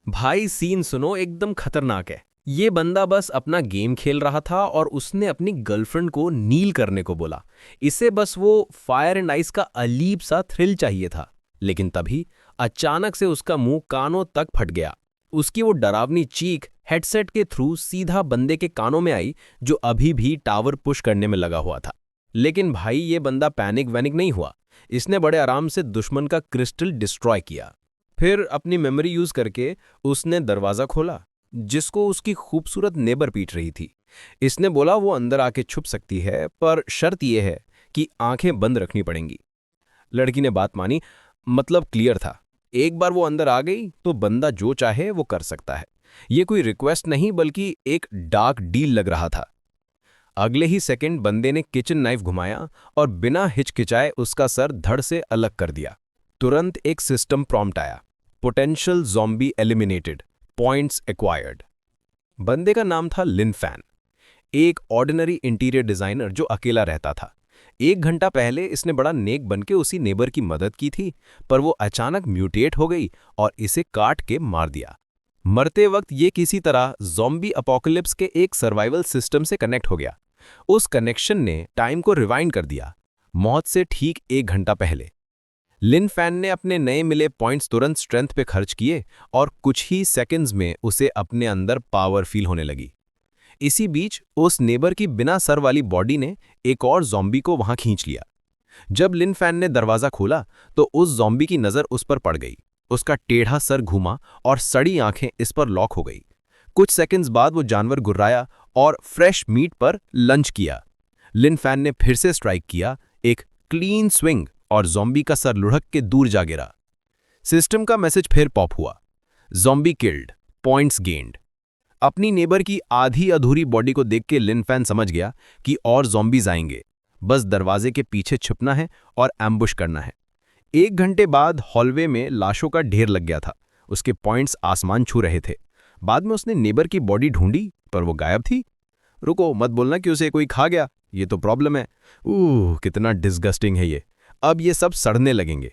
भाई सीन सुनो, एकदम खतरनाक है। ये बंदा बस अपना गेम खेल रहा था और उसने अपनी गर्लफ्रेंड को नील करने को बोला। इसे बस वो फायर एंड आइस का अजीब सा थ्रिल चाहिए था। लेकिन तभी अचानक से उसका मुंह कानों तक फट गया। उसकी वो डरावनी चीख हेडसेट के थ्रू सीधा बंदे के कानों में आई, जो अभी भी टावर पुश करने में लगा हुआ था। लेकिन भाई ये बंदा पैनिक वैनिक नहीं हुआ। इसने बड़े आराम से दुश्मन का क्रिस्टल डिस्ट्रॉय किया। फिर अपनी मेमोरी यूज करके उसने दरवाजा खोला, जिसको उसकी खूबसूरत नेबर पीट रही थी। इसने बोला वो अंदर आके छुप सकती है, पर शर्त यह है कि आंखें बंद रखनी पड़ेंगी। लड़की ने बात मानी। मतलब क्लियर था, एक बार वो अंदर आ गई तो बंदा जो चाहे वो कर सकता है। ये कोई रिक्वेस्ट नहीं बल्कि एक डार्क डील लग रहा था। अगले ही सेकंड बंदे ने किचन नाइफ घुमाया और बिना हिचकिचाए उसका सर धड़ से अलग कर दिया। तुरंत एक सिस्टम प्रॉम्प्ट आया, potential zombie eliminated, points acquired. बंदे का नाम था लिन फैन, एक ऑर्डिनरी इंटीरियर डिजाइनर जो अकेला रहता था। 1 घंटा पहले इसने बड़ा नेक बनके उसी नेबर की मदद की थी, पर वो अचानक म्यूटेट हो गई और इसे काट के मार दिया। मरते वक्त ये किसी तरह ज़ॉम्बी अपोकलिप्स के एक सर्वाइवल सिस्टम से कनेक्ट हो गया। उस कनेक्शन ने टाइम को रिवाइंड कर दिया, मौत से ठीक 1 घंटा पहले। लिन फैन ने अपने नए मिले पॉइंट्स तुरंत स्ट्रेंथ पे खर्च किए और कुछ ही सेकंड्स में उसे अपने अंदर पावर फील होने लगी। इसी बीच उस नेबर की बिना सर वाली बॉडी ने एक और ज़ॉम्बी को वहां खींच लिया। जब लिन फैन ने दरवाजा खोला तो उस ज़ॉम्बी की नज़र उस पर पड़ गई। उसका टेढ़ा सर घूमा और सड़ी आंखें इस पर लॉक हो गई। कुछ सेकंड्स बाद वो जानवर गुर्राया और फ्रेश मीट पर लंच किया। लिन फैन ने फिर से स्ट्राइक किया, एक क्लीन स्विंग, और ज़ॉम्बी का सर लुढ़क के दूर जा गिरा। सिस्टम का मैसेज फिर पॉप हुआ, ज़ॉम्बी किल्ड, पॉइंट्स गेन्ड। अपनी नेबर की आधी अधूरी बॉडी को देख के लिन फैन समझ गया कि और ज़ॉम्बीज आएंगे। बस दरवाजे के पीछे छुपना है और एम्बुश करना है। 1 घंटे बाद हॉलवे में लाशों का ढेर लग गया था। उसके पॉइंट्स आसमान छू रहे थे। बाद में उसने नेबर की बॉडी ढूंढी, पर वो गायब थी। रुको, मत बोलना कि उसे कोई खा गया, ये तो प्रॉब्लम है। कितना डिस्गस्टिंग है ये। अब ये सब सड़ने लगेंगे।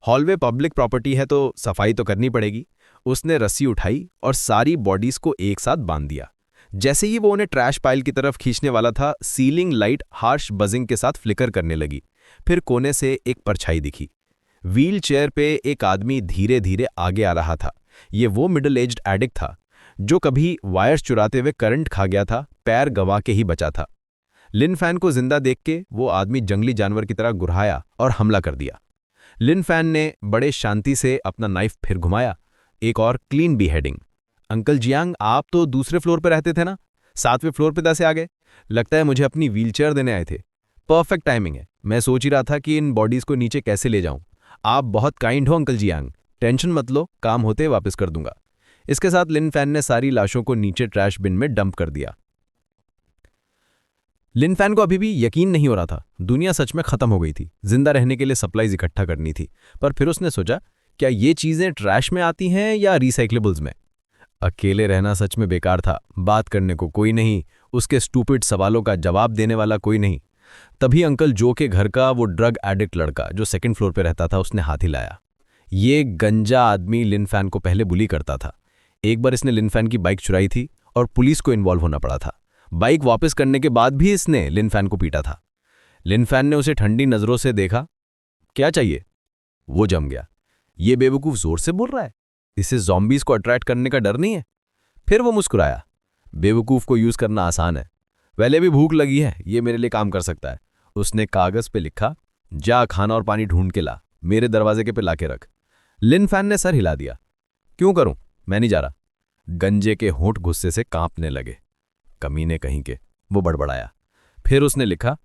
हॉलवे पब्लिक प्रॉपर्टी है तो सफाई तो करनी पड़ेगी। उसने रस्सी उठाई और सारी बॉडीज को एक साथ बांध दिया। जैसे ही वो उन्हें ट्रैश पाइल की तरफ खींचने वाला था, सीलिंग लाइट हार्श बजिंग के साथ फ्लिकर करने लगी। फिर कोने से एक परछाई दिखी। व्हील चेयर पे एक आदमी धीरे धीरे आगे आ रहा था। ये वो मिडिल एज्ड एडिक्ट था जो कभी वायर्स चुराते हुए करंट खा गया था, पैर गंवा के ही बचा था। लिन फैन को जिंदा देख के वो आदमी जंगली जानवर की तरह गुर्राया और हमला कर दिया। लिन फैन ने बड़े शांति से अपना नाइफ फिर घुमाया, एक और क्लीन बीहेडिंग। अंकल जियांग, आप तो दूसरे फ्लोर पर रहते थे ना, 7वें फ्लोर पे कैसे आ गए? लगता है मुझे अपनी व्हीलचेयर देने आए थे। परफेक्ट टाइमिंग है। मैं सोच ही रहा था कि इन बॉडीज को नीचे कैसे ले जाऊं। आप बहुत काइंड हो अंकल जियांग, टेंशन मत लो, काम होते वापस कर दूंगा। इसके साथ लिन फैन ने सारी लाशों को नीचे ट्रैश बिन में डंप कर दिया। लिन फैन को अभी भी यकीन नहीं हो रहा था, दुनिया सच में खत्म हो गई थी। जिंदा रहने के लिए सप्लाईज इकट्ठा करनी थी। पर फिर उसने सोचा, क्या ये चीजें ट्रैश में आती हैं या रिसाइक्लेबल्स में? अकेले रहना सच में बेकार था। बात करने को कोई नहीं, उसके स्टूपिड सवालों का जवाब देने वाला कोई नहीं। तभी अंकल जो के घर का वो ड्रग एडिक्ट लड़का जो 2nd फ्लोर पे रहता था, उसने हाथ हिलाया। ये गंजा आदमी लिन फैन को पहले बुली करता था। एक बार इसने लिन फैन की बाइक चुराई थी और पुलिस को इन्वॉल्व होना पड़ा था। बाइक वापस करने के बाद भी इसने लिन फैन को पीटा था। लिन फैन ने उसे ठंडी नजरों से देखा। क्या चाहिए? वो जम गया। ये बेवकूफ जोर से बोल रहा है, इसे ज़ॉम्बीज को अट्रैक्ट करने का डर नहीं है? फिर वो मुस्कुराया। बेवकूफ को यूज करना आसान है, पहले भी भूख लगी है, ये मेरे लिए काम कर सकता है। उसने कागज पे लिखा, जा खाना और पानी ढूंढ के ला, मेरे दरवाजे के पे लाके रख। लिन फैन ने सर हिला दिया। क्यों करूं, मैं नहीं जा रहा। गंजे के होंठ गुस्से से कांपने लगे। कमीने कहीं के, वो बड़बड़ाया। फिर उसने लिखा,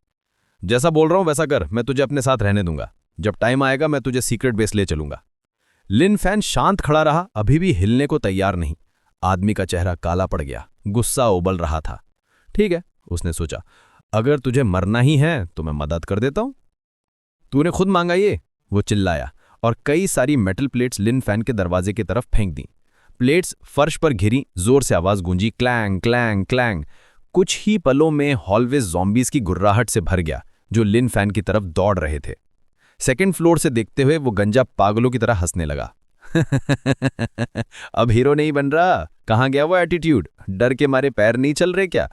जैसा बोल रहा हूं वैसा कर, मैं तुझे अपने साथ रहने दूंगा। जब टाइम आएगा मैं तुझे सीक्रेट बेस ले चलूंगा। लिन फैन शांत खड़ा रहा, अभी भी हिलने को तैयार नहीं। आदमी का चेहरा काला पड़ गया, गुस्सा उबल रहा था। ठीक है, उसने सोचा, अगर तुझे मरना ही है तो मैं मदद कर देता हूं। तूने खुद मांगा ये, वो चिल्लाया और कई सारी मेटल प्लेट्स लिन फैन के दरवाजे की तरफ फेंक दी। प्लेट्स फर्श पर घिरी, जोर से आवाज गूंजी, क्लैंग क्लैंग क्लैंग। कुछ ही पलों में हॉलवे ज़ॉम्बीज की गुर्राहट से भर गया जो लिन फैन की तरफ दौड़ रहे थे। 2nd फ्लोर से देखते हुए वो गंजा पागलों की तरह हंसने लगा। अब हीरो नहीं बन रहा, कहाँ गया वो एटीट्यूड? डर के मारे पैर नहीं चल रहे क्या?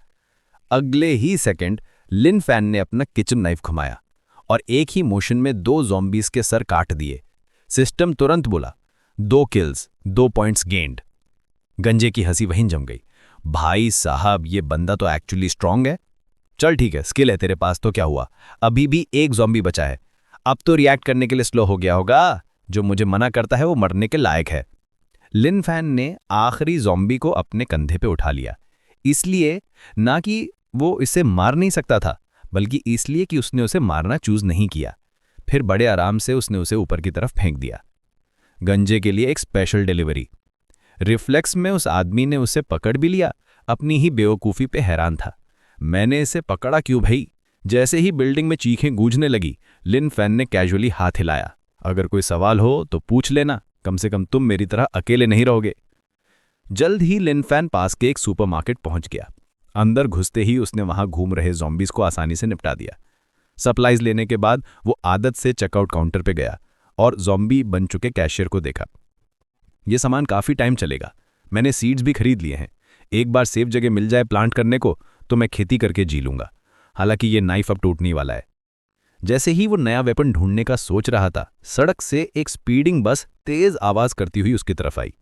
अगले ही सेकंड लिन फैन ने अपना किचन नाइफ घुमाया और एक ही मोशन में 2 ज़ॉम्बीज के सर काट दिए। सिस्टम तुरंत बोला, 2 किल्स, 2 पॉइंट्स गेंड। गंजे की हंसी वहीं जम गई। भाई साहब, ये बंदा तो एक्चुअली स्ट्रांग है। चल ठीक है, स्किल है तेरे पास तो क्या हुआ, अभी भी एक ज़ॉम्बी बचा है। अब तो रिएक्ट करने के लिए स्लो हो गया होगा। जो मुझे मना करता है वो मरने के लायक है। लिन फैन ने आखिरी ज़ॉम्बी को अपने कंधे पे उठा लिया, इसलिए ना कि वो इसे मार नहीं सकता था, बल्कि इसलिए कि उसने उसे मारना चूज नहीं किया। फिर बड़े आराम से उसने उसे ऊपर की तरफ फेंक दिया। गंजे के लिए एक स्पेशल डिलीवरी। रिफ्लेक्स में उस आदमी ने उसे पकड़ भी लिया। अपनी ही बेवकूफ़ी पे हैरान था। मैंने इसे पकड़ा क्यों भाई? जैसे ही बिल्डिंग में चीखें गूंजने लगी, लिन फैन ने कैजुअली हाथ हिलाया। अगर कोई सवाल हो तो पूछ लेना, कम से कम तुम मेरी तरह अकेले नहीं रहोगे। जल्द ही लिन फैन पास के एक सुपरमार्केट पहुंच गया। अंदर घुसते ही उसने वहां घूम रहे ज़ॉम्बीज को आसानी से निपटा दिया। सप्लाईज लेने के बाद वो आदत से चेकआउट काउंटर पे गया और ज़ॉम्बी बन चुके कैशियर को देखा। ये सामान काफ़ी टाइम चलेगा, मैंने सीड्स भी खरीद लिए हैं। एक बार सेफ जगह मिल जाए प्लांट करने को तो मैं खेती करके जी लूंगा। हालांकि ये नाइफ अब टूटने वाला है। जैसे ही वो नया वेपन ढूंढने का सोच रहा था, सड़क से एक स्पीडिंग बस तेज आवाज करती हुई उसकी तरफ आई।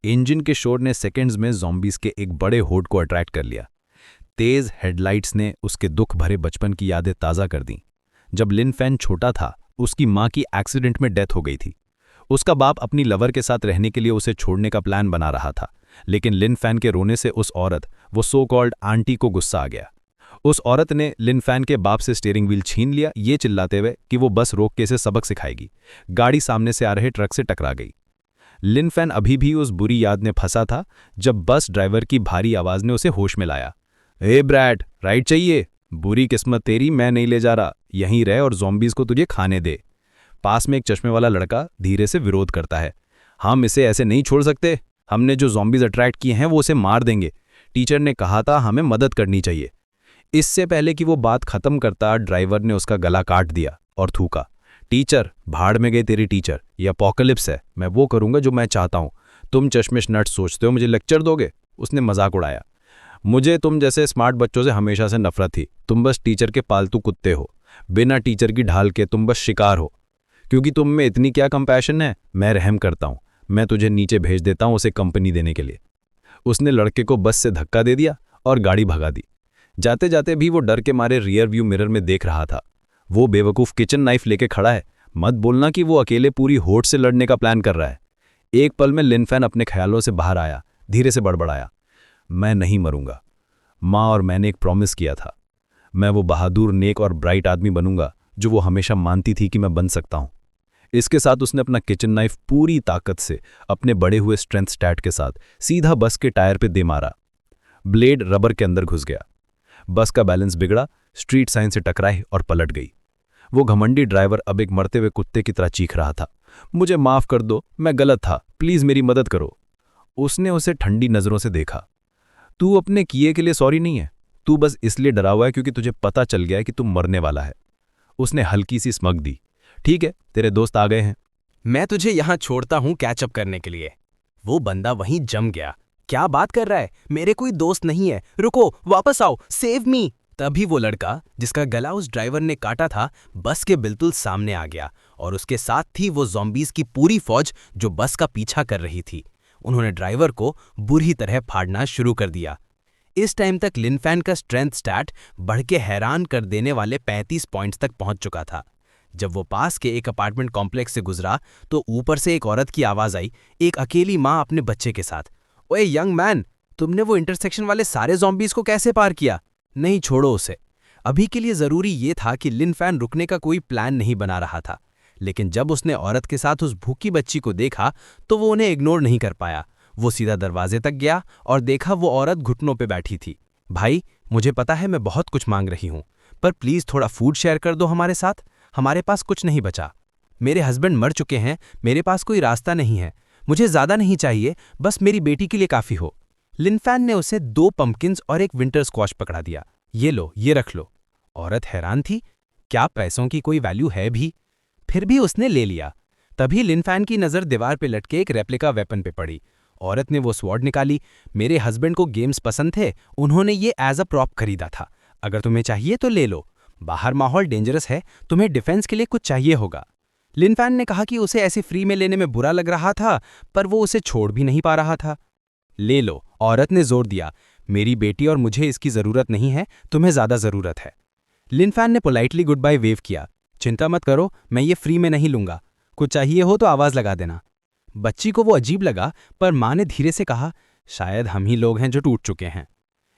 इंजन के शोर ने सेकंड्स में ज़ॉम्बीज के एक बड़े होड़ को अट्रैक्ट कर लिया। तेज हेडलाइट्स ने उसके दुख भरे बचपन की यादें ताज़ा कर दी। जब लिन फैन छोटा था, उसकी माँ की एक्सीडेंट में डेथ हो गई थी। उसका बाप अपनी लवर के साथ रहने के लिए उसे छोड़ने का प्लान बना रहा था, लेकिन लिन फैन के रोने से उस औरत, वो सो कॉल्ड आंटी, को गुस्सा आ गया। उस औरत ने लिन फैन के बाप से स्टीयरिंग व्हील छीन लिया, ये चिल्लाते हुए कि वो बस रोक के इसे सबक सिखाएगी। गाड़ी सामने से आ रहे ट्रक से टकरा गई। लिन फैन अभी भी उस बुरी याद में फंसा था जब बस ड्राइवर की भारी आवाज ने उसे होश में लाया। ए ब्रैड, राइड चाहिए? बुरी किस्मत तेरी, मैं नहीं ले जा रहा, यहीं रह और ज़ॉम्बीज को तुझे खाने दे। पास में एक चश्मे वाला लड़का धीरे से विरोध करता है। हम इसे ऐसे नहीं छोड़ सकते, हमने जो ज़ॉम्बीज अट्रैक्ट किए हैं वो उसे मार देंगे। टीचर ने कहा था हमें मदद करनी चाहिए। इससे पहले कि वो बात खत्म करता, ड्राइवर ने उसका गला काट दिया और थूका, टीचर, भाड़ में गई तेरी टीचर, ये अपोकलिप्स है, मैं वो करूंगा जो मैं चाहता हूं। तुम चश्मिश नट सोचते हो मुझे लेक्चर दोगे? उसने मजाक उड़ाया। मुझे तुम जैसे स्मार्ट बच्चों से हमेशा से नफरत थी। तुम बस टीचर के पालतू कुत्ते हो, बिना टीचर की ढाल के तुम बस शिकार हो। क्योंकि तुम में इतनी क्या कंपैशन है, मैं रहम करता हूं, मैं तुझे नीचे भेज देता हूं उसे कंपनी देने के लिए। उसने लड़के को बस से धक्का दे दिया और गाड़ी भगा दी। जाते जाते भी वो डर के मारे रियर व्यू मिरर में देख रहा था। वो बेवकूफ़ किचन नाइफ लेके खड़ा है, मत बोलना कि वो अकेले पूरी होड़ से लड़ने का प्लान कर रहा है। एक पल में लिन फैन अपने ख्यालों से बाहर आया, धीरे से बड़बड़ाया, मैं नहीं मरूंगा। माँ और मैंने एक प्रॉमिस किया था, मैं वो बहादुर, नेक और ब्राइट आदमी बनूंगा जो वो हमेशा मानती थी कि मैं बन सकता हूं। इसके साथ उसने अपना किचन नाइफ पूरी ताकत से अपने बड़े हुए स्ट्रेंथ स्टैट के साथ सीधा बस के टायर पे दे मारा। ब्लेड रबर के अंदर घुस गया। बस का बैलेंस बिगड़ा, स्ट्रीट साइन से टकराई और पलट गई। वो घमंडी ड्राइवर अब एक मरते हुए कुत्ते की तरह चीख रहा था, मुझे माफ कर दो, मैं गलत था, प्लीज मेरी मदद करो। उसने उसे ठंडी नजरों से देखा। तू अपने किए के लिए सॉरी नहीं है, तू बस इसलिए डरा हुआ है क्योंकि तुझे पता चल गया है कि तू मरने वाला है। उसने हल्की सी स्मग दी। ठीक है, तेरे दोस्त आ गए हैं, मैं तुझे यहां छोड़ता हूं कैचअप करने के लिए। वो बंदा वहीं जम गया। क्या बात कर रहा है, मेरे कोई दोस्त नहीं है, रुको, वापस आओ, सेव मी। तभी वो लड़का जिसका गला उस ड्राइवर ने काटा था बस के बिल्कुल सामने आ गया और उसके साथ थी वो ज़ॉम्बीज की पूरी फौज जो बस का पीछा कर रही थी। उन्होंने ड्राइवर को बुरी तरह फाड़ना शुरू कर दिया। इस टाइम तक लिन फैन का स्ट्रेंथ स्टैट बढ़ के हैरान कर देने वाले 35 पॉइंट्स तक पहुंच चुका था। जब वो पास के एक अपार्टमेंट कॉम्प्लेक्स से गुजरा तो ऊपर से एक औरत की आवाज आई, एक अकेली माँ अपने बच्चे के साथ। ओए यंग मैन, तुमने वो इंटरसेक्शन वाले सारे ज़ॉम्बीज को कैसे पार किया? नहीं, छोड़ो उसे। अभी के लिए जरूरी ये था कि लिन फैन रुकने का कोई प्लान नहीं बना रहा था, लेकिन जब उसने औरत के साथ उस भूखी बच्ची को देखा तो वो उन्हें इग्नोर नहीं कर पाया। वो सीधा दरवाजे तक गया और देखा वो औरत घुटनों पे बैठी थी। भाई, मुझे पता है मैं बहुत कुछ मांग रही हूँ, पर प्लीज थोड़ा फूड शेयर कर दो हमारे साथ, हमारे पास कुछ नहीं बचा। मेरे हस्बैंड मर चुके हैं, मेरे पास कोई रास्ता नहीं है, मुझे ज्यादा नहीं चाहिए, बस मेरी बेटी के लिए काफी हो। लिन फैन ने उसे 2 पंपकिंस और एक विंटर स्क्वॉश पकड़ा दिया। ये लो, ये रख लो। औरत हैरान थी, क्या पैसों की कोई वैल्यू है भी? फिर भी उसने ले लिया। तभी लिन फैन की नज़र दीवार पे लटके एक रेप्लिका वेपन पे पड़ी। औरत ने वो स्वॉर्ड निकाली। मेरे हस्बैंड को गेम्स पसंद थे, उन्होंने ये एज अ प्रॉप खरीदा था। अगर तुम्हें चाहिए तो ले लो। बाहर माहौल डेंजरस है, तुम्हें डिफेंस के लिए कुछ चाहिए होगा। लिन फैन ने कहा कि उसे ऐसे फ्री में लेने में बुरा लग रहा था, पर वो उसे छोड़ भी नहीं पा रहा था। ले लो, औरत ने जोर दिया। मेरी बेटी और मुझे इसकी ज़रूरत नहीं है, तुम्हें ज़्यादा ज़रूरत है। लिन फैन ने पोलाइटली गुड बाय वेव किया। चिंता मत करो, मैं ये फ्री में नहीं लूंगा। कुछ चाहिए हो तो आवाज़ लगा देना। बच्ची को वो अजीब लगा, पर माँ ने धीरे से कहा, शायद हम ही लोग हैं जो टूट चुके हैं।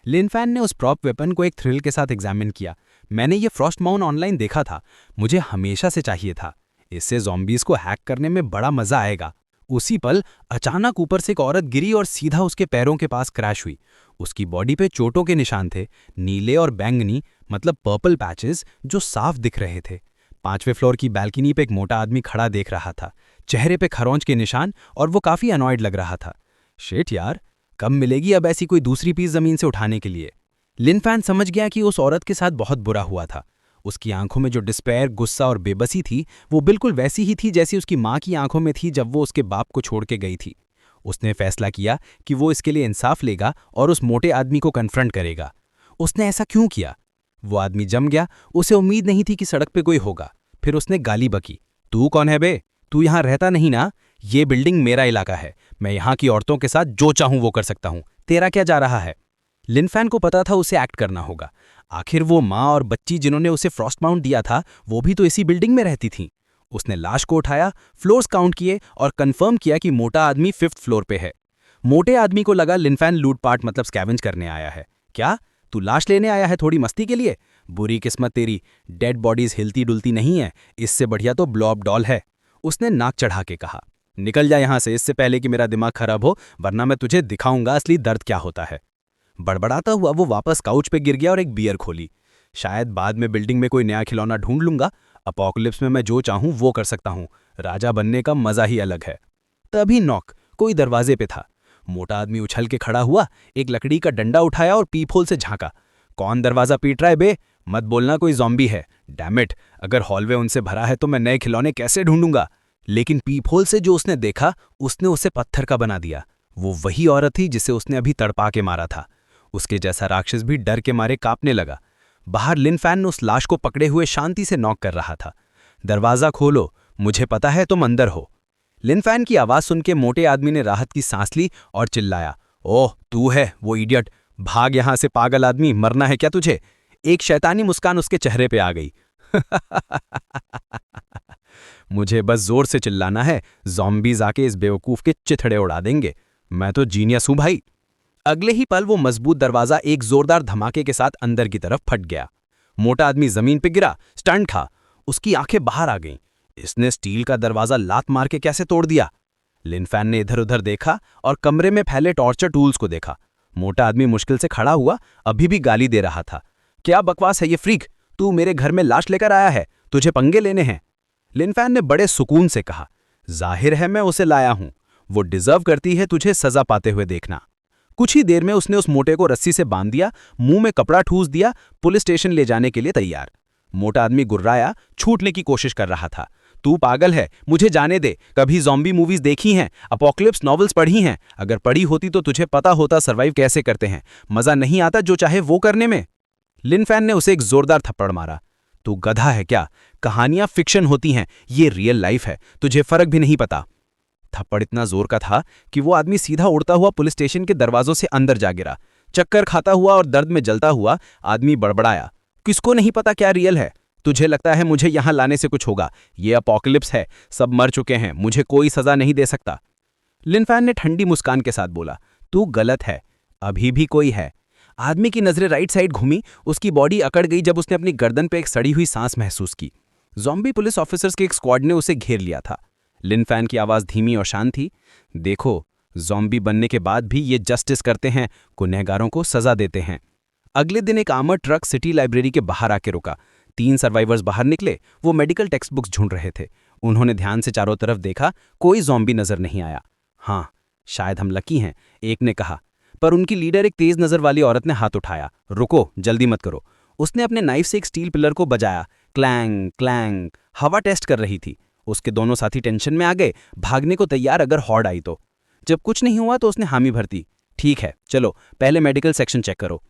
लिन फैन ने उस प्रॉप वेपन को एक थ्रिल के साथ एग्जामिन किया। मैंने ये फ्रॉस्ट माउंट ऑनलाइन देखा था, मुझे हमेशा से चाहिए था। इससे ज़ॉम्बीज़ को हैक करने में बड़ा मज़ा आएगा। उसी पल अचानक ऊपर से एक औरत गिरी और सीधा उसके पैरों के पास क्रैश हुई। उसकी बॉडी पे चोटों के निशान थे, नीले और बैंगनी, मतलब पर्पल पैचेस, जो साफ दिख रहे थे। 5वें फ्लोर की बैल्कनी पे एक मोटा आदमी खड़ा देख रहा था, चेहरे पे खरोंच के निशान, और वो काफ़ी अनॉयड लग रहा था। शिट यार, कब मिलेगी अब ऐसी कोई दूसरी पीस ज़मीन से उठाने के लिए। लिन फैन समझ गया कि उस औरत के साथ बहुत बुरा हुआ था। उसकी आंखों में जो डिस्पेयर, गुस्सा और बेबसी थी, वो बिल्कुल वैसी ही थी जैसी उसकी माँ की आंखों में थी जब वो उसके बाप को छोड़ के गई थी। उसने फैसला किया कि वो इसके लिए इंसाफ लेगा और उस मोटे आदमी को कन्फ्रंट करेगा। उसने ऐसा क्यों किया? वो आदमी जम गया, उसे उम्मीद नहीं थी कि सड़क पे कोई होगा। फिर उसने गाली बकी, तू कौन है बे? तू यहाँ रहता नहीं ना? ये बिल्डिंग मेरा इलाका है, मैं यहाँ की औरतों के साथ जो चाहूँ वो कर सकता हूँ, तेरा क्या जा रहा है? लिन फैन को पता था उसे एक्ट करना होगा। आखिर वो माँ और बच्ची जिन्होंने उसे फ्रॉस्ट माउंट दिया था, वो भी तो इसी बिल्डिंग में रहती थीं। उसने लाश को उठाया, फ्लोर्स काउंट किए और कंफर्म किया कि मोटा आदमी 5th फ्लोर पे है। मोटे आदमी को लगा लिन फैन लूटपाट मतलब स्कैवेंज करने आया है। क्या तू लाश लेने आया है थोड़ी मस्ती के लिए? बुरी किस्मत तेरी, डेड बॉडीज हिलती डुलती नहीं है, इससे बढ़िया तो ब्लॉब डॉल है। उसने नाक चढ़ा के कहा, निकल जा यहाँ से इससे पहले कि मेरा दिमाग खराब हो, वरना मैं तुझे दिखाऊंगा असली दर्द क्या होता है। बड़बड़ाता हुआ वो वापस काउच पे गिर गया और एक बियर खोली। शायद बाद में बिल्डिंग में कोई नया खिलौना ढूंढ लूंगा, अपोकलिप्स में मैं जो चाहूं वो कर सकता हूं, राजा बनने का मजा ही अलग है। तभी नॉक, कोई दरवाजे पे था। मोटा आदमी उछल के खड़ा हुआ, एक लकड़ी का डंडा उठाया और पीपहोल से झांका। कौन दरवाजा पीट रहा है बे? मत बोलना कोई ज़ॉम्बी है। डैमिट, अगर हॉलवे उनसे भरा है तो मैं नए खिलौने कैसे ढूंढूंगा? लेकिन पीपहोल से जो उसने देखा, उसने उसे पत्थर का बना दिया। वो वही औरत थी जिसे उसने अभी तड़पा के मारा था। उसके जैसा राक्षस भी डर के मारे कांपने लगा। बाहर लिन फैन उस लाश को पकड़े हुए शांति से नॉक कर रहा था। दरवाजा खोलो, मुझे पता है तुम अंदर हो। लिन फैन की आवाज सुन के मोटे आदमी ने राहत की सांस ली और चिल्लाया, ओह तू है वो इडियट, भाग यहां से पागल आदमी, मरना है क्या तुझे? एक शैतानी मुस्कान उसके चेहरे पे आ गई। मुझे बस जोर से चिल्लाना है, ज़ॉम्बीज़ आके इस बेवकूफ के चिथड़े उड़ा देंगे। मैं तो जीनियस हूं भाई। अगले ही पल वो मजबूत दरवाजा एक जोरदार धमाके के साथ अंदर की तरफ फट गया। मोटा आदमी जमीन पे गिरा, स्टंट खा। उसकी आंखें बाहर आ गईं। इसने स्टील का दरवाजा लात मार के कैसे तोड़ दिया? लिन फैन ने इधर उधर देखा और कमरे में फैले टॉर्चर टूल्स को देखा। मोटा आदमी मुश्किल से खड़ा हुआ, अभी भी गाली दे रहा था। क्या बकवास है ये फ्रीक? तू मेरे घर में लाश लेकर आया है, तुझे पंगे लेने हैं? लिन फैन ने बड़े सुकून से कहा, जाहिर है मैं उसे लाया हूं, वो डिजर्व करती है तुझे सजा पाते हुए देखना। कुछ ही देर में उसने उस मोटे को रस्सी से बांध दिया, मुंह में कपड़ा ठूस दिया, पुलिस स्टेशन ले जाने के लिए तैयार। मोटा आदमी गुर्राया, छूटने की कोशिश कर रहा था। तू पागल है, मुझे जाने दे। कभी ज़ॉम्बी मूवीज देखी हैं, अपोकलिप्स नॉवेल्स पढ़ी हैं? अगर पढ़ी होती तो तुझे पता होता सर्वाइव कैसे करते हैं। मजा नहीं आता जो चाहे वो करने में? लिन फैन ने उसे एक जोरदार थप्पड़ मारा। तू गधा है क्या? कहानियां फिक्शन होती हैं, ये रियल लाइफ है, तुझे फर्क भी नहीं पता। थप्पड़ इतना जोर का था कि वो आदमी सीधा उड़ता हुआ पुलिस स्टेशन के दरवाजों से अंदर जा गिरा। चक्कर खाता हुआ और दर्द में जलता हुआ आदमी बड़बड़ाया, किसको नहीं पता क्या रियल है? तुझे लगता है मुझे यहां लाने से कुछ होगा? ये अपोकलिप्स है, सब मर चुके हैं, मुझे कोई सजा नहीं दे सकता। लिन फैन ने ठंडी मुस्कान के साथ बोला, तू गलत है, अभी भी कोई है। आदमी की नजरें राइट साइड घूमी, उसकी बॉडी अकड़ गई जब उसने अपनी गर्दन पे एक सड़ी हुई सांस महसूस की। ज़ॉम्बी पुलिस ऑफिसर्स के एक स्क्वाड ने उसे घेर लिया था। लिन फैन की आवाज़ धीमी और शांत थी, देखो, ज़ॉम्बी बनने के बाद भी ये जस्टिस करते हैं, गुनहगारों को सजा देते हैं। अगले दिन एक आर्मर्ड ट्रक सिटी लाइब्रेरी के बाहर आके रुका। 3 सर्वाइवर्स बाहर निकले, वो मेडिकल टेक्स्ट बुक्स ढूंढ रहे थे। उन्होंने ध्यान से चारों तरफ देखा, कोई ज़ॉम्बी नजर नहीं आया। हाँ, शायद हम लकी हैं, एक ने कहा। पर उनकी लीडर, एक तेज नजर वाली औरत ने हाथ उठाया, रुको, जल्दी मत करो। उसने अपने नाइफ से एक स्टील पिलर को बजाया, क्लैंग क्लैंग, हवा टेस्ट कर रही थी। उसके दोनों साथी टेंशन में आ गए, भागने को तैयार अगर हॉर्ड आई तो। जब कुछ नहीं हुआ तो उसने हामी भरती, ठीक है चलो पहले मेडिकल सेक्शन चेक करो।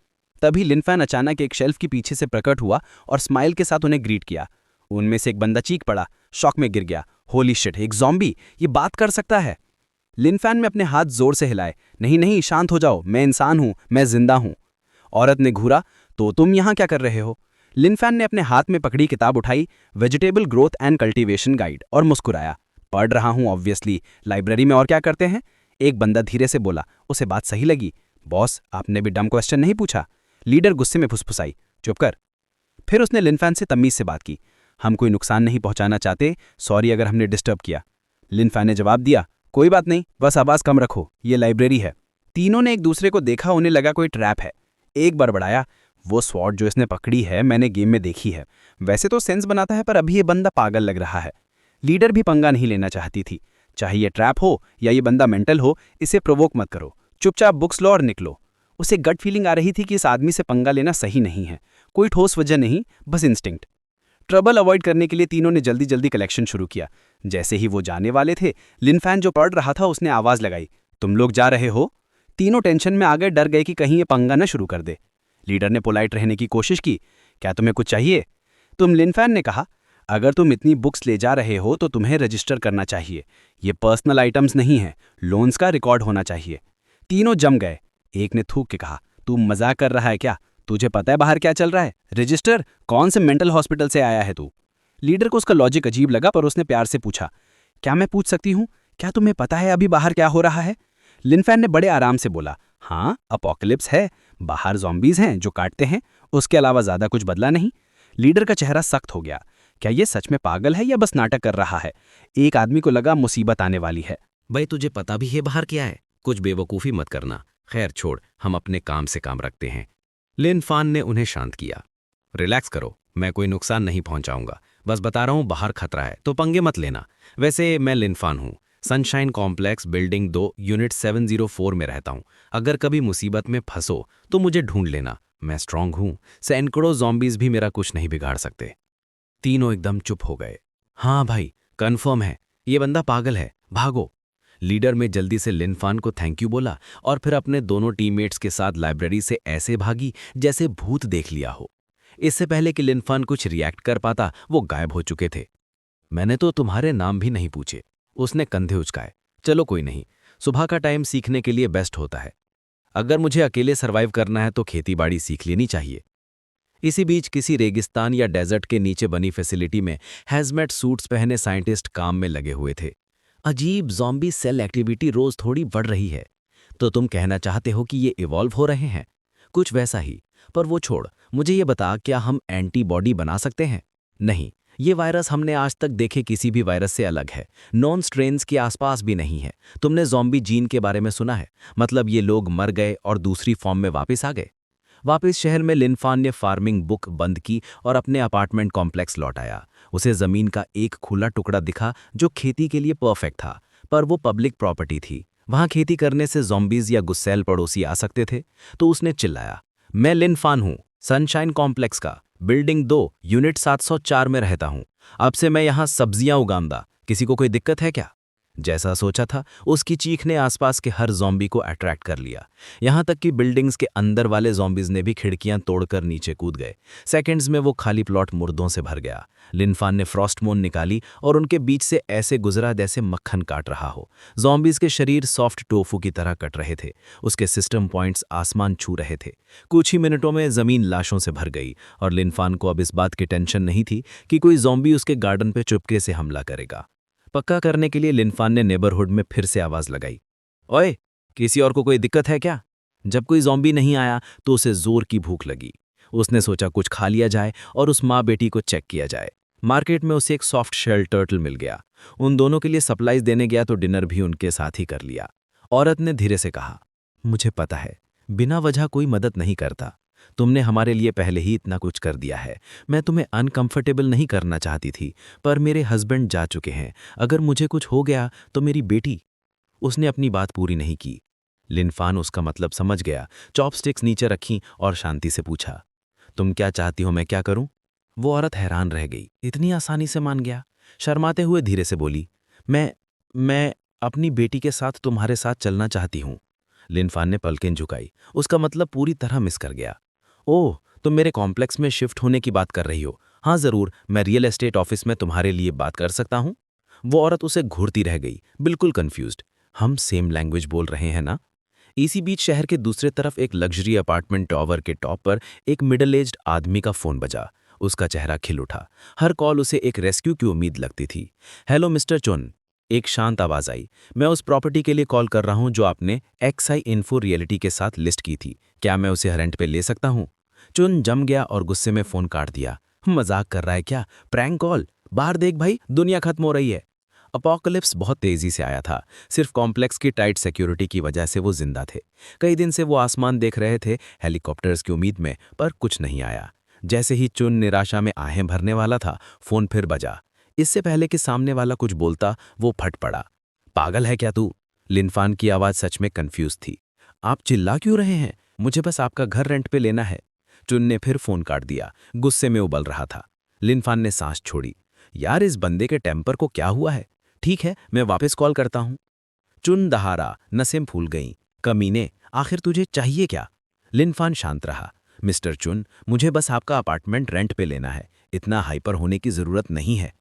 तभी लिनफैन अचानक एक शेल्फ के पीछे से प्रकट हुआ और स्माइल के साथ उन्हें ग्रीट किया। उनमें से एक बंदा चीख पड़ा, शॉक में गिर गया। होली शिट, एक ज़ॉम्बी, ये बात कर सकता है। लिनफैन में अपने हाथ जोर से हिलाए, नहीं नहीं शांत हो जाओ, मैं इंसान हूं, मैं जिंदा हूं। औरत ने घूरा, तो तुम यहां क्या कर रहे हो? लिनफैन ने अपने हाथ में पकड़ी किताब उठाई, vegetable growth and cultivation guide, और मुस्कुराया। पढ़ रहा हूं ऑब्वियसली, लाइब्रेरी में और क्या करते हैं? एक बंदा धीरे से बोला, उसे बात सही लगी। बॉस, आपने भी डम क्वेश्चन नहीं पूछा। लीडर गुस्से में फुसफुसाई, चुप कर। फिर उसने लिनफैन से तमीज से बात की, हम कोई नुकसान नहीं पहुंचाना चाहते, सॉरी अगर हमने डिस्टर्ब किया। लिनफैन ने जवाब दिया, कोई बात नहीं, बस आवाज कम रखो, ये लाइब्रेरी है। तीनों ने एक दूसरे को देखा, उन्हें लगा कोई ट्रैप है। एक बार बढ़ाया, वो स्वॉर्ड जो इसने पकड़ी है मैंने गेम में देखी है, वैसे तो सेंस बनाता है पर अभी ये बंदा पागल लग रहा है। लीडर भी पंगा नहीं लेना चाहती थी, चाहे ये ट्रैप हो या ये बंदा मेंटल हो, इसे प्रोवोक मत करो, चुपचाप बुक्स लो और निकलो। उसे गट फीलिंग आ रही थी कि इस आदमी से पंगा लेना सही नहीं है, कोई ठोस वजह नहीं, बस इंस्टिंक्ट। ट्रबल अवॉइड करने के लिए तीनों ने जल्दी जल्दी कलेक्शन शुरू किया। जैसे ही वो जाने वाले थे, लिनफैन जो पढ़ रहा था उसने आवाज लगाई, तुम लोग जा रहे हो? तीनों टेंशन में आ गए, डर गए कि कहीं ये पंगा न शुरू कर दे। लीडर ने पोलाइट रहने की कोशिश की, क्या तुम्हें कुछ चाहिए? लिनफैन ने कहा, अगर तुम इतनी बुक्स ले जा रहे हो तो तुम्हें रजिस्टर करना चाहिए, ये पर्सनल आइटम्स नहीं है, लोन्स का रिकॉर्ड होना चाहिए। तीनों जम गए। एक ने थूक के कहा, तू मजाक कर रहा है क्या? तुझे पता है बाहर क्या चल रहा है? रजिस्टर? कौन से मेंटल हॉस्पिटल से आया है तू? लीडर को उसका लॉजिक अजीब लगा, पर उसने प्यार से पूछा, क्या मैं पूछ सकती हूँ, क्या तुम्हें पता है अभी बाहर क्या हो रहा है? लिनफैन ने बड़े आराम से बोला, हाँ अपोकलिप्स है, बाहर ज़ॉम्बीज़ हैं जो काटते हैं, उसके अलावा ज़्यादा कुछ बदला नहीं। लीडर का चेहरा सख्त हो गया, क्या ये सच में पागल है या बस नाटक कर रहा है? एक आदमी को लगा मुसीबत आने वाली है। भाई तुझे पता भी है बाहर क्या है? कुछ बेवकूफ़ी मत करना। खैर छोड़, हम अपने काम से काम रखते हैं। लिनफान ने उन्हें शांत किया, रिलैक्स करो, मैं कोई नुकसान नहीं पहुंचाऊंगा, बस बता रहा हूं बाहर खतरा है तो पंगे मत लेना। वैसे मैं लिनफान हूं, सनशाइन कॉम्प्लेक्स बिल्डिंग 2 यूनिट 704 में रहता हूं। अगर कभी मुसीबत में फंसो तो मुझे ढूंढ लेना, मैं स्ट्रांग हूं, सैकड़ों ज़ॉम्बीज़ भी मेरा कुछ नहीं बिगाड़ सकते। तीनों एकदम चुप हो गए। हाँ भाई, कंफर्म है, ये बंदा पागल है, भागो। लीडर में जल्दी से लिनफान को थैंक यू बोला और फिर अपने दोनों टीममेट्स के साथ लाइब्रेरी से ऐसे भागी जैसे भूत देख लिया हो। इससे पहले कि लिनफान कुछ रिएक्ट कर पाता, वो गायब हो चुके थे। मैंने तो तुम्हारे नाम भी नहीं पूछे, उसने कंधे उचकाए। चलो कोई नहीं, सुबह का टाइम सीखने के लिए बेस्ट होता है। अगर मुझे अकेले सर्वाइव करना है तो खेतीबाड़ी सीख लेनी चाहिए। इसी बीच किसी रेगिस्तान या डेजर्ट के नीचे बनी फैसिलिटी में हैजमेट सूट्स पहने साइंटिस्ट काम में लगे हुए थे। अजीब ज़ॉम्बी सेल एक्टिविटी रोज थोड़ी बढ़ रही है। तो तुम कहना चाहते हो कि ये इवॉल्व हो रहे हैं? कुछ वैसा ही। पर वो छोड़, मुझे ये बता, क्या हम एंटीबॉडी बना सकते हैं? नहीं, ये वायरस हमने आज तक देखे किसी भी वायरस से अलग है, नॉन स्ट्रेन्स के आसपास भी नहीं है। तुमने ज़ॉम्बी जीन के बारे में सुना है? मतलब ये लोग मर गए और दूसरी फॉर्म में वापस आ गए। वापस शहर में लिनफान ने फार्मिंग बुक बंद की और अपने अपार्टमेंट कॉम्प्लेक्स लौट आया। उसे जमीन का एक खुला टुकड़ा दिखा जो खेती के लिए परफेक्ट था, पर वो पब्लिक प्रॉपर्टी थी। वहां खेती करने से ज़ॉम्बीज़ या गुस्सैल पड़ोसी आ सकते थे। तो उसने चिल्लाया, मैं लिनफान हूं, सनशाइन कॉम्प्लेक्स का बिल्डिंग 2 यूनिट 704 में रहता हूं। अब से मैं यहां सब्जियां उगाऊंगा, किसी को कोई दिक्कत है क्या? जैसा सोचा था, उसकी चीख ने आसपास के हर ज़ॉम्बी को अट्रैक्ट कर लिया। यहां तक कि बिल्डिंग्स के अंदर वाले ज़ॉम्बीज़ ने भी खिड़कियां तोड़कर नीचे कूद गए। सेकंड्स में वो खाली प्लॉट मुर्दों से भर गया। लिनफान ने फ्रॉस्टमोन निकाली और उनके बीच से ऐसे गुजरा जैसे मक्खन काट रहा हो। ज़ॉम्बीज़ के शरीर सॉफ्ट टोफू की तरह कट रहे थे, उसके सिस्टम पॉइंट्स आसमान छू रहे थे। कुछ ही मिनटों में ज़मीन लाशों से भर गई और लिनफान को अब इस बात की टेंशन नहीं थी कि कोई ज़ॉम्बी उसके गार्डन पर चुपके से हमला करेगा। पक्का करने के लिए लिनफान ने नेबरहुड में फिर से आवाज लगाई, ओए, किसी और को कोई दिक्कत है क्या? जब कोई ज़ॉम्बी नहीं आया तो उसे जोर की भूख लगी। उसने सोचा कुछ खा लिया जाए और उस माँ बेटी को चेक किया जाए। मार्केट में उसे एक सॉफ्ट शेल टर्टल मिल गया। उन दोनों के लिए सप्लाईज देने गया तो डिनर भी उनके साथ ही कर लिया। औरत ने धीरे से कहा, मुझे पता है बिना वजह कोई मदद नहीं करता, तुमने हमारे लिए पहले ही इतना कुछ कर दिया है। मैं तुम्हें अनकंफर्टेबल नहीं करना चाहती थी, पर मेरे हस्बैंड जा चुके हैं, अगर मुझे कुछ हो गया तो मेरी बेटी। उसने अपनी बात पूरी नहीं की। लिनफान उसका मतलब समझ गया, चॉपस्टिक्स नीचे रखीं और शांति से पूछा, तुम क्या चाहती हो मैं क्या करूं? वो औरत हैरान रह गई, इतनी आसानी से मान गया। शर्माते हुए धीरे से बोली, मैं अपनी बेटी के साथ तुम्हारे साथ चलना चाहती हूँ। लिनफान ने पलकें झुकाई, उसका मतलब पूरी तरह मिस कर गया। ओह, तुम मेरे कॉम्प्लेक्स में शिफ्ट होने की बात कर रही हो? हाँ ज़रूर, मैं रियल एस्टेट ऑफिस में तुम्हारे लिए बात कर सकता हूँ। वो औरत उसे घूरती रह गई, बिल्कुल कंफ्यूज्ड। हम सेम लैंग्वेज बोल रहे हैं ना? इसी बीच शहर के दूसरे तरफ एक लग्जरी अपार्टमेंट टॉवर के टॉप पर एक मिडल एज्ड आदमी का फोन बजा। उसका चेहरा खिल उठा। हर कॉल उसे एक रेस्क्यू की उम्मीद लगती थी। हेलो मिस्टर चुन, एक शांत आवाज आई। मैं उस प्रॉपर्टी के लिए कॉल कर रहा हूं जो आपने XI इन्फो रियलिटी के साथ लिस्ट की थी। क्या मैं उसे रेंट पे ले सकता हूं? चुन जम गया और गुस्से में फोन काट दिया। मजाक कर रहा है क्या? Prank call? बाहर देख भाई, दुनिया खत्म हो रही है। अपोकलिप्स बहुत तेजी से आया था। सिर्फ कॉम्प्लेक्स की टाइट सिक्योरिटी की वजह से वो जिंदा थे। कई दिन से वो आसमान देख रहे थे हेलीकॉप्टर्स की उम्मीद में, पर कुछ नहीं आया। जैसे ही चुन निराशा में आहें भरने वाला था, फोन फिर बजा। इससे पहले कि सामने वाला कुछ बोलता, वो फट पड़ा। पागल है क्या तू? लिनफान की आवाज सच में कंफ्यूज थी। आप चिल्ला क्यों रहे हैं? मुझे बस आपका घर रेंट पे लेना है। चुन ने फिर फोन काट दिया, गुस्से में उबल रहा था। लिनफान ने सांस छोड़ी। यार, इस बंदे के टेम्पर को क्या हुआ है? ठीक है, मैं वापस कॉल करता हूं। चुन दहाड़ा, नसें फूल गईं। कमीने, आखिर तुझे चाहिए क्या? लिनफान शांत रहा। मिस्टर चुन, मुझे बस आपका अपार्टमेंट रेंट पे लेना है। इतना हाइपर होने की जरूरत नहीं है।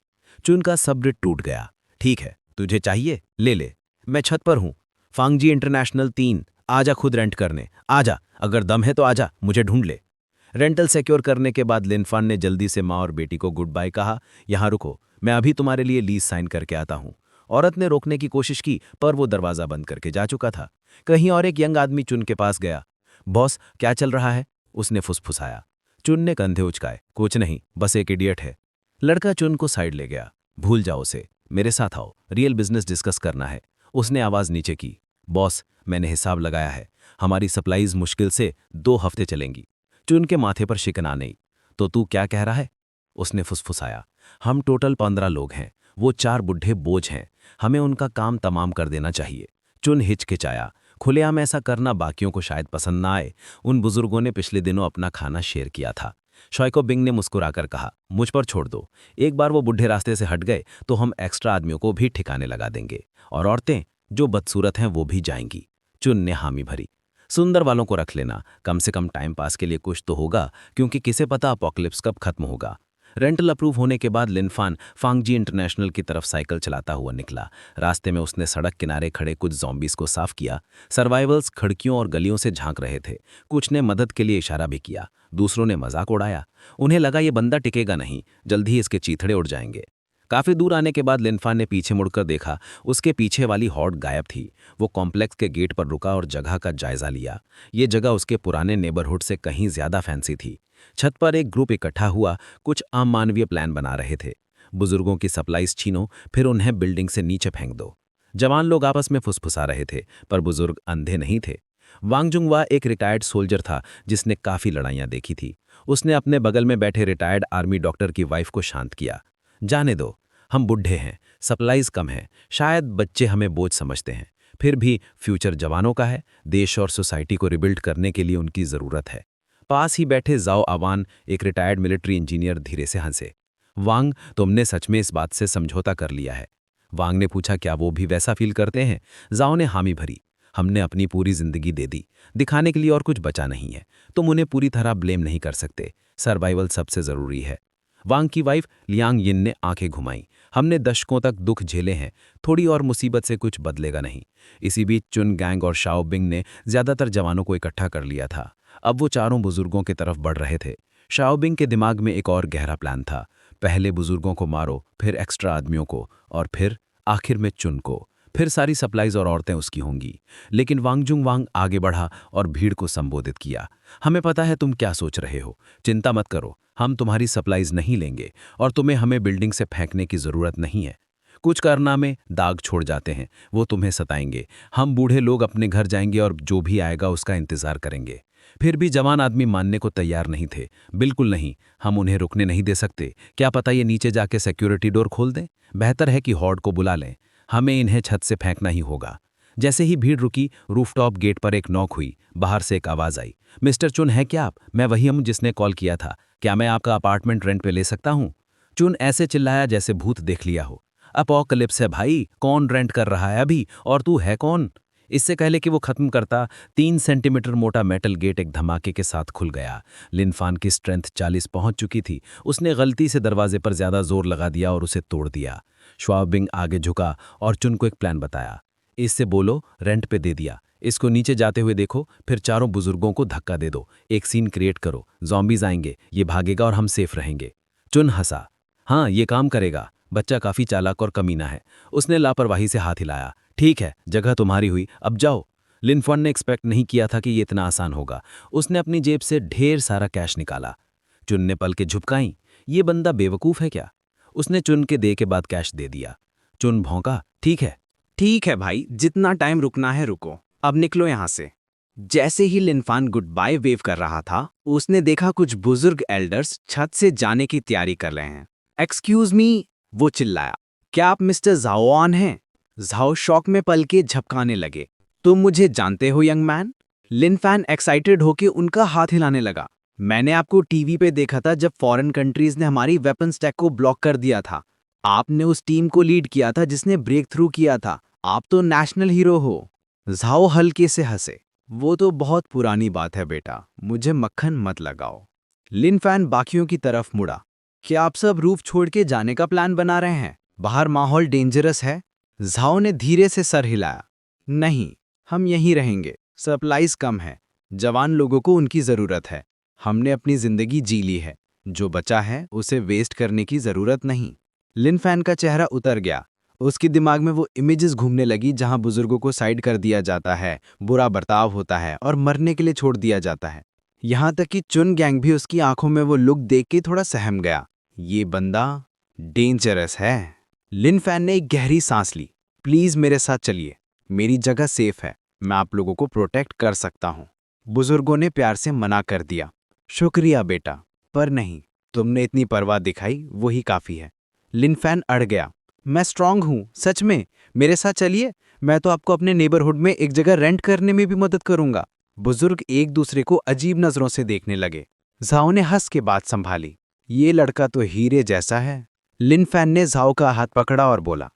चुन का सब्र टूट गया। ठीक है, तुझे चाहिए, ले ले। मैं छत पर हूं। फांगजी इंटरनेशनल 3, आजा खुद रेंट करने। आजा, अगर दम है तो आजा, मुझे ढूंढ ले। रेंटल सिक्योर करने के बाद लिनफान ने जल्दी से माँ और बेटी को गुड बाय कहा। यहाँ रुको, मैं अभी तुम्हारे लिए लीज साइन करके आता हूँ। औरत ने रोकने की कोशिश की, पर वो दरवाजा बंद करके जा चुका था। कहीं और एक यंग आदमी चुन के पास गया। बॉस, क्या चल रहा है? उसने फुसफुसाया। चुन ने कंधे उचकाए। कुछ नहीं, बस एक इडियट है। लड़का चुन को साइड ले गया। भूल जाओ उसे, मेरे साथ आओ, रियल बिजनेस डिस्कस करना है। उसने आवाज नीचे की। बॉस, मैंने हिसाब लगाया है, हमारी सप्लाईज मुश्किल से 2 हफ्ते चलेंगी। चुन के माथे पर शिकन आ नहीं। तो तू क्या कह रहा है? उसने फुसफुसाया। हम टोटल 15 लोग हैं, वो 4 बुढ़े बोझ हैं। हमें उनका काम तमाम कर देना चाहिए। चुन हिचकिचाया। खुलेआम ऐसा करना बाकियों को शायद पसंद ना आए। उन बुजुर्गों ने पिछले दिनों अपना खाना शेयर किया था। शॉयको बिंग ने मुस्कुराकर कहा, मुझ पर छोड़ दो। एक बार वो बुढ़े रास्ते से हट गए तो हम एक्स्ट्रा आदमियों को भी ठिकाने लगा देंगे, और औरतें जो बदसूरत हैं वो भी जाएंगी। चुन ने हामी भरी। सुंदर वालों को रख लेना, कम से कम टाइम पास के लिए कुछ तो होगा, क्योंकि किसे पता अपोकलिप्स कब खत्म होगा। रेंटल अप्रूव होने के बाद लिनफान फांगजी इंटरनेशनल की तरफ साइकिल चलाता हुआ निकला। रास्ते में उसने सड़क किनारे खड़े कुछ ज़ॉम्बीज को साफ किया। सर्वाइवल्स खिड़कियों और गलियों से झांक रहे थे। कुछ ने मदद के लिए इशारा भी किया, दूसरों ने मजाक उड़ाया। उन्हें लगा ये बंदा टिकेगा नहीं, जल्द ही इसके चीथड़े उड़ जाएंगे। काफी दूर आने के बाद लिनफान ने पीछे मुड़कर देखा। उसके पीछे वाली हॉट गायब थी। वो कॉम्प्लेक्स के गेट पर रुका और जगह का जायजा लिया। ये जगह उसके पुराने नेबरहुड से कहीं ज्यादा फैंसी थी। छत पर एक ग्रुप इकट्ठा हुआ, कुछ आम मानवीय प्लान बना रहे थे। बुजुर्गों की सप्लाईज छीनो, फिर उन्हें बिल्डिंग से नीचे फेंक दो। जवान लोग आपस में फुसफुसा रहे थे, पर बुजुर्ग अंधे नहीं थे। वांगजुंगवा एक रिटायर्ड सोल्जर था जिसने काफी लड़ाइयां देखी थी। उसने अपने बगल में बैठे रिटायर्ड आर्मी डॉक्टर की वाइफ को शांत किया। जाने दो, हम बुढ़े हैं, सप्लाईज कम है, शायद बच्चे हमें बोझ समझते हैं, फिर भी फ्यूचर जवानों का है। देश और सोसाइटी को रिबिल्ड करने के लिए उनकी जरूरत है। पास ही बैठे जाओ अवान, एक रिटायर्ड मिलिट्री इंजीनियर, धीरे से हंसे। वांग, तुमने सच में इस बात से समझौता कर लिया है? वांग ने पूछा, क्या वो भी वैसा फील करते हैं? जाओ ने हामी भरी। हमने अपनी पूरी जिंदगी दे दी, दिखाने के लिए और कुछ बचा नहीं है। तुम उन्हें पूरी तरह ब्लेम नहीं कर सकते। सर्वाइवल सबसे जरूरी है। वांग की वाइफ लियांग यिन ने आंखें घुमाई। हमने दशकों तक दुख झेले हैं, थोड़ी और मुसीबत से कुछ बदलेगा नहीं। इसी बीच चुन गैंग और शाओ बिंग ने ज्यादातर जवानों को इकट्ठा कर लिया था। अब वो चारों बुजुर्गों की तरफ बढ़ रहे थे। शाओ बिंग के दिमाग में एक और गहरा प्लान था। पहले बुजुर्गों को मारो, फिर एक्स्ट्रा आदमियों को, और फिर आखिर में चुन को। फिर सारी सप्लाईज और औरतें उसकी होंगी। लेकिन वांगजुंग वांग आगे बढ़ा और भीड़ को संबोधित किया। हमें पता है तुम क्या सोच रहे हो। चिंता मत करो, हम तुम्हारी सप्लाईज नहीं लेंगे, और तुम्हें हमें बिल्डिंग से फेंकने की जरूरत नहीं है। कुछ कारनामे दाग छोड़ जाते हैं, वो तुम्हें सताएंगे। हम बूढ़े लोग अपने घर जाएंगे और जो भी आएगा उसका इंतजार करेंगे। फिर भी जवान आदमी मानने को तैयार नहीं थे। बिल्कुल नहीं, हम उन्हें रुकने नहीं दे सकते। क्या पता ये नीचे जाके सिक्योरिटी डोर खोल दें। बेहतर है कि हॉर्ड को बुला लें। हमें इन्हें छत से फेंकना ही होगा। जैसे ही भीड़ रुकी, रूफटॉप गेट पर एक नॉक हुई। बाहर से एक आवाज आई, मिस्टर चुन हैं क्या आप? मैं वही हूं जिसने कॉल किया था। क्या मैं आपका अपार्टमेंट रेंट पे ले सकता हूं? चुन ऐसे चिल्लाया जैसे भूत देख लिया हो। अपोकलिप्स है भाई, कौन रेंट कर रहा है अभी, और तू है कौन? इससे पहले कि वो खत्म करता, 3 सेंटीमीटर मोटा मेटल गेट एक धमाके के साथ खुल गया। लिनफान की स्ट्रेंथ 40 पहुंच चुकी थी। उसने गलती से दरवाजे पर ज्यादा जोर लगा दिया और उसे तोड़ दिया। श्वाबिंग आगे झुका और चुन को एक प्लान बताया। इससे बोलो रेंट पे दे दिया, इसको नीचे जाते हुए देखो, फिर चारों बुजुर्गों को धक्का दे दो, एक सीन क्रिएट करो, ज़ॉम्बीज आएंगे, ये भागेगा और हम सेफ रहेंगे। चुन हंसा। हाँ, ये काम करेगा। बच्चा काफी चालाक और कमीना है। उसने लापरवाही से हाथ हिलाया। ठीक है, जगह तुम्हारी हुई, अब जाओ। लिनफॉन ने एक्सपेक्ट नहीं किया था कि ये इतना आसान होगा। उसने अपनी जेब से ढेर सारा कैश निकाला। चुन ने पल के झुपकाई। ये बंदा बेवकूफ है क्या? उसने चुन के दे के बाद कैश दे दिया। चुन भौंका। ठीक है भाई, जितना टाइम रुकना है रुको, अब निकलो यहां से। जैसे ही लिनफान गुड बाय वेव कर रहा था, उसने देखा कुछ बुजुर्ग एल्डर्स छत से जाने की तैयारी कर रहे हैं। एक्सक्यूज मी, वो चिल्लाया। क्या आप मिस्टर झाओआन हैं? झाओ शॉक में पल के झपकाने लगे। तुम मुझे जानते हो यंग मैन? लिनफैन एक्साइटेड होके उनका हाथ हिलाने लगा। मैंने आपको टीवी पे देखा था जब फॉरेन कंट्रीज ने हमारी वेपन स्टैक को ब्लॉक कर दिया था। आपने उस टीम को लीड किया था जिसने ब्रेक थ्रू किया था। आप तो नेशनल हीरो हो। झाओ हल्के से हंसे। वो तो बहुत पुरानी बात है बेटा, मुझे मक्खन मत लगाओ। लिनफैन बाकियों की तरफ मुड़ा। क्या आप सब रूफ छोड़ के जाने का प्लान बना रहे हैं? बाहर माहौल डेंजरस है। झाओ ने धीरे से सर हिलाया। नहीं, हम यहीं रहेंगे। सप्लाईज कम है, जवान लोगों को उनकी जरूरत है। हमने अपनी जिंदगी जी ली है, जो बचा है उसे वेस्ट करने की जरूरत नहीं। लिनफैन का चेहरा उतर गया। उसके दिमाग में वो इमेजेस घूमने लगी जहां बुजुर्गों को साइड कर दिया जाता है, बुरा बर्ताव होता है और मरने के लिए छोड़ दिया जाता है। यहां तक कि चुन गैंग भी उसकी आंखों में वो लुक देख के थोड़ा सहम गया। ये बंदा डेंजरस है। लिनफैन ने एक गहरी सांस ली। प्लीज मेरे साथ चलिए, मेरी जगह सेफ है, मैं आप लोगों को प्रोटेक्ट कर सकता हूं। बुजुर्गों ने प्यार से मना कर दिया। शुक्रिया बेटा, पर नहीं, तुमने इतनी परवाह दिखाई वही काफी है। लिनफैन अड़ गया। मैं स्ट्रांग हूं, सच में, मेरे साथ चलिए, मैं तो आपको अपने नेबरहुड में एक जगह रेंट करने में भी मदद करूंगा। बुजुर्ग एक दूसरे को अजीब नजरों से देखने लगे। झाओ ने हंस के बात संभाली। ये लड़का तो हीरे जैसा है। लिनफैन ने झाओ का हाथ पकड़ा और बोला,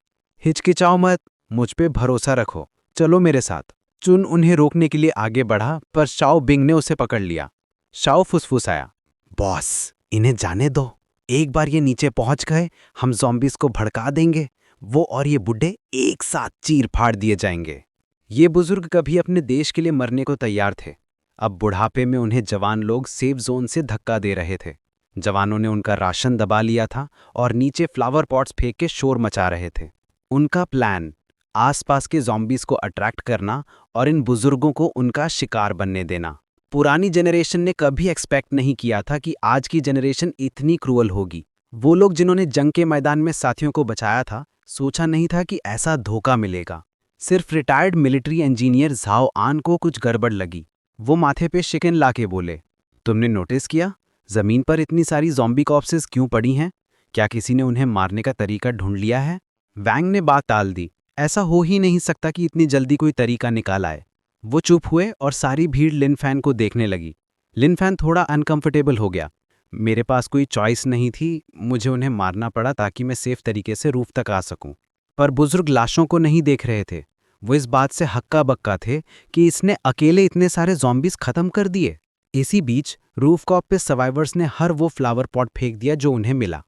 हिचकिचाओ मत, मुझ पे भरोसा रखो, चलो मेरे साथ। चुन उन्हें रोकने के लिए आगे बढ़ा, पर शाओ बिंग ने उसे पकड़ लिया। शाओ फुसफुसाया, बॉस, इन्हें जाने दो। एक बार ये नीचे पहुंच गए, हम ज़ॉम्बीज़ को भड़का देंगे। वो और ये बुड्ढे एक साथ चीर फाड़ दिए जाएंगे। ये बुजुर्ग कभी अपने देश के लिए मरने को तैयार थे। अब बुढ़ापे में उन्हें जवान लोग सेफ जोन से धक्का दे रहे थे। जवानों ने उनका राशन दबा लिया था और नीचे फ्लावर पॉट्स फेंक के शोर मचा रहे थे। उनका प्लान आसपास के ज़ॉम्बीज़ को अट्रैक्ट करना और इन बुजुर्गों को उनका शिकार बनने देना। पुरानी जनरेशन ने कभी एक्सपेक्ट नहीं किया था कि आज की जनरेशन इतनी क्रूअल होगी। वो लोग जिन्होंने जंग के मैदान में साथियों को बचाया था, सोचा नहीं था कि ऐसा धोखा मिलेगा। सिर्फ रिटायर्ड मिलिट्री इंजीनियर झाओ आन को कुछ गड़बड़ लगी। वो माथे पे शिकन लाके बोले, तुमने नोटिस किया जमीन पर इतनी सारी ज़ॉम्बी कॉर्प्सेस क्यों पड़ी हैं? क्या किसी ने उन्हें मारने का तरीका ढूंढ लिया है? वैंग ने बात टाल दी। ऐसा हो ही नहीं सकता कि इतनी जल्दी कोई तरीका निकाल आए। वो चुप हुए और सारी भीड़ लिनफैन को देखने लगी। लिनफैन थोड़ा अनकंफर्टेबल हो गया। मेरे पास कोई चॉइस नहीं थी, मुझे उन्हें मारना पड़ा ताकि मैं सेफ तरीके से रूफ तक आ सकूं। पर बुजुर्ग लाशों को नहीं देख रहे थे। वो इस बात से हक्का बक्का थे कि इसने अकेले इतने सारे ज़ॉम्बीज़ खत्म कर दिए। इसी बीच रूफटॉप पे सर्वाइवर्स ने हर वो फ्लावर पॉट फेंक दिया जो उन्हें मिला।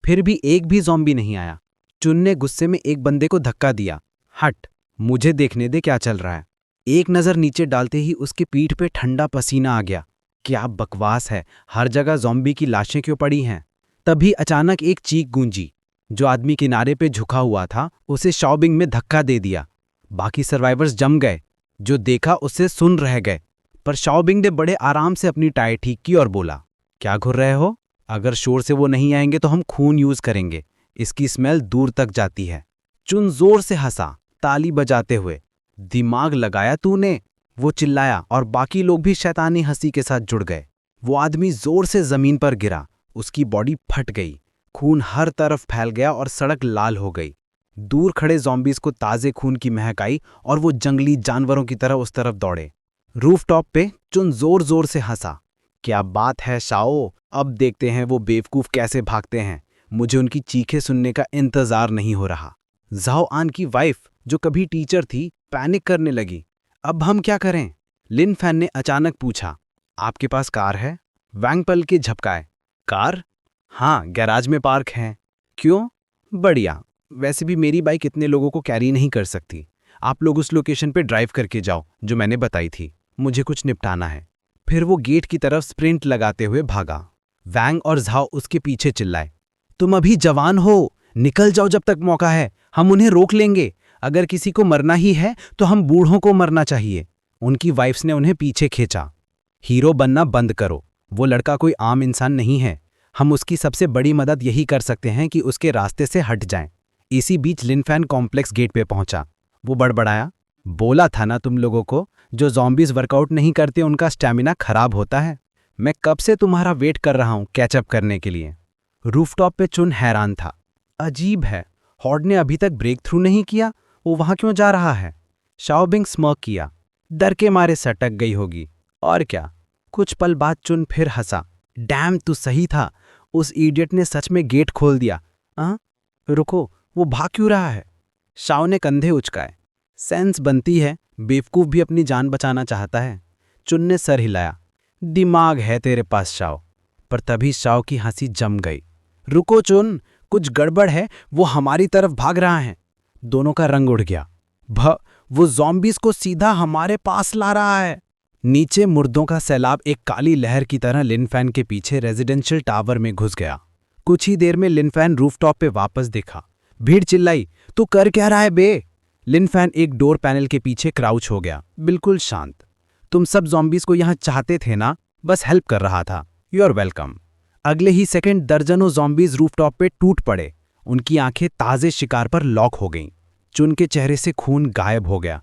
फिर भी एक भी ज़ॉम्बी नहीं आया। चुन ने गुस्से में एक बंदे को धक्का दिया। हट, मुझे देखने दे क्या चल रहा है। एक नज़र नीचे डालते ही उसकी पीठ पे ठंडा पसीना आ गया। क्या बकवास है, हर जगह ज़ॉम्बी की लाशें क्यों पड़ी हैं? तभी अचानक एक चीख गूंजी। जो आदमी किनारे पे झुका हुआ था उसे शॉबिंग में धक्का दे दिया। बाकी सर्वाइवर्स जम गए। जो देखा उससे सुन रह गए। पर शॉबिंग ने बड़े आराम से अपनी टाई ठीक की और बोला, क्या घुर रहे हो? अगर शोर से वो नहीं आएंगे तो हम खून यूज करेंगे। इसकी स्मेल दूर तक जाती है। चुन जोर से हंसा, ताली बजाते हुए। दिमाग लगाया तूने, वो चिल्लाया और बाकी लोग भी शैतानी हंसी के साथ जुड़ गए। वो आदमी जोर से जमीन पर गिरा। उसकी बॉडी फट गई। खून हर तरफ फैल गया और सड़क लाल हो गई। दूर खड़े ज़ॉम्बीज़ को ताज़े खून की महक आई और वो जंगली जानवरों की तरह उस तरफ दौड़े। रूफटॉप पे चुन जोर जोर से हंसा। क्या बात है शाओ, अब देखते हैं वो बेवकूफ़ कैसे भागते हैं। मुझे उनकी चीखें सुनने का इंतजार नहीं हो रहा। जाओ आन की वाइफ, जो कभी टीचर थी, पैनिक करने लगी। अब हम क्या करें? लिन फैन ने अचानक पूछा। आपके पास कार है? वैंग पल के झपकाए। कार? हाँ, गैराज में पार्क है। क्यों? बढ़िया। वैसे भी मेरी बाइक इतने लोगों को कैरी नहीं कर सकती। आप लोग उस लोकेशन पे ड्राइव करके जाओ जो मैंने बताई थी। मुझे कुछ निपटाना है। फिर वो गेट की तरफ स्प्रिंट लगाते हुए भागा। वैंग और झाओ उसके पीछे चिल्लाए, तुम अभी जवान हो, निकल जाओ जब तक मौका है, हम उन्हें रोक लेंगे। अगर किसी को मरना ही है तो हम बूढ़ों को मरना चाहिए। उनकी वाइफ्स ने उन्हें पीछे खींचा। हीरो बनना बंद करो, वो लड़का कोई आम इंसान नहीं है। हम उसकी सबसे बड़ी मदद यही कर सकते हैं कि उसके रास्ते से हट जाएं। इसी बीच लिन फैन कॉम्प्लेक्स गेट पे पहुंचा। वो बड़बड़ाया, बोला था ना तुम लोगों को, जो ज़ॉम्बीज वर्कआउट नहीं करते उनका स्टैमिना खराब होता है। मैं कब से तुम्हारा वेट कर रहा हूं कैचअप करने के लिए। रूफटॉप पे चुन हैरान था। अजीब है, हॉर्ड ने अभी तक ब्रेक थ्रू नहीं किया, वो वहां क्यों जा रहा है? शाओबिंग स्मर्क किया। डर के मारे सटक गई होगी। और क्या? कुछ पल बाद चुन फिर हंसा। डैम, तू सही था, उस इडियट ने सच में गेट खोल दिया। रुको, वो भाग क्यों रहा है? शाओ ने कंधे उचकाए। सेंस बनती है, बेवकूफ भी अपनी जान बचाना चाहता है। चुन ने सर हिलाया। दिमाग है तेरे पास शाओ। पर तभी शाओ की हंसी जम गई। रुको चुन, कुछ गड़बड़ है, वो हमारी तरफ भाग रहा है। दोनों का रंग उड़ गया। वो ज़ॉम्बीज को सीधा हमारे पास ला रहा है। नीचे मुर्दों का सैलाब एक काली लहर की तरह लिन फैन के पीछे रेजिडेंशियल टावर में घुस गया। कुछ ही देर में लिन फैन रूफटॉप पे वापस देखा। भीड़ चिल्लाई, तू कर क्या रहा है बे? लिन फैन एक डोर पैनल के पीछे क्राउच हो गया, बिल्कुल शांत। तुम सब ज़ॉम्बीज को यहां चाहते थे ना, बस हेल्प कर रहा था। You are welcome. अगले ही सेकंड दर्जनों ज़ॉम्बीज रूफटॉप पे टूट पड़े। उनकी आंखें ताजे शिकार पर लॉक हो गईं। चुन के चेहरे से खून गायब हो गया।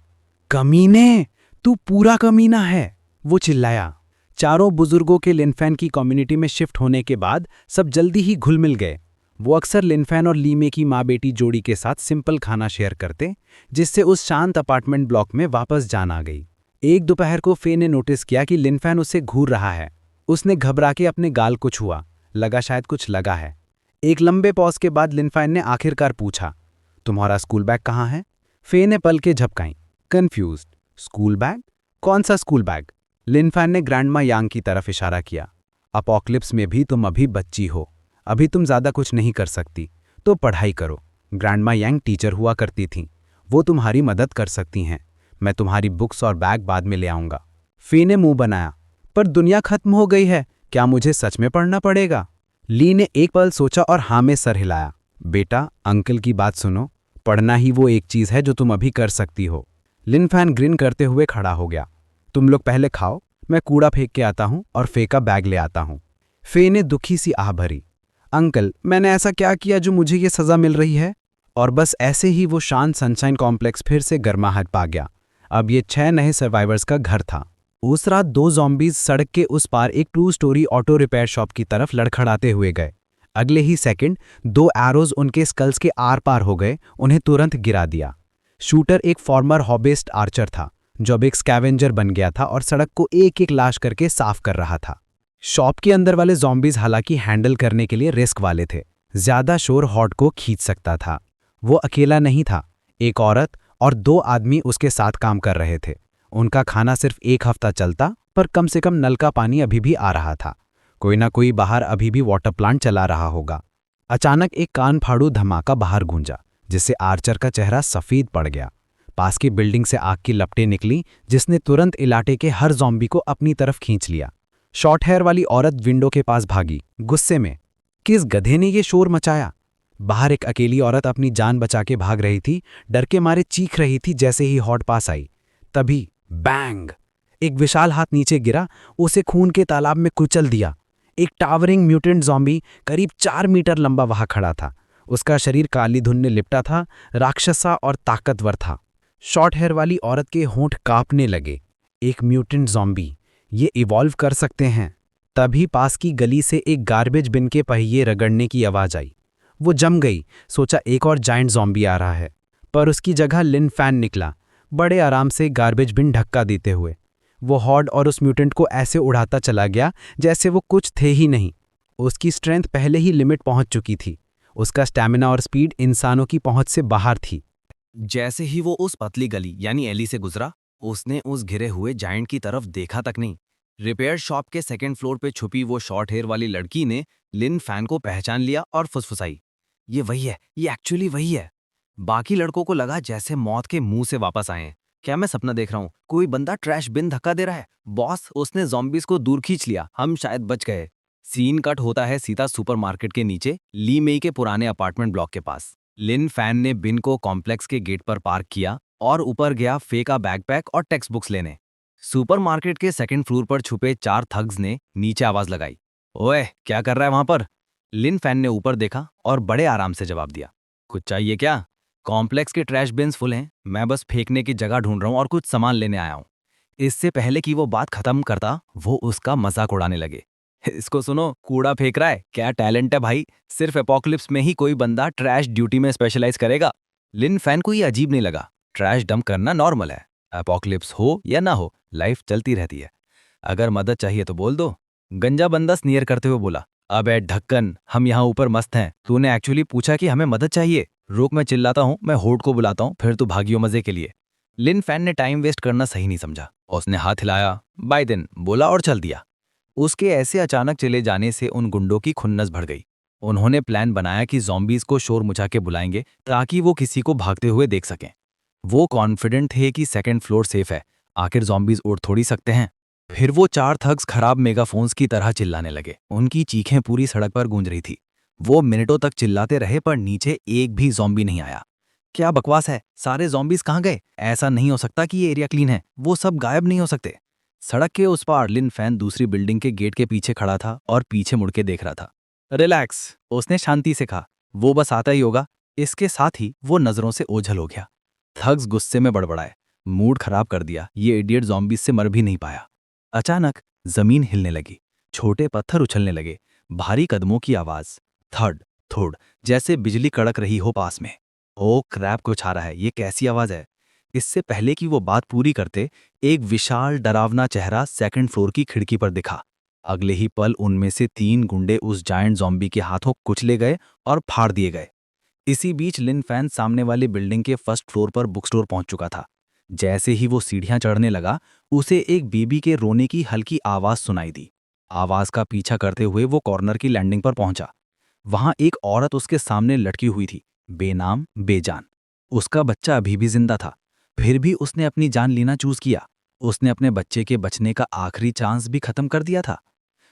कमीने, तू पूरा कमीना है, वो चिल्लाया। चारों बुजुर्गों के लिन फैन की कम्युनिटी में शिफ्ट होने के बाद सब जल्दी ही घुल मिल गए। वो अक्सर लिन फैन और लीमे की माँ बेटी जोड़ी के साथ सिंपल खाना शेयर करते, जिससे उस शांत अपार्टमेंट ब्लॉक में वापस जान आ गई। एक दोपहर को फे ने नोटिस किया कि लिन फैन उसे घूर रहा है। उसने घबरा के अपने गाल को छुआ, लगा शायद कुछ लगा है। एक लंबे पॉज के बाद लिन फैन ने आखिरकार पूछा, तुम्हारा स्कूल बैग कहाँ है? फे ने पलकें झपकाईं, कंफ्यूज्ड। School bag? कौन सा स्कूल बैग? लिन फैन ने ग्रैंडमा यांग की तरफ इशारा किया। अपोक्लिप्स में भी तुम अभी बच्ची हो, अभी तुम ज्यादा कुछ नहीं कर सकती, तो पढ़ाई करो। ग्रैंडमा यांग टीचर हुआ करती थीं, वो तुम्हारी मदद कर सकती हैं। मैं तुम्हारी बुक्स और बैग बाद में ले आऊंगा। फी ने मुंह बनाया, पर दुनिया खत्म हो गई है, क्या मुझे सच में पढ़ना पड़ेगा? ली ने एक पल सोचा और हाँ में सर हिलाया। बेटा, अंकल की बात सुनो, पढ़ना ही वो एक चीज है जो तुम अभी कर सकती हो। लिन फैन ग्रिन करते हुए खड़ा हो गया। तुम लोग पहले खाओ, मैं कूड़ा फेंक के आता हूं और फे का बैग ले आता हूं। फे ने दुखी सी आह भरी। अंकल, मैंने ऐसा क्या किया जो मुझे ये सजा मिल रही है? और बस ऐसे ही वो शांत सनशाइन कॉम्प्लेक्स फिर से गर्माहट पा गया। अब ये 6 नए सर्वाइवर्स का घर था। उस रात 2 ज़ॉम्बीज सड़क के उस पार एक 2 स्टोरी ऑटो रिपेयर शॉप की तरफ लड़खड़ाते हुए गए। अगले ही सेकंड 2 एरोज उनके स्कल्स के आर पार हो गए, उन्हें तुरंत गिरा दिया। शूटर एक फॉर्मर हॉबिस्ट आर्चर था, जो अब एक स्कैवेंजर बन गया था और सड़क को एक एक लाश करके साफ कर रहा था। शॉप के अंदर वाले ज़ॉम्बीज हालांकि हैंडल करने के लिए रिस्क वाले थे, ज्यादा शोर हॉट को खींच सकता था। वो अकेला नहीं था, एक औरत और 2 आदमी उसके साथ काम कर रहे थे। उनका खाना सिर्फ 1 हफ्ता चलता, पर कम से कम नल का पानी अभी भी आ रहा था। कोई ना कोई बाहर अभी भी वाटर प्लांट चला रहा होगा। अचानक एक कान फाड़ू धमाका बाहर गूंजा, जिससे आर्चर का चेहरा सफेद पड़ गया। पास की बिल्डिंग से आग की लपटें निकली, जिसने तुरंत इलाके के हर ज़ॉम्बी को अपनी तरफ खींच लिया। शॉर्ट हेयर वाली औरत विंडो के पास भागी, गुस्से में, किस गधे ने ये शोर मचाया? बाहर एक अकेली औरत अपनी जान बचा के भाग रही थी, डर के मारे चीख रही थी जैसे ही हॉट पास आई। तभी बैंग! एक विशाल हाथ नीचे गिरा, उसे खून के तालाब में कुचल दिया। एक टावरिंग म्यूटेंट ज़ॉम्बी करीब 4 मीटर लंबा वहां खड़ा था। उसका शरीर काली धुन ने लिपटा था, राक्षसा और ताकतवर था। शॉर्ट हेयर वाली औरत के होंठ कांपने लगे। एक म्यूटेंट ज़ॉम्बी, ये इवॉल्व कर सकते हैं। तभी पास की गली से एक गार्बेज बिन के पहिए रगड़ने की आवाज आई। वो जम गई, सोचा एक और जायंट ज़ॉम्बी आ रहा है, पर उसकी जगह लिन फैन निकला, बड़े आराम से गार्बेज बिन धक्का देते हुए। वो हॉर्ड और उस म्यूटेंट को ऐसे उड़ाता चला गया जैसे वो कुछ थे ही नहीं। उसकी स्ट्रेंथ पहले ही लिमिट पहुंच चुकी थी। उसका स्टैमिना और स्पीड इंसानों की पहुंच से बाहर थी। जैसे ही वो उस पतली गली यानी एली से गुजरा, उसने उस घिरे हुए जायंट की तरफ देखा तक नहीं। रिपेयर शॉप के सेकंड फ्लोर पे छुपी वो शॉर्ट हेयर वाली लड़की ने लिन फैन को पहचान लिया और फुसफुसाई, ये वही है, ये एक्चुअली वही है। बाकी लड़कों को लगा जैसे मौत के मुंह से वापस आए हैं। क्या मैं सपना देख रहा हूँ? कोई बंदा ट्रैश बिन धक्का दे रहा है। बॉस, उसने ज़ॉम्बीज़ को दूर खींच लिया, हम शायद बच गए। सीन कट होता है सीता सुपरमार्केट के नीचे ली मेई के पुराने अपार्टमेंट ब्लॉक के पास। लिन फैन ने बिन को कॉम्प्लेक्स के गेट पर पार्क किया और ऊपर गया फेका बैकपैक और टेक्स्ट बुक्स लेने। सुपरमार्केट के सेकंड फ्लोर पर छुपे 4 थग्स ने नीचे आवाज लगाई, ओए क्या कर रहा है वहां पर? लिन फैन ने ऊपर देखा और बड़े आराम से जवाब दिया, कुछ चाहिए क्या? कॉम्प्लेक्स के ट्रैश बिन्स फुल हैं, मैं बस फेंकने की जगह ढूंढ रहा हूं और कुछ सामान लेने आया हूं। इससे पहले कि वो बात खत्म करता, वो उसका मजाक उड़ाने लगे। इसको सुनो, कूड़ा फेंक रहा है, क्या टैलेंट है भाई, सिर्फ एपोकलिप्स में ही कोई बंदा ट्रैश ड्यूटी में स्पेशलाइज करेगा। लिन फैन को ये अजीब नहीं लगा, ट्रैश डंप करना नॉर्मल है, एपोकलिप्स हो या ना हो लाइफ चलती रहती है। अगर मदद चाहिए तो बोल दो। गंजा बंदा स्नियर करते हुए बोला, अबे ढक्कन, हम यहाँ ऊपर मस्त हैं, तूने एक्चुअली पूछा कि हमें मदद चाहिए? रुक, मैं चिल्लाता हूँ, मैं होड को बुलाता हूँ, फिर तू भागियो मजे के लिए। लिन फैन ने टाइम वेस्ट करना सही नहीं समझा, उसने हाथ हिलाया, बाय दिन बोला और चल दिया। उसके ऐसे अचानक चले जाने से उन गुंडों की खुन्नस भर गई। उन्होंने प्लान बनाया कि ज़ॉम्बीज़ को शोर मचा के बुलाएंगे ताकि वो किसी को भागते हुए देख सकें। वो कॉन्फिडेंट थे कि सेकंड फ्लोर सेफ है, आखिर ज़ॉम्बीज़ उड़ थोड़ी सकते हैं। फिर वो 4 थग्स खराब मेगाफोन्स की तरह चिल्लाने लगे, उनकी चीखें पूरी सड़क पर गूंज रही थी। वो मिनटों तक चिल्लाते रहे पर नीचे एक भी ज़ॉम्बी नहीं आया। क्या बकवास है, सारे ज़ॉम्बीज़ कहाँ गए? ऐसा नहीं हो सकता कि ये एरिया क्लीन है, वो सब गायब नहीं हो सकते। सड़क के उस पार लिन फैन दूसरी बिल्डिंग के गेट के पीछे खड़ा था और पीछे मुड़ के देख रहा था। रिलैक्स, उसने शांति से कहा, वो बस आता ही होगा। इसके साथ ही वो नजरों से ओझल हो गया। थग्स गुस्से में बड़बड़ाए, मूड खराब कर दिया, ये इडियट ज़ॉम्बीज़ से मर भी नहीं पाया। अचानक जमीन हिलने लगी, छोटे पत्थर उछलने लगे, भारी कदमों की आवाज, थर्ड थोड़, जैसे बिजली कड़क रही हो पास में। ओ क्रैप, कुछ आ रहा है, ये कैसी आवाज है? इससे पहले कि वो बात पूरी करते, एक विशाल डरावना चेहरा सेकंड फ्लोर की खिड़की पर दिखा। अगले ही पल उनमें से 3 गुंडे उस जायंट ज़ॉम्बी के हाथों कुचले गए और फाड़ दिए गए। इसी बीच लिन फैन सामने वाली बिल्डिंग के फर्स्ट फ्लोर पर बुक स्टोर पहुंच चुका था। जैसे ही वो सीढ़ियां चढ़ने लगा, उसे एक बीबी के रोने की हल्की आवाज सुनाई दी। आवाज का पीछा करते हुए वो कॉर्नर की लैंडिंग पर पहुंचा। वहां एक औरत उसके सामने लटकी हुई थी, बेनाम बेजान। उसका बच्चा अभी भी जिंदा था, फिर भी उसने अपनी जान लेना चूज किया। उसने अपने बच्चे के बचने का आखिरी चांस भी खत्म कर दिया था।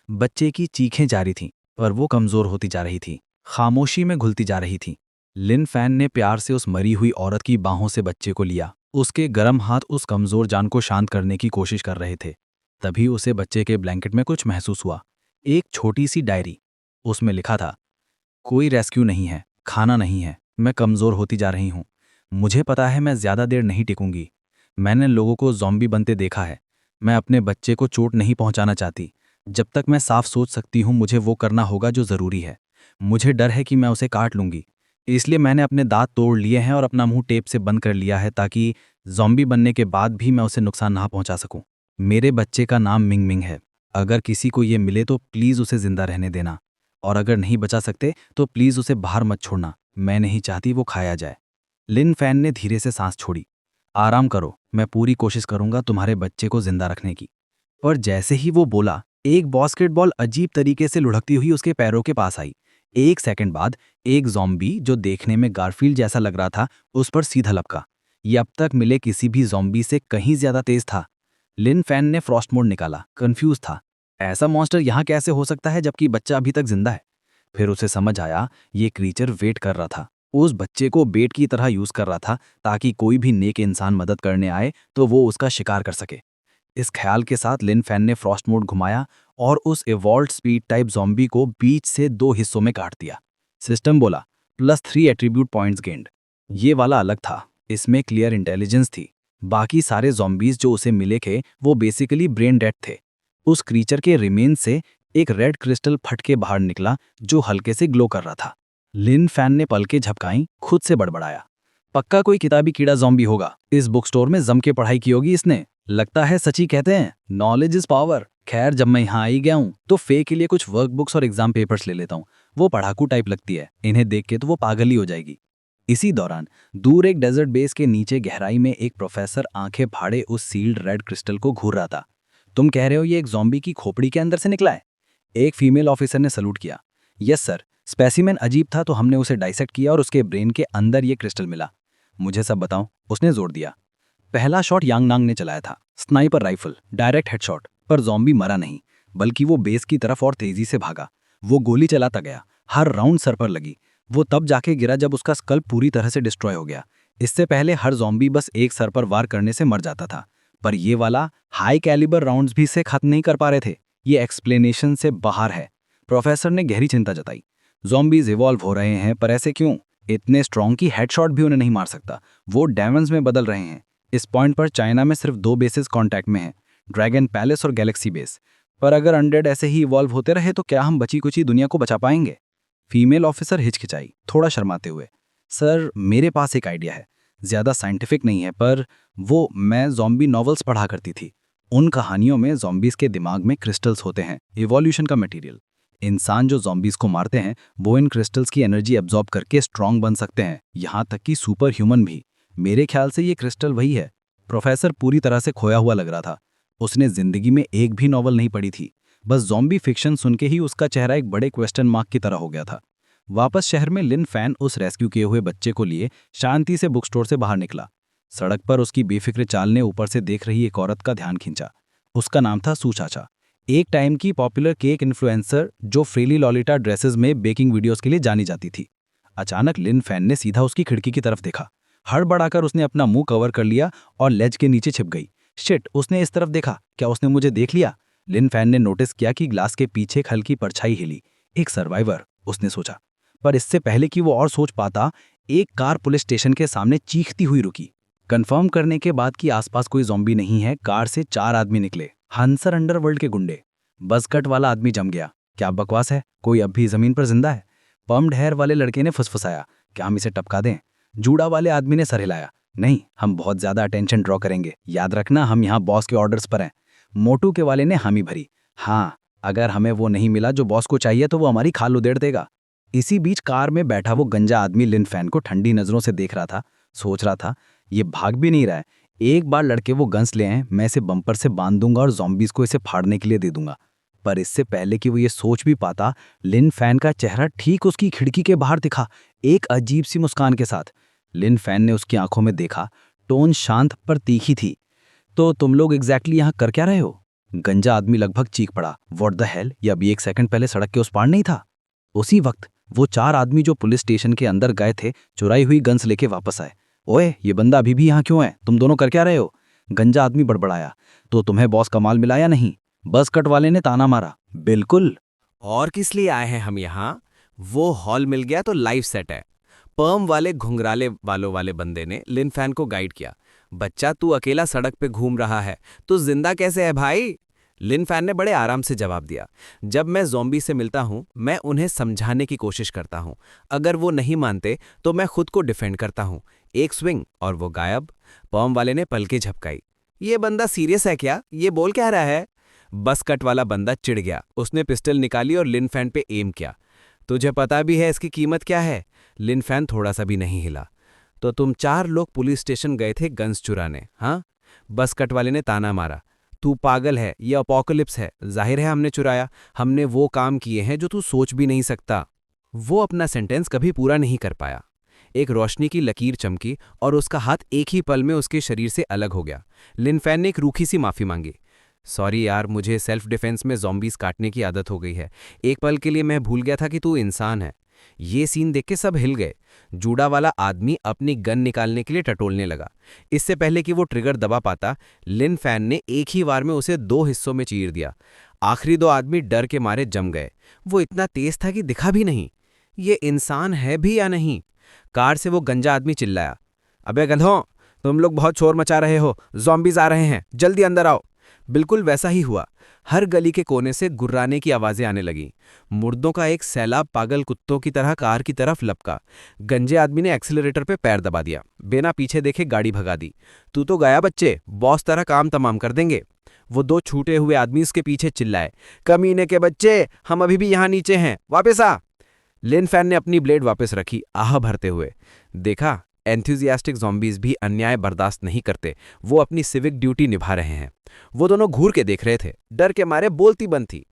बच्चे की चीखें जारी थीं, पर वो कमजोर होती जा रही थी, खामोशी में घुलती जा रही थी। लिन फैन ने प्यार से उस मरी हुई औरत की बाहों से बच्चे को लिया। उसके गर्म हाथ उस कमजोर जान को शांत करने की कोशिश कर रहे थे। तभी उसे बच्चे के ब्लैंकेट में कुछ महसूस हुआ, एक छोटी सी डायरी। उसमें लिखा था, कोई रेस्क्यू नहीं है, खाना नहीं है, मैं कमजोर होती जा रही हूँ। मुझे पता है मैं ज्यादा देर नहीं टिकूंगी। मैंने लोगों को ज़ॉम्बी बनते देखा है। मैं अपने बच्चे को चोट नहीं पहुंचाना चाहती। जब तक मैं साफ सोच सकती हूँ, मुझे वो करना होगा जो ज़रूरी है। मुझे डर है कि मैं उसे काट लूंगी, इसलिए मैंने अपने दांत तोड़ लिए हैं और अपना मुंह टेप से बंद कर लिया है ताकि ज़ॉम्बी बनने के बाद भी मैं उसे नुकसान ना पहुंचा सकूं। मेरे बच्चे का नाम मिंग मिंग है। अगर किसी को ये मिले तो प्लीज़ उसे जिंदा रहने देना, और अगर नहीं बचा सकते तो प्लीज़ उसे बाहर मत छोड़ना। मैं नहीं चाहती वो खाया जाए। लिन फैन ने धीरे से सांस छोड़ी। आराम करो, मैं पूरी कोशिश करूंगा तुम्हारे बच्चे को जिंदा रखने की। और जैसे ही वो बोला, एक बास्केटबॉल अजीब तरीके से लुढ़कती हुई उसके पैरों के पास आई। एक सेकंड बाद एक ज़ॉम्बी, जो देखने में गारफील्ड जैसा लग रहा था, उस पर सीधा लपका। ये अब तक मिले किसी भी ज़ॉम्बी से कहीं ज्यादा तेज था। लिन फैन ने फ्रॉस्ट मोड निकाला, कंफ्यूज था। ऐसा मॉन्स्टर यहाँ कैसे हो सकता है जबकि बच्चा अभी तक जिंदा है? फिर उसे समझ आया, ये क्रीचर वेट कर रहा था, उस बच्चे को बेट की तरह यूज कर रहा था ताकि कोई भी नेक इंसान मदद करने आए तो वो उसका शिकार कर सके। इस ख्याल के साथ लिन फैन ने फ्रॉस्ट मोड घुमाया और उस इवॉल्व्ड स्पीड टाइप ज़ॉम्बी को बीच से 2 हिस्सों में काट दिया। सिस्टम बोला, +3 एट्रीब्यूट पॉइंट्स गेंड। ये वाला अलग था, इसमें क्लियर इंटेलिजेंस थी। बाकी सारे ज़ॉम्बीज जो उसे मिले थे वो बेसिकली ब्रेन डेड थे। उस क्रीचर के रिमेन्स से एक रेड क्रिस्टल फट के बाहर निकला जो हल्के से ग्लो कर रहा था। लिन फैन ने पलकें झपकाई, खुद से बड़बड़ाया, पक्का कोई किताबी कीड़ा ज़ॉम्बी होगा। इस बुक स्टोर में जम के पढ़ाई की होगी इसने। लगता है सच ही कहते हैं, नॉलेज इज पावर। खैर, जब मैं यहाँ आई गया हूँ तो फे के लिए कुछ वर्कबुक्स और एग्जाम पेपर्स ले लेता हूँ। वो पढ़ाकू टाइप लगती है, इन्हें देख के तो वो पागल ही हो जाएगी। इसी दौरान दूर एक डेजर्ट बेस के नीचे गहराई में एक प्रोफेसर आंखें फाड़े उस सील्ड रेड क्रिस्टल को घूर रहा था। तुम कह रहे हो ये एक ज़ॉम्बी की खोपड़ी के अंदर से निकला है? एक फीमेल ऑफिसर ने सलूट किया। यस सर, स्पेसिमेन अजीब था तो हमने उसे डाइसेक्ट किया और उसके ब्रेन के अंदर ये क्रिस्टल मिला। मुझे सब बताओ, उसने जोर दिया। पहला शॉट यांग नांग ने चलाया था, स्नाइपर राइफल, डायरेक्ट हेडशॉट, पर ज़ॉम्बी मरा नहीं, बल्कि वो बेस की तरफ और तेजी से भागा। वो गोली चलाता गया, हर राउंड सर पर लगी। वो तब जाके गिरा जब उसका स्कल पूरी तरह से डिस्ट्रॉय हो गया। इससे पहले हर ज़ॉम्बी बस एक सर पर वार करने से मर जाता था, पर ये वाला हाई कैलिबर राउंड्स भी से खत्म नहीं कर पा रहे थे। ये एक्सप्लेनेशन से बाहर है। प्रोफेसर ने गहरी चिंता जताई। ज़ॉम्बीज इवॉल्व हो रहे हैं, पर ऐसे क्यों? इतने स्ट्रॉन्ग की हेडशॉट भी उन्हें नहीं मार सकता। वो डेमन्स में बदल रहे हैं। इस पॉइंट पर चाइना में सिर्फ 2 बेसेस कांटेक्ट में हैं, ड्रैगन पैलेस और गैलेक्सी बेस। पर अगर अनडेड ऐसे ही इवॉल्व होते रहे तो क्या हम बची कुची दुनिया को बचा पाएंगे? फीमेल ऑफिसर हिचकिचाई, थोड़ा शर्माते हुए। सर, मेरे पास एक आइडिया है, ज़्यादा साइंटिफिक नहीं है, पर मैं ज़ॉम्बी नॉवेल्स पढ़ा करती थी। उन कहानियों में ज़ॉम्बीज़ के दिमाग में क्रिस्टल्स होते हैं, इवोल्यूशन का मटेरियल। इंसान जो ज़ॉम्बीज़ को मारते हैं वो इन क्रिस्टल्स की एनर्जी एब्जॉर्ब करके स्ट्रांग बन सकते हैं, यहाँ तक कि सुपर ह्यूमन भी। मेरे ख्याल से ये क्रिस्टल वही है। प्रोफेसर पूरी तरह से खोया हुआ लग रहा था। उसने जिंदगी में एक भी नॉवल नहीं पढ़ी थी। बस ज़ॉम्बी फिक्शन सुन के ही उसका चेहरा एक बड़े क्वेश्चन मार्क की तरह हो गया था। वापस शहर में लिन फैन उस रेस्क्यू किए हुए बच्चे को लिए शांति से बुक स्टोर से बाहर निकला। सड़क पर उसकी बेफिक्र चाल ने ऊपर से देख रही एक औरत का ध्यान खींचा। उसका नाम था सू चाचा, एक टाइम की पॉपुलर केक इन्फ्लुएंसर जो फ्रीली लॉलिटा ड्रेसेस में बेकिंग वीडियोस के लिए जानी जाती थी। अचानक लिन फैन ने सीधा उसकी खिड़की की तरफ देखा। हड़बड़ाकर उसने अपना मुंह कवर कर लिया और लेज के नीचे छिप गई। शिट, उसने इस तरफ देखा। क्या उसने मुझे देख लिया? लिन फैन ने नोटिस किया कि ग्लास के पीछे एक हल्की परछाई हिली। एक सर्वाइवर, उसने सोचा। पर इससे पहले कि वो और सोच पाता, एक कार पुलिस स्टेशन के सामने चीखती हुई रुकी। कंफर्म करने के बाद कि आसपास कोई ज़ॉम्बी नहीं है, कार से 4 आदमी निकले, हंसर अंडरवर्ल्ड के गुंडे। बस कट वाला आदमी जम गया। क्या बकवास है, कोई अब भी जमीन पर जिंदा है? पम्प्ड हेयर वाले लड़के ने फुसफुसाया, क्या हम इसे टपका दें? जूड़ा वाले आदमी ने सर हिलाया, नहीं, हम बहुत ज्यादा अटेंशन ड्रॉ करेंगे, याद रखना हम यहाँ बॉस के ऑर्डर्स पर हैं। मोटू के वाले ने हामी भरी, हाँ, अगर हमें वो नहीं मिला जो बॉस को चाहिए तो वो हमारी खाल उधेड़ देगा। इसी बीच कार में बैठा वो गंजा आदमी लिन फैन को ठंडी नजरों से देख रहा था। सोच रहा था, ये भाग भी नहीं रहा है। एक बार लड़के वो गन्स ले आए, मैं इसे बम्पर से बांध दूंगा और ज़ॉम्बीज़ को इसे फाड़ने के लिए दे दूंगा। पर इससे पहले कि वो ये सोच भी पाता, लिन फैन का चेहरा ठीक उसकी खिड़की के बाहर दिखा, एक अजीब सी मुस्कान के साथ। लिन फैन ने उसकी आंखों में देखा, टोन शांत पर तीखी थी। तो तुम लोग एग्जैक्टली यहाँ कर क्या रहे हो? गंजा आदमी लगभग चीख पड़ा, व्हाट द हेल, ये अभी 1 सेकंड पहले सड़क के उस पार नहीं था? उसी वक्त वो 4 आदमी जो पुलिस स्टेशन के अंदर गए थे, चुराई हुई गन्स लेके वापस आए। ओए, ये बंदा अभी भी यहाँ क्यों है? तुम दोनों कर क्या रहे हो? गंजा आदमी बड़बड़ाया, तो तुम्हें बॉस का माल मिला या नहीं? बस कट वाले ने ताना मारा, बिल्कुल। और किस लिए आए हैं हम यहाँ? वो हॉल मिल गया तो लाइफ सेट है। पर्म वाले घुंघराले वालों वाले बंदे ने लिन फैन को गाइड किया। बच्चा, तू अकेला सड़क पे घूम रहा है तो जिंदा कैसे है भाई? लिन फैन ने बड़े आराम से जवाब दिया, जब मैं ज़ॉम्बी से मिलता हूं मैं उन्हें समझाने की कोशिश करता हूं। अगर वो नहीं मानते तो मैं खुद को डिफेंड करता हूं। एक स्विंग और वो गायब। पर्म वाले ने पलकें झपकाई। ये बंदा सीरियस है क्या? ये बोल क्या रहा है? बस कट वाला बंदा चिढ़ गया। उसने पिस्टल निकाली और लिन फैन पे एम किया। तुझे पता भी है इसकी कीमत क्या है? लिन फैन थोड़ा सा भी नहीं हिला। तो तुम 4 लोग पुलिस स्टेशन गए थे गन्स चुराने, हाँ? बस कट वाले ने ताना मारा, तू पागल है, ये अपोकलिप्स है। जाहिर है हमने चुराया, हमने वो काम किए हैं जो तू सोच भी नहीं सकता। वो अपना सेंटेंस कभी पूरा नहीं कर पाया। एक रोशनी की लकीर चमकी और उसका हाथ एक ही पल में उसके शरीर से अलग हो गया। लिन फैन ने एक रूखी सी माफी मांगी, सॉरी यार, मुझे सेल्फ डिफेंस में ज़ॉम्बीज़ काटने की आदत हो गई है। एक पल के लिए मैं भूल गया था कि तू इंसान है। ये सीन देख के सब हिल गए। जूड़ा वाला आदमी अपनी गन निकालने के लिए टटोलने लगा। इससे पहले कि वो ट्रिगर दबा पाता, लिन फैन ने एक ही वार में उसे 2 हिस्सों में चीर दिया। आखिरी 2 आदमी डर के मारे जम गए। वो इतना तेज था कि दिखा भी नहीं। ये इंसान है भी या नहीं? कार से वो गंजा आदमी चिल्लाया, अबे गधों, तुम लोग बहुत शोर मचा रहे हो, ज़ॉम्बीज़ आ रहे हैं, जल्दी अंदर आओ। बिल्कुल वैसा ही हुआ। हर गली के कोने से गुर्राने की आवाजें आने लगीं। मुर्दों का एक सैलाब पागल कुत्तों की तरह कार की तरफ लपका। गंजे आदमी ने एक्सीलरेटर पे पैर दबा दिया, बिना पीछे देखे गाड़ी भगा दी। तू तो गया बच्चे, बॉस तरह काम तमाम कर देंगे। वो 2 छूटे हुए आदमी उसके पीछे चिल्लाए, कमीने के बच्चे, हम अभी भी यहाँ नीचे हैं, वापस आ। लिन फैन ने अपनी ब्लेड वापस रखी, आह भरते हुए। देखा, एंथुजियास्टिक ज़ॉम्बीज़ भी अन्याय बर्दाश्त नहीं करते, वो अपनी सिविक ड्यूटी निभा रहे हैं। वो दोनों घूर के देख रहे थे, डर के मारे बोलती बंद थी।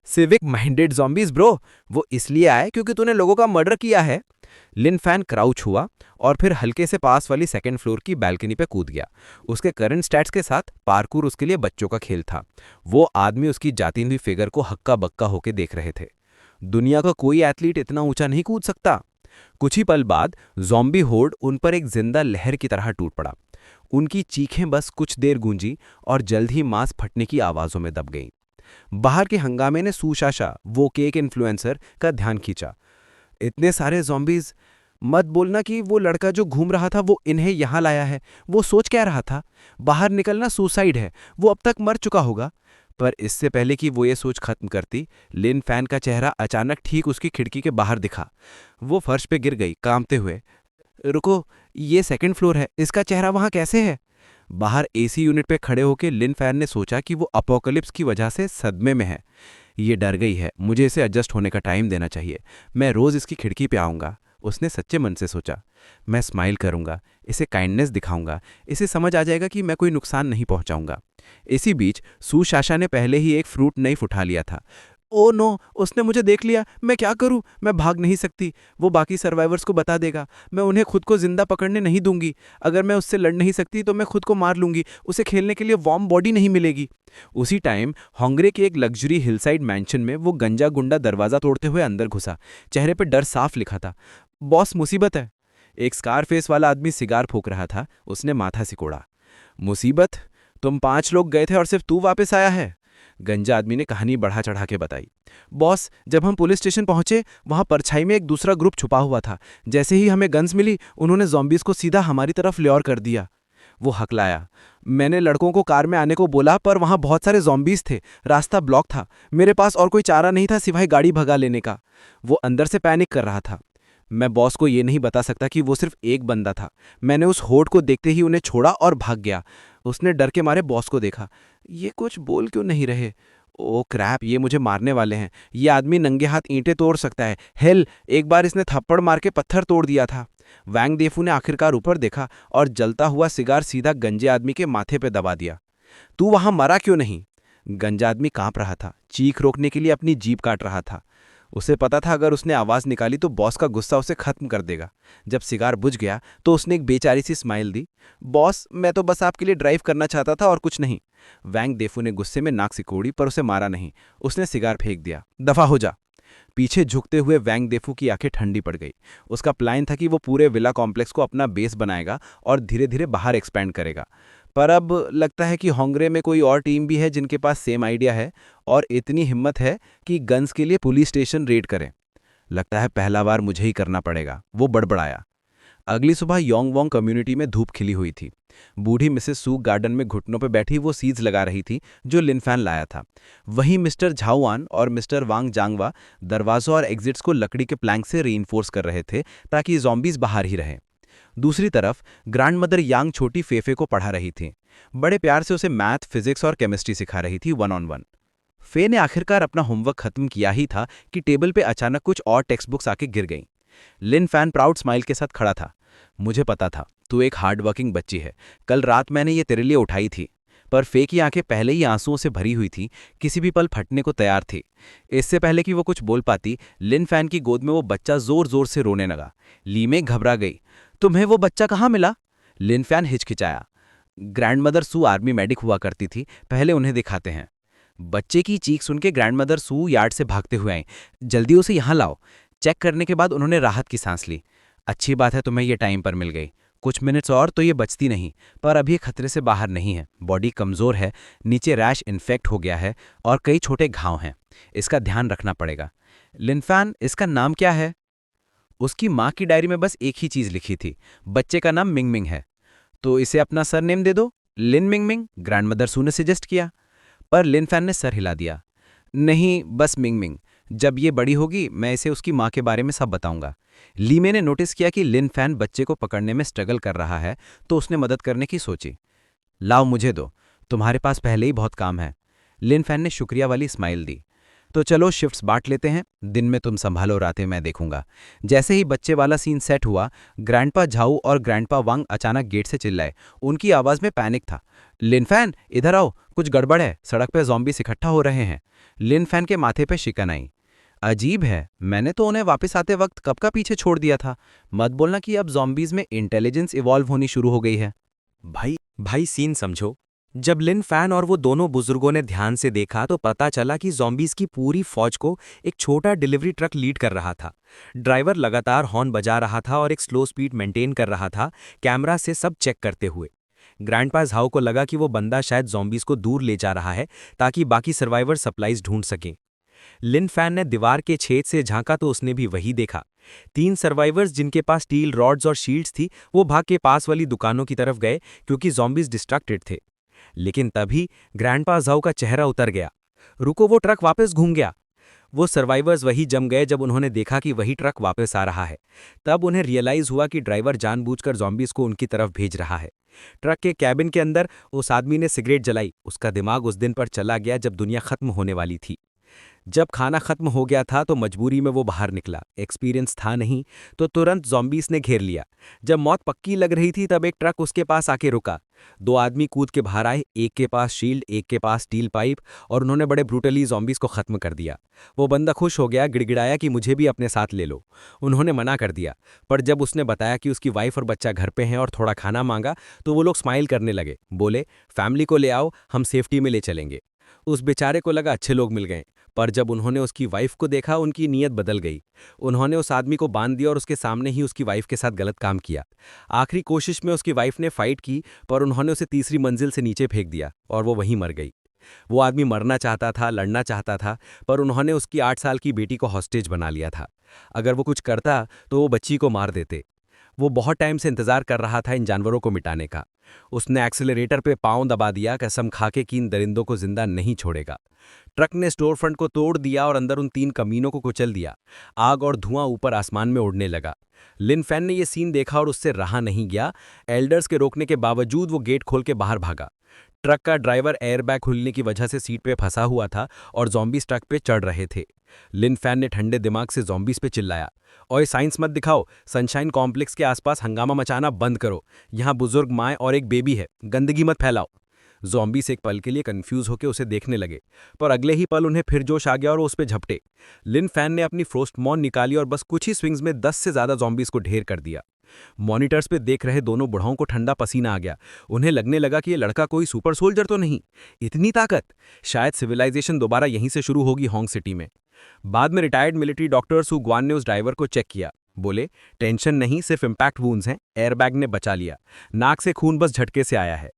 सिविक माइंडेड ज़ॉम्बीज़ ब्रो, वो इसलिए आए क्योंकि तूने लोगों का मर्डर किया है। लिन फैन क्राउच हुआ और फिर हल्के से पास वाली सेकंड फ्लोर की बैल्कनी पे कूद गया। उसके करंट स्टैट्स के साथ पार्कूर उसके लिए बच्चों का खेल था। वो आदमी उसकी जाती हुई फिगर को हक्का बक्का होके देख रहे थे। दुनिया का कोई एथलीट इतना ऊंचा नहीं कूद सकता। कुछ ही पल बाद ज़ॉम्बी होर्ड उन पर एक जिंदा लहर की तरह टूट पड़ा। उनकी चीखें बस कुछ देर गूंजी और जल्द ही मांस फटने की आवाज़ों में दब गईं। बाहर के हंगामे ने सुशाशा, वो केक इन्फ्लुएंसर, का ध्यान खींचा। इतने सारे ज़ॉम्बीज़, मत बोलना कि वो लड़का जो घूम रहा था वो इन्हें यहाँ लाया है। वो सोच क्या रहा था? बाहर निकलना सुसाइड है, वो अब तक मर चुका होगा। पर इससे पहले कि वो ये सोच खत्म करती, लिन फैन का चेहरा अचानक ठीक उसकी खिड़की के बाहर दिखा। वो फर्श पे गिर गई, कांपते हुए। रुको, ये सेकंड फ्लोर है, इसका चेहरा वहां कैसे है? बाहर एसी यूनिट पे खड़े होकर लिन फैन ने सोचा कि वो अपोकलिप्स की वजह से सदमे में है। ये डर गई है, मुझे इसे एडजस्ट होने का टाइम देना चाहिए। मैं रोज इसकी खिड़की पे आऊंगा, उसने सच्चे मन से सोचा। मैं स्माइल करूंगा, इसे काइंडनेस दिखाऊंगा, इसे समझ आ जाएगा कि मैं कोई नुकसान नहीं पहुंचाऊंगा। इसी बीच सुशाशा ने पहले ही एक फ्रूट नाइफ उठा लिया था। ओ नो, उसने मुझे देख लिया, मैं क्या करूं? मैं भाग नहीं सकती, वो बाकी सर्वाइवर्स को बता देगा। मैं उन्हें खुद को जिंदा पकड़ने नहीं दूंगी। अगर मैं उससे लड़ नहीं सकती तो मैं खुद को मार लूंगी, उसे खेलने के लिए वार्म बॉडी नहीं मिलेगी। उसी टाइम होंगरे के एक लग्जरी हिलसाइड मैंशन में वो गंजा गुंडा दरवाजा तोड़ते हुए अंदर घुसा। चेहरे पर डर साफ लिखा था। बॉस, मुसीबत है। एक स्कारफेस वाला आदमी सिगार फूंक रहा था, उसने माथा सिकोड़ा। मुसीबत? तुम 5 लोग गए थे और सिर्फ तू वापस आया है? गंजा आदमी ने कहानी बढ़ा चढ़ा के बताई। बॉस, जब हम पुलिस स्टेशन पहुंचे, वहां परछाई में एक दूसरा ग्रुप छुपा हुआ था। जैसे ही हमें गन्स मिली, उन्होंने ज़ॉम्बीज़ को सीधा हमारी तरफ ल्योर कर दिया। वो हकलाया। मैंने लड़कों को कार में आने को बोला, पर वहां बहुत सारे ज़ॉम्बीज़ थे, रास्ता ब्लॉक था। मेरे पास और कोई चारा नहीं था सिवाय गाड़ी भगा लेने का। वो अंदर से पैनिक कर रहा था। मैं बॉस को ये नहीं बता सकता कि वो सिर्फ एक बंदा था। मैंने उस होड़ को देखते ही उन्हें छोड़ा और भाग गया। उसने डर के मारे बॉस को देखा। ये कुछ बोल क्यों नहीं रहे? ओ क्रैप, ये मुझे मारने वाले हैं। ये आदमी नंगे हाथ ईंटें तोड़ सकता है। हेल, एक बार इसने थप्पड़ मार के पत्थर तोड़ दिया था। वैंग देफू ने आखिरकार ऊपर देखा और जलता हुआ सिगार सीधा गंजे आदमी के माथे पे दबा दिया। तू वहां मरा क्यों नहीं? गंजा आदमी कांप रहा था, चीख रोकने के लिए अपनी जीभ काट रहा था। उसे पता था अगर उसने आवाज़ निकाली तो बॉस का गुस्सा उसे खत्म कर देगा। जब सिगार बुझ गया तो उसने एक बेचारी सी स्माइल दी। बॉस, मैं तो बस आपके लिए ड्राइव करना चाहता था और कुछ नहीं। वैंग देफू ने गुस्से में नाक सिकोड़ी, पर उसे मारा नहीं। उसने सिगार फेंक दिया। दफा हो जा। पीछे झुकते हुए वैंग देफू की आंखें ठंडी पड़ गई। उसका प्लान था कि वो पूरे विला कॉम्प्लेक्स को अपना बेस बनाएगा और धीरे धीरे बाहर एक्सपैंड करेगा। पर अब लगता है कि होंगरे में कोई और टीम भी है जिनके पास सेम आइडिया है और इतनी हिम्मत है कि गन्स के लिए पुलिस स्टेशन रेड करें। लगता है पहला बार मुझे ही करना पड़ेगा, वो बड़बड़ाया। अगली सुबह योंग वोंग कम्युनिटी में धूप खिली हुई थी। बूढ़ी मिसेस सू गार्डन में घुटनों पर बैठी वो सीड्स लगा रही थी जो लिन फैन लाया था। वहीं मिस्टर झाओआन और मिस्टर वांग जांगवा दरवाजों और एग्जिट्स को लकड़ी के प्लैंक से रीइंफोर्स कर रहे थे ताकि ज़ॉम्बीज़ बाहर ही रहें। दूसरी तरफ ग्रैंड मदर यांग छोटी फेफे को पढ़ा रही थी। बड़े प्यार से उसे मैथ, फिजिक्स और केमिस्ट्री सिखा रही थी, 1-on-1। फे ने आखिरकार अपना होमवर्क खत्म किया ही था कि टेबल पे अचानक कुछ और टेक्स्ट बुक्स आके गिर गईं। लिन फैन प्राउड स्माइल के साथ खड़ा था। मुझे पता था तू एक हार्डवर्किंग बच्ची है। कल रात मैंने ये तेरे लिए उठाई थी। पर फे की आंखें पहले ही आंसुओं से भरी हुई थी, किसी भी पल फटने को तैयार थी। इससे पहले कि वो कुछ बोल पाती, लिन फैन की गोद में वो बच्चा जोर जोर से रोने लगा। लीमे घबरा गई। तुम्हें वो बच्चा कहाँ मिला? लिन फैन हिचकिचाया। ग्रैंडमदर सू आर्मी मेडिक हुआ करती थी, पहले उन्हें दिखाते हैं। बच्चे की चीख सुन के ग्रैंडमदर सू यार्ड से भागते हुए आईं। जल्दी उसे यहाँ लाओ। चेक करने के बाद उन्होंने राहत की सांस ली। अच्छी बात है तुम्हें ये टाइम पर मिल गई। कुछ मिनट्स और तो ये बचती नहीं, पर अभी खतरे से बाहर नहीं है। बॉडी कमज़ोर है, नीचे रैश इन्फेक्ट हो गया है और कई छोटे घाव हैं। इसका ध्यान रखना पड़ेगा। लिनफैन, इसका नाम क्या है? उसकी माँ की डायरी में बस एक ही चीज़ लिखी थी, बच्चे का नाम मिंगमिंग है। तो इसे अपना सरनेम दे दो, लिन मिंगमिंग, ग्रैंडमदर सू ने सजेस्ट किया। पर लिनफैन ने सर हिला दिया। नहीं, बस मिंगमिंग। जब ये बड़ी होगी मैं इसे उसकी माँ के बारे में सब बताऊंगा। लीमे ने नोटिस किया कि लिन फैन बच्चे को पकड़ने में स्ट्रगल कर रहा है, तो उसने मदद करने की सोची। लाओ मुझे दो, तुम्हारे पास पहले ही बहुत काम है। लिन फैन ने शुक्रिया वाली स्माइल दी। तो चलो शिफ्ट्स बांट लेते हैं, दिन में तुम संभालो, रातें मैं देखूंगा। जैसे ही बच्चे वाला सीन सेट हुआ, ग्रैंडपा झाऊ और ग्रैंडपा वांग अचानक गेट से चिल्लाए। उनकी आवाज में पैनिक था। लिनफैन, इधर आओ, कुछ गड़बड़ है, सड़क पे ज़ॉम्बीज इकट्ठा हो रहे हैं। लिनफैन के माथे पे शिकन आई। अजीब है, मैंने तो उन्हें वापस आते वक्त कब का पीछे छोड़ दिया था। मत बोलना कि अब ज़ॉम्बीज में इंटेलिजेंस इवॉल्व होनी शुरू हो गई है। भाई सीन समझो। जब लिन फैन और वो दोनों बुजुर्गों ने ध्यान से देखा तो पता चला कि ज़ॉम्बीज की पूरी फौज को एक छोटा डिलीवरी ट्रक लीड कर रहा था। ड्राइवर लगातार हॉर्न बजा रहा था और एक स्लो स्पीड मेंटेन कर रहा था, कैमरा से सब चेक करते हुए। ग्रैंडपा झाओ को लगा कि वो बंदा शायद ज़ॉम्बीज को दूर ले जा रहा है ताकि बाकी सर्वाइवर सप्लाईज ढूंढ सकें। लिन फैन ने दीवार के छेद से झांका तो उसने भी वही देखा। 3 सर्वाइवर्स जिनके पास स्टील रॉड्स और शील्ड्स थी, वो भाग के पास वाली दुकानों की तरफ गए क्योंकि ज़ॉम्बीज डिस्ट्रैक्टेड थे। लेकिन तभी ग्रैंडपा झाओ का चेहरा उतर गया। रुको, वो ट्रक वापस घूम गया। वो सर्वाइवर्स वही जम गए जब उन्होंने देखा कि वही ट्रक वापस आ रहा है। तब उन्हें रियलाइज हुआ कि ड्राइवर जानबूझकर ज़ॉम्बीज को उनकी तरफ भेज रहा है। ट्रक के कैबिन के अंदर उस आदमी ने सिगरेट जलाई। उसका दिमाग उस दिन पर चला गया जब दुनिया खत्म होने वाली थी। जब खाना खत्म हो गया था तो मजबूरी में वो बाहर निकला। एक्सपीरियंस था नहीं तो तुरंत ज़ॉम्बीज ने घेर लिया। जब मौत पक्की लग रही थी तब एक ट्रक उसके पास आके रुका। 2 आदमी कूद के बाहर आए, एक के पास शील्ड, एक के पास स्टील पाइप, और उन्होंने बड़े ब्रूटली ज़ॉम्बीज को खत्म कर दिया। वो बंदा खुश हो गया, गिड़गिड़ाया कि मुझे भी अपने साथ ले लो। उन्होंने मना कर दिया, पर जब उसने बताया कि उसकी वाइफ और बच्चा घर पे हैं और थोड़ा खाना मांगा तो वो लोग स्माइल करने लगे। बोले, फैमिली को ले आओ, हम सेफ्टी में ले चलेंगे। उस बेचारे को लगा अच्छे लोग मिल गए, पर जब उन्होंने उसकी वाइफ को देखा उनकी नीयत बदल गई। उन्होंने उस आदमी को बांध दिया और उसके सामने ही उसकी वाइफ के साथ गलत काम किया। आखिरी कोशिश में उसकी वाइफ ने फाइट की, पर उन्होंने उसे तीसरी मंजिल से नीचे फेंक दिया और वो वहीं मर गई। वो आदमी मरना चाहता था, लड़ना चाहता था, पर उन्होंने उसकी 8 साल की बेटी को हॉस्टेज बना लिया था। अगर वो कुछ करता तो वो बच्ची को मार देते। वो बहुत टाइम से इंतजार कर रहा था इन जानवरों को मिटाने का। उसने एक्सेलरेटर पे पांव दबा दिया, कसम खाके कि इन दरिंदों को जिंदा नहीं छोड़ेगा। ट्रक ने स्टोर फ्रंट को तोड़ दिया और अंदर उन 3 कमीनों को कुचल दिया। आग और धुआं ऊपर आसमान में उड़ने लगा। लिन फैन ने यह सीन देखा और उससे रहा नहीं गया। एल्डर्स के रोकने के बावजूद वो गेट खोल के बाहर भागा। ट्रक का ड्राइवर एयरबैग खुलने की वजह से सीट पे फंसा हुआ था और ज़ॉम्बीज ट्रक पे चढ़ रहे थे। लिन फैन ने ठंडे दिमाग से ज़ॉम्बीज पे चिल्लाया, ओए साइंस मत दिखाओ, सनशाइन कॉम्प्लेक्स के आसपास हंगामा मचाना बंद करो। यहाँ बुजुर्ग माँ और एक बेबी है, गंदगी मत फैलाओ। ज़ॉम्बीज एक पल के लिए कंफ्यूज होकर उसे देखने लगे, पर अगले ही पल उन्हें फिर जोश आ गया और वो उस पे झपटे। लिन फैन ने अपनी फ्रोस्टमॉन निकाली और बस कुछ ही स्विंग्स में 10 से ज़्यादा ज़ॉम्बीज को ढेर कर दिया। मॉनिटर्स पे देख रहे दोनों बुढ़ाओं को ठंडा पसीना आ गया। उन्हें लगने लगा कि ये लड़का कोई सुपर सोल्जर तो नहीं। इतनी ताकत! शायद सिविलाइजेशन दोबारा यहीं से शुरू होगी होंग सिटी में। बाद में रिटायर्ड मिलिट्री डॉक्टर सू ग्वान ने उस ड्राइवर को चेक किया। बोले, टेंशन नहीं, सिर्फ इम्पैक्ट वूंड्स हैं, एयरबैग ने बचा लिया, नाक से खून बस झटके से आया है।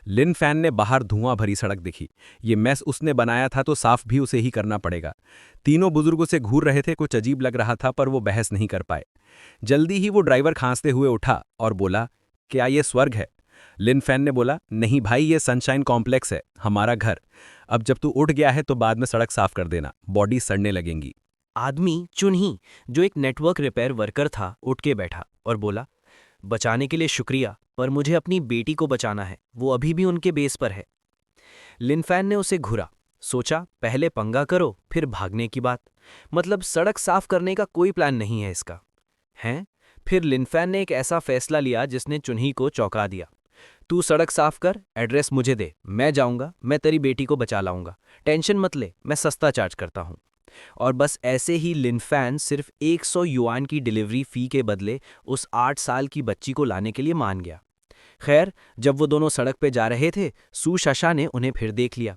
लिन फैन ने बाहर धुआं भरी सड़क दिखी। ये मैस उसने बनाया था तो साफ भी उसे ही करना पड़ेगा। तीनों बुजुर्गों से घूर रहे थे, कुछ अजीब लग रहा था, पर वो बहस नहीं कर पाए। जल्दी ही वो ड्राइवर खांसते हुए उठा और बोला, क्या ये स्वर्ग है? लिन फैन ने बोला, नहीं भाई, ये सनशाइन कॉम्प्लेक्स है, हमारा घर। अब जब तू उठ गया है तो बाद में सड़क साफ कर देना, बॉडी सड़ने लगेंगी। आदमी चुन्ही, जो एक नेटवर्क रिपेयर वर्कर था, उठ के बैठा और बोला, बचाने के लिए शुक्रिया, पर मुझे अपनी बेटी को बचाना है, वो अभी भी उनके बेस पर है। लिनफैन ने उसे घुरा, सोचा पहले पंगा करो फिर भागने की बात, मतलब सड़क साफ करने का कोई प्लान नहीं है इसका, हैं? फिर लिनफैन ने एक ऐसा फैसला लिया जिसने चुन्ही को चौंका दिया। तू सड़क साफ कर, एड्रेस मुझे दे, मैं जाऊंगा, मैं तेरी बेटी को बचा लाऊंगा, टेंशन मत ले, मैं सस्ता चार्ज करता हूं। और बस ऐसे ही लिनफैन सिर्फ 100 युआन की डिलीवरी फी के बदले उस 8 साल की बच्ची को लाने के लिए मान गया। खैर, जब वो दोनों सड़क पे जा रहे थे, सू शशा ने उन्हें फिर देख लिया।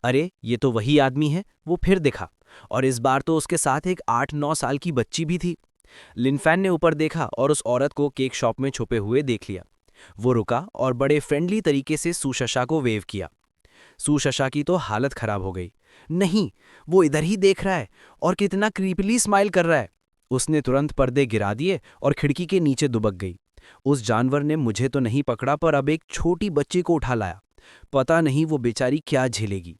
अरे, ये तो वही आदमी है, वो फिर दिखा, और इस बार तो उसके साथ एक 8-9 साल की बच्ची भी थी। लिनफैन ने ऊपर देखा और उस औरत को केक शॉप में छुपे हुए देख लिया। वो रुका और बड़े फ्रेंडली तरीके से सू शशा को वेव किया। सू शशा की तो हालत खराब हो गई। नहीं, वो इधर ही देख रहा है और कितना क्रीपली स्माइल कर रहा है। उसने तुरंत पर्दे गिरा दिए और खिड़की के नीचे दुबक गई। उस जानवर ने मुझे तो नहीं पकड़ा, पर अब एक छोटी बच्ची को उठा लाया। पता नहीं वो बेचारी क्या झेलेगी।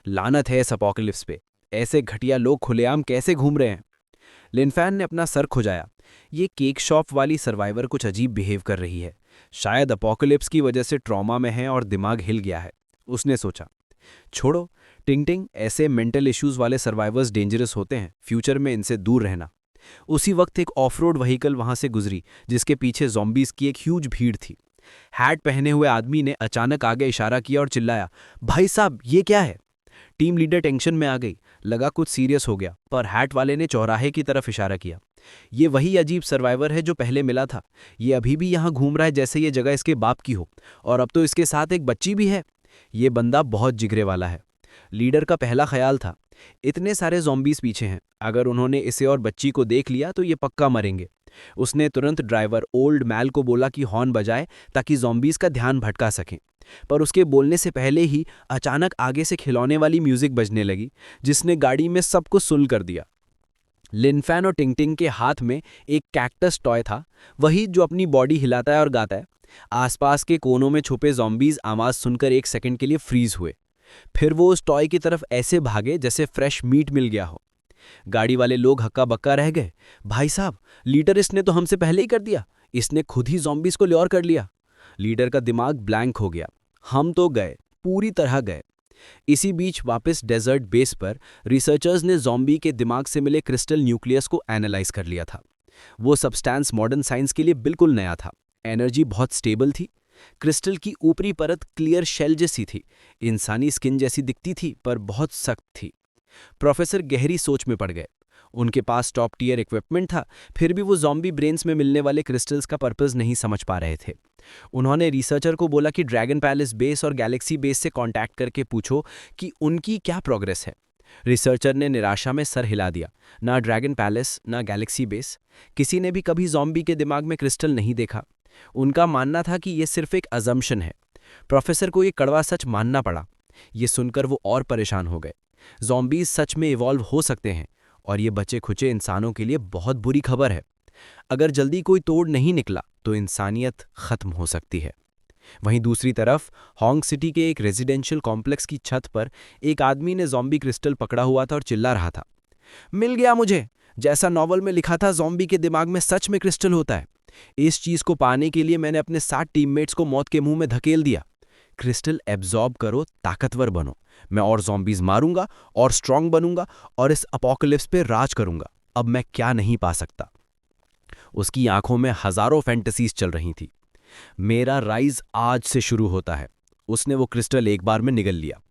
लानत है इस अपोकलिप्स पे, ऐसे घटिया लोग खुलेआम कैसे घूम रहे हैं। लिनफैन ने अपना सर खुजाया। ये केक शॉप वाली सर्वाइवर कुछ अजीब बिहेव कर रही है, शायद अपोकलिप्स की वजह से ट्रॉमा में है और दिमाग हिल गया है। उसने सोचा, छोड़ो, टिंग टिंग, ऐसे मेंटल इश्यूज वाले सर्वाइवर्स डेंजरस होते हैं, फ्यूचर में इनसे दूर रहना। उसी वक्त एक ऑफ रोड व्हीकल वहां से गुजरी जिसके पीछे ज़ॉम्बीज की एक ह्यूज भीड़ थी। हैट पहने हुए आदमी ने अचानक आगे इशारा किया और चिल्लाया, भाई साहब ये क्या है? टीम लीडर टेंशन में आ गई, लगा कुछ सीरियस हो गया, पर हैट वाले ने चौराहे की तरफ इशारा किया। ये वही अजीब सर्वाइवर है जो पहले मिला था। ये अभी भी यहाँ घूम रहा है जैसे ये जगह इसके बाप की हो, और अब तो इसके साथ एक बच्ची भी है। ये बंदा बहुत जिगरे वाला है। लीडर का पहला ख्याल था, इतने सारे ज़ॉम्बीज पीछे हैं, अगर उन्होंने इसे और बच्ची को देख लिया तो ये पक्का मरेंगे। उसने तुरंत ड्राइवर ओल्ड मैल को बोला कि हॉर्न बजाए ताकि ज़ॉम्बीज का ध्यान भटका सकें। पर उसके बोलने से पहले ही अचानक आगे से खिलौने वाली म्यूजिक बजने लगी, जिसने गाड़ी में सब कुछ सुन कर दिया। लिनफैन और टिंगटिंग के हाथ में एक कैक्टस टॉय था, वही जो अपनी बॉडी हिलाता है और गाता है। आसपास के कोनों में छुपे ज़ॉम्बीज आवाज़ सुनकर एक सेकंड के लिए फ्रीज हुए। फिर वो उस टॉय की तरफ ऐसे भागे जैसे फ्रेश मीट मिल गया हो। गाड़ी वाले लोग हक्का बक्का रह गए। भाई साहब, लीडर इसने तो हमसे पहले ही कर दिया, इसने खुद ही ज़ॉम्बीज को ल्योर कर लिया। लीडर का दिमाग ब्लैंक हो गया। हम तो गए, पूरी तरह गए। इसी बीच वापस डेजर्ट बेस पर रिसर्चर्स ने ज़ॉम्बी के दिमाग से मिले क्रिस्टल न्यूक्लियस को एनालाइज कर लिया था। वो सब्सटेंस मॉडर्न साइंस के लिए बिल्कुल नया था। एनर्जी बहुत स्टेबल थी। क्रिस्टल की ऊपरी परत क्लियर शेल जैसी थी, इंसानी स्किन जैसी दिखती थी पर बहुत सख्त थी। प्रोफेसर गहरी सोच में पड़ गए। उनके पास टॉप टियर इक्विपमेंट था, फिर भी वो ज़ॉम्बी ब्रेन्स में मिलने वाले क्रिस्टल्स का पर्पस नहीं समझ पा रहे थे। उन्होंने रिसर्चर को बोला कि ड्रैगन पैलेस बेस और गैलेक्सी बेस से कांटेक्ट करके पूछो कि उनकी क्या प्रोग्रेस है। रिसर्चर ने निराशा में सर हिला दिया। ना ड्रैगन पैलेस, ना गैलेक्सी बेस। किसी ने भी कभी ज़ॉम्बी के दिमाग में क्रिस्टल नहीं देखा। उनका मानना था कि यह सिर्फ एक अजम्पशन है। प्रोफेसर को यह कड़वा सच मानना पड़ा। ये सुनकर वो और परेशान हो गए। ज़ॉम्बीज सच में इवॉल्व हो सकते हैं, और ये बचे खुचे इंसानों के लिए बहुत बुरी खबर है। अगर जल्दी कोई तोड़ नहीं निकला तो इंसानियत खत्म हो सकती है। वहीं दूसरी तरफ हॉन्ग सिटी के एक रेजिडेंशियल कॉम्प्लेक्स की छत पर एक आदमी ने ज़ॉम्बी क्रिस्टल पकड़ा हुआ था और चिल्ला रहा था, मिल गया मुझे, जैसा नॉवल में लिखा था ज़ॉम्बी के दिमाग में सच में क्रिस्टल होता है। इस चीज़ को पाने के लिए मैंने अपने 7 टीममेट्स को मौत के मुंह में धकेल दिया। क्रिस्टल एब्जॉर्ब करो, ताकतवर बनो। मैं और ज़ॉम्बीज मारूंगा और स्ट्रांग बनूंगा और इस अपोकलिप्स पे राज करूंगा। अब मैं क्या नहीं पा सकता। उसकी आंखों में हजारों फैंटेसीज चल रही थी। मेरा राइज आज से शुरू होता है। उसने वो क्रिस्टल एक बार में निगल लिया।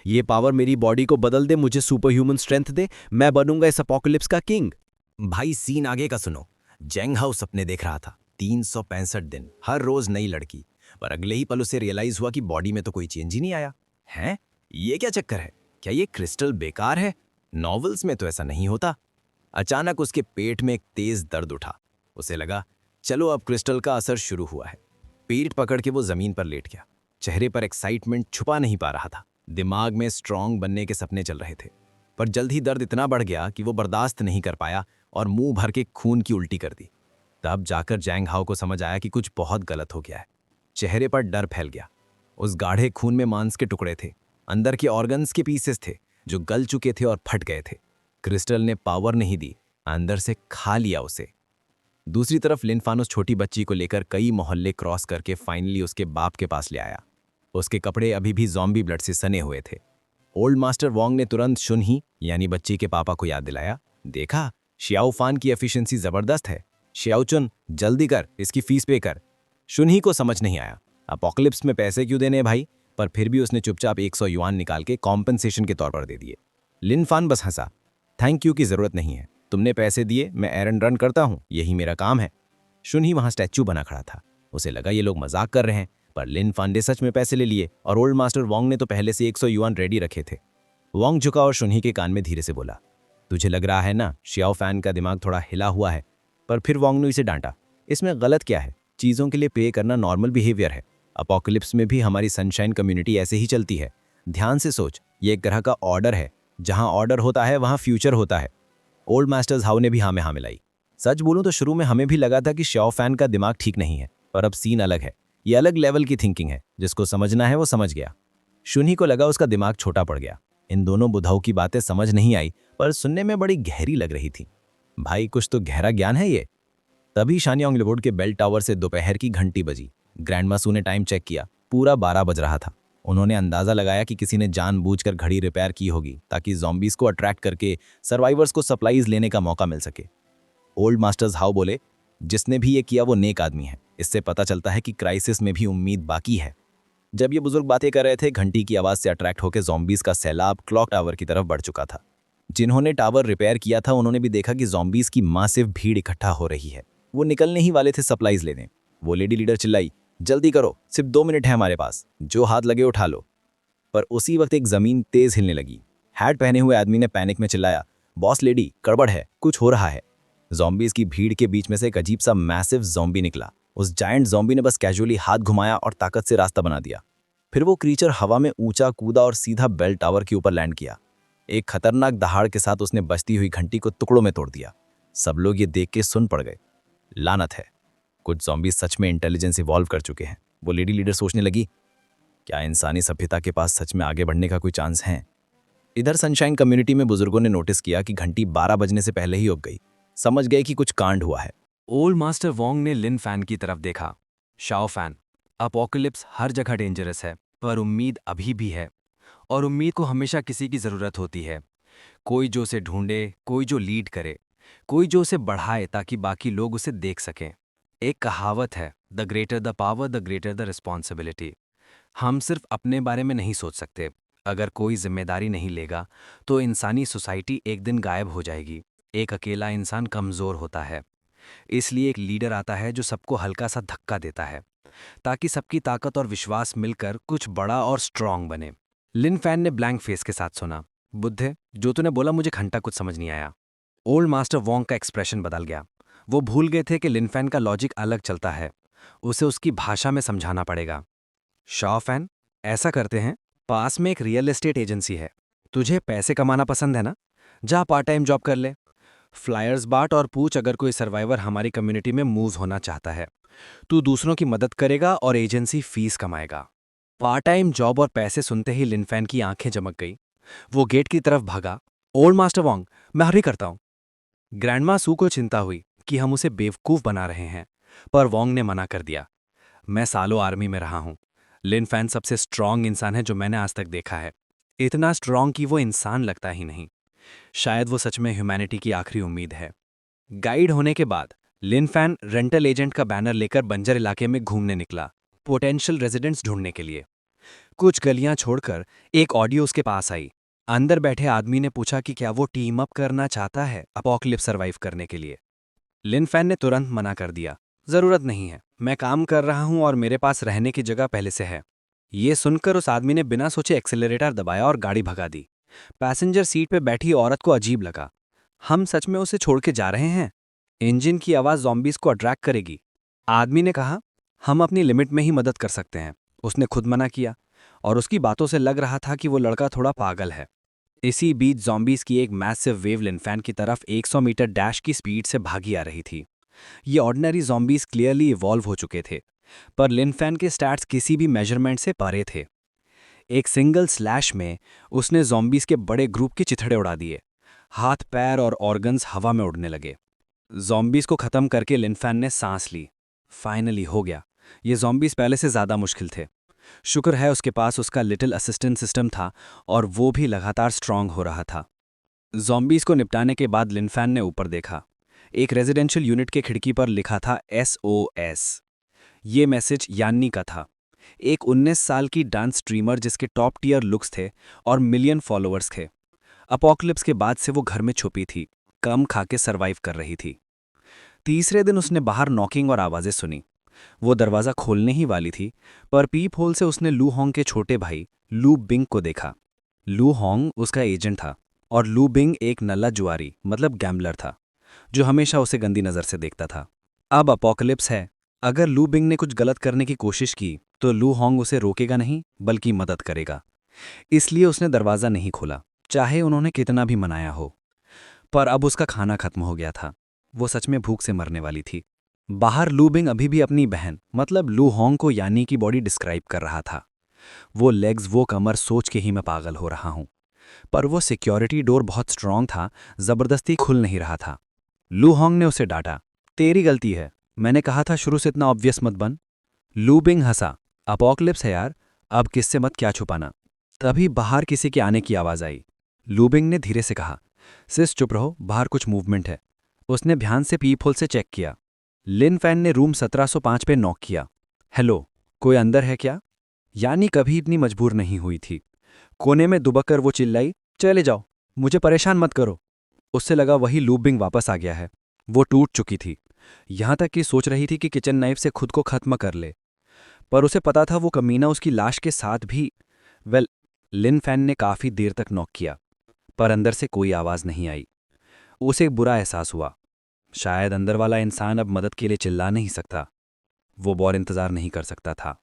ये पावर मेरी बॉडी को बदल दे, मुझे सुपर ह्यूमन स्ट्रेंथ दे, मैं बनूंगा इस अपोकलिप्स का किंग। भाई सीन आगे का सुनो। जेंग हाउ सपने देख रहा था, 365 दिन, हर रोज नई लड़की। पर अगले ही पल उसे रियलाइज हुआ कि बॉडी में तो कोई चेंज ही नहीं आया है। ये क्या चक्कर है? क्या ये क्रिस्टल बेकार है? नॉवेल्स में तो ऐसा नहीं होता। अचानक उसके पेट में एक तेज दर्द उठा। उसे लगा चलो अब क्रिस्टल का असर शुरू हुआ है। पेट पकड़ के वो जमीन पर लेट गया। चेहरे पर एक्साइटमेंट छुपा नहीं पा रहा था। दिमाग में स्ट्रांग बनने के सपने चल रहे थे। पर जल्द ही दर्द इतना बढ़ गया कि वो बर्दाश्त नहीं कर पाया और मुंह भर के खून की उल्टी कर दी। तब जाकर जैंग हाओ को समझ आया कि कुछ बहुत गलत हो गया है। चेहरे पर डर फैल गया। उस गाढ़े खून में मांस के टुकड़े थे, अंदर के ऑर्गन्स के पीसेस थे जो गल चुके थे और फट गए थे। क्रिस्टल ने पावर नहीं दी, अंदर से खा लिया उसे। दूसरी तरफ लिनफान उस छोटी बच्ची को लेकर कई मोहल्ले क्रॉस करके फाइनली उसके बाप के पास ले आया। उसके कपड़े अभी भी ज़ॉम्बी ब्लड से सने हुए थे। ओल्ड मास्टर वोंग ने तुरंत शुनही यानी बच्ची के पापा को याद दिलाया। देखा, शियाओ फान की एफिशिएंसी जबरदस्त है। शियाओचुन, जल्दी कर, इसकी फीस पे कर। शुनही को समझ नहीं आया अपोकलिप्स में पैसे क्यों देने भाई, पर फिर भी उसने चुपचाप 100 युआन निकाल के कॉम्पनसेशन के तौर पर दे दिए। लिनफान बस हंसा। थैंक यू की जरूरत नहीं है, तुमने पैसे दिए, मैं एरन रन करता हूँ, यही मेरा काम है। शुनही वहां स्टैच्यू बना खड़ा था। उसे लगा ये लोग मजाक कर रहे हैं, पर लिनफान ने सच में पैसे ले लिए और ओल्ड मास्टर वोंग ने तो पहले से 100 युआन रेडी रखे थे। वोंग झुका और शुनही के कान में धीरे से बोला, तुझे लग रहा है ना शियाओ फैन का दिमाग थोड़ा हिला हुआ है। पर फिर वोंग ने इसे डांटा, इसमें गलत क्या है? चीज़ों के लिए पे करना नॉर्मल बिहेवियर है। अपोकलिप्स में भी हमारी सनशाइन कम्युनिटी ऐसे ही चलती है। ध्यान से सोच, ये एक तरह का ऑर्डर है। जहां ऑर्डर होता है वहां फ्यूचर होता है। ओल्ड मास्टर्स हाउ ने भी हाँ में हाँ मिलाई। सच बोलूं तो शुरू में हमें भी लगा था कि शियाओ फैन का दिमाग ठीक नहीं है, पर अब सीन अलग है। ये अलग लेवल की थिंकिंग है। जिसको समझना है वो समझ गया। शुनही को लगा उसका दिमाग छोटा पड़ गया। इन दोनों बुधाओं की बातें समझ नहीं आई, पर सुनने में बड़ी गहरी लग रही थी। भाई कुछ तो गहरा ज्ञान है ये। तभी शानियोंग रोड के बेल टावर से दोपहर की घंटी बजी। ग्रैंड मासू ने टाइम चेक किया, पूरा 12 बज रहा था। उन्होंने अंदाजा लगाया कि किसी ने जानबूझकर घड़ी रिपेयर की होगी ताकि ज़ॉम्बीज़ को अट्रैक्ट करके सर्वाइवर्स को सप्लाईज लेने का मौका मिल सके। ओल्ड मास्टर्स हाउ बोले, जिसने भी ये किया वो नेक आदमी है। इससे पता चलता है कि क्राइसिस में भी उम्मीद बाकी है। जब ये बुजुर्ग बातें कर रहे थे, घंटी की आवाज़ से अट्रैक्ट होकर ज़ॉम्बीज़ का सैलाब क्लॉक टावर की तरफ बढ़ चुका था। जिन्होंने टावर रिपेयर किया था उन्होंने भी देखा कि ज़ॉम्बीज़ की मासिव भीड़ इकट्ठा हो रही है। वो निकलने ही वाले थे सप्लाईज लेने। वो लेडी लीडर चिल्लाई, जल्दी करो, सिर्फ 2 मिनट है हमारे पास, जो हाथ लगे उठा लो। पर उसी वक्त एक ज़मीन तेज़ हिलने लगी। हैट पहने हुए आदमी ने पैनिक में चिल्लाया, बॉस लेडी, गड़बड़ है, कुछ हो रहा है। ज़ॉम्बीज़ की भीड़ के बीच में से एक अजीब सा मैसिव ज़ॉम्बी निकला। उस जायंट ज़ॉम्बी ने बस कैजुअली हाथ घुमाया और ताकत से रास्ता बना दिया। फिर वो क्रीचर हवा में ऊंचा कूदा और सीधा बेल टावर के ऊपर लैंड किया। एक खतरनाक दहाड़ के साथ उसने बजती हुई घंटी को टुकड़ों में तोड़ दिया। सब लोग ये देख के सुन पड़ गए। लानत है, कुछ ज़ॉम्बीज़ सच में इंटेलिजेंस इवॉल्व कर चुके हैं। वो लेडी लीडर सोचने लगी, क्या इंसानी सभ्यता के पास सच में आगे बढ़ने का कोई चांस है? इधर सनशाइन कम्युनिटी में बुजुर्गों ने नोटिस किया कि घंटी 12 बजने से पहले ही उग गई। समझ गए कि कुछ कांड हुआ है। ओल्ड मास्टर वोंग ने लिन फैन की तरफ देखा। शाओ फैन, अपोकलिप्स हर जगह डेंजरस है, पर उम्मीद अभी भी है। और उम्मीद को हमेशा किसी की ज़रूरत होती है। कोई जो उसे ढूंढे, कोई जो लीड करे, कोई जो उसे बढ़ाए ताकि बाकी लोग उसे देख सकें। एक कहावत है, the greater the power the greater the responsibility. हम सिर्फ अपने बारे में नहीं सोच सकते। अगर कोई जिम्मेदारी नहीं लेगा तो इंसानी सोसाइटी एक दिन गायब हो जाएगी। एक अकेला इंसान कमज़ोर होता है, इसलिए एक लीडर आता है जो सबको हल्का सा धक्का देता है ताकि सबकी ताकत और विश्वास मिलकर कुछ बड़ा और स्ट्रांग बने। लिन फैन ने ब्लैंक फेस के साथ सुना। बुद्धे, जो तूने बोला मुझे घंटा कुछ समझ नहीं आया। ओल्ड मास्टर वोंग का एक्सप्रेशन बदल गया। वो भूल गए थे कि लिन फैन का लॉजिक अलग चलता है। उसे उसकी भाषा में समझाना पड़ेगा। शाओ फैन, ऐसा करते हैं, पास में एक रियल एस्टेट एजेंसी है। तुझे पैसे कमाना पसंद है ना? जा पार्ट टाइम जॉब कर ले। फ्लायर्स बांट और पूछ अगर कोई सर्वाइवर हमारी कम्युनिटी में मूव होना चाहता है। तू दूसरों की मदद करेगा और एजेंसी फीस कमाएगा। पार्ट टाइम जॉब और पैसे सुनते ही लिन फैन की आंखें चमक गई। वो गेट की तरफ भागा। ओल्ड मास्टर वोंग, मैं हरी करता हूं। ग्रैंडमा सू को चिंता हुई कि हम उसे बेवकूफ बना रहे हैं, पर वोंग ने मना कर दिया। मैं सालों आर्मी में रहा हूं। लिन फैन सबसे स्ट्रांग इंसान है जो मैंने आज तक देखा है। इतना स्ट्रांग कि वो इंसान लगता ही नहीं। शायद वो सच में ह्यूमैनिटी की आखिरी उम्मीद है। गाइड होने के बाद लिन फैन रेंटल एजेंट का बैनर लेकर बंजर इलाके में घूमने निकला, पोटेंशियल रेजिडेंट्स ढूंढने के लिए। कुछ गलियां छोड़कर एक ऑडियो उसके पास आई। अंदर बैठे आदमी ने पूछा कि क्या वो टीम अप करना चाहता है अपोकलिप्स सर्वाइव करने के लिए। लिन फैन ने तुरंत मना कर दिया, जरूरत नहीं है, मैं काम कर रहा हूं और मेरे पास रहने की जगह पहले से है। ये सुनकर उस आदमी ने बिना सोचे एक्सेलरेटर दबाया और गाड़ी भगा दी। पैसेंजर सीट पे बैठी औरत को अजीब लगा। हम सच में उसे छोड़ के जा रहे हैं? इंजन की आवाज ज़ॉम्बीज़ को अट्रैक्ट करेगी। आदमी ने कहा, हम अपनी लिमिट में ही मदद कर सकते हैं। उसने खुद मना किया और उसकी बातों से लग रहा था कि वो लड़का थोड़ा पागल है। इसी बीच ज़ॉम्बीज़ की एक मैसिव वेव लिन फैन की तरफ 100 मीटर डैश की स्पीड से भागी आ रही थी। ये ऑर्डिनरी ज़ॉम्बीज़ क्लियरली इवॉल्व हो चुके थे, पर लिन फैन के स्टैट्स किसी भी मेजरमेंट से परे थे। एक सिंगल स्लैश में उसने ज़ॉम्बीज़ के बड़े ग्रुप के चिथड़े उड़ा दिए। हाथ, पैर और ऑर्गन्स हवा में उड़ने लगे। ज़ॉम्बीज़ को ख़त्म करके लिन फैन ने सांस ली। फाइनली हो गया। ये ज़ॉम्बीज़ पहले से ज़्यादा मुश्किल थे। शुक्र है उसके पास उसका लिटिल असिस्टेंट सिस्टम था और वो भी लगातार स्ट्रांग हो रहा था। ज़ॉम्बीज़ को निपटाने के बाद लिन फैन ने ऊपर देखा। एक रेजिडेंशियल यूनिट के खिड़की पर लिखा था SOS। ये मैसेज यान्नी का था, एक 19 साल की डांस स्ट्रीमर जिसके टॉप टियर लुक्स थे और मिलियन फॉलोअर्स थे। अपोकलिप्स के बाद से वो घर में छुपी थी, कम खा के सर्वाइव कर रही थी। तीसरे दिन उसने बाहर नॉकिंग और आवाज़ें सुनी। वो दरवाज़ा खोलने ही वाली थी, पर पीप होल से उसने लू होंग के छोटे भाई लू बिंग को देखा। लू होंग उसका एजेंट था और लू बिंग एक नल्ला जुआरी मतलब गैम्बलर था, जो हमेशा उसे गंदी नज़र से देखता था। अब अपोकलिप्स है, अगर लू बिंग ने कुछ गलत करने की कोशिश की तो लू होंग उसे रोकेगा नहीं बल्कि मदद करेगा। इसलिए उसने दरवाज़ा नहीं खोला, चाहे उन्होंने कितना भी मनाया हो। पर अब उसका खाना खत्म हो गया था। वो सच में भूख से मरने वाली थी। बाहर लू बिंग अभी भी अपनी बहन मतलब लू होंग को यानी की बॉडी डिस्क्राइब कर रहा था। वो लेग्स, वो कमर, सोच के ही मैं पागल हो रहा हूं। पर वो सिक्योरिटी डोर बहुत स्ट्रांग था, जबरदस्ती खुल नहीं रहा था। लू होंग ने उसे डांटा, तेरी गलती है, मैंने कहा था शुरू से इतना ऑब्वियस मत बन। लू बिंग हंसा, अपोकलिप्स है यार, अब किससे मत क्या छुपाना। तभी बाहर किसी के आने की आवाज आई। लूबिंग ने धीरे से कहा, सिस चुप रहो, बाहर कुछ मूवमेंट है। उसने ध्यान से पीप होल से चेक किया। लिन फैन ने रूम 1705 पे नॉक किया। हेलो, कोई अंदर है क्या? यानी कभी इतनी मजबूर नहीं हुई थी। कोने में दुबककर वो चिल्लाई, चले जाओ, मुझे परेशान मत करो। उससे लगा वही लूबिंग वापस आ गया है। वो टूट चुकी थी, यहां तक कि सोच रही थी कि किचन नाइफ से खुद को खत्म कर ले। पर उसे पता था वो कमीना उसकी लाश के साथ भी। लिन फैन ने काफी देर तक नॉक किया, पर अंदर से कोई आवाज नहीं आई। उसे एक बुरा एहसास हुआ, शायद अंदर वाला इंसान अब मदद के लिए चिल्ला नहीं सकता। वो और इंतजार नहीं कर सकता था।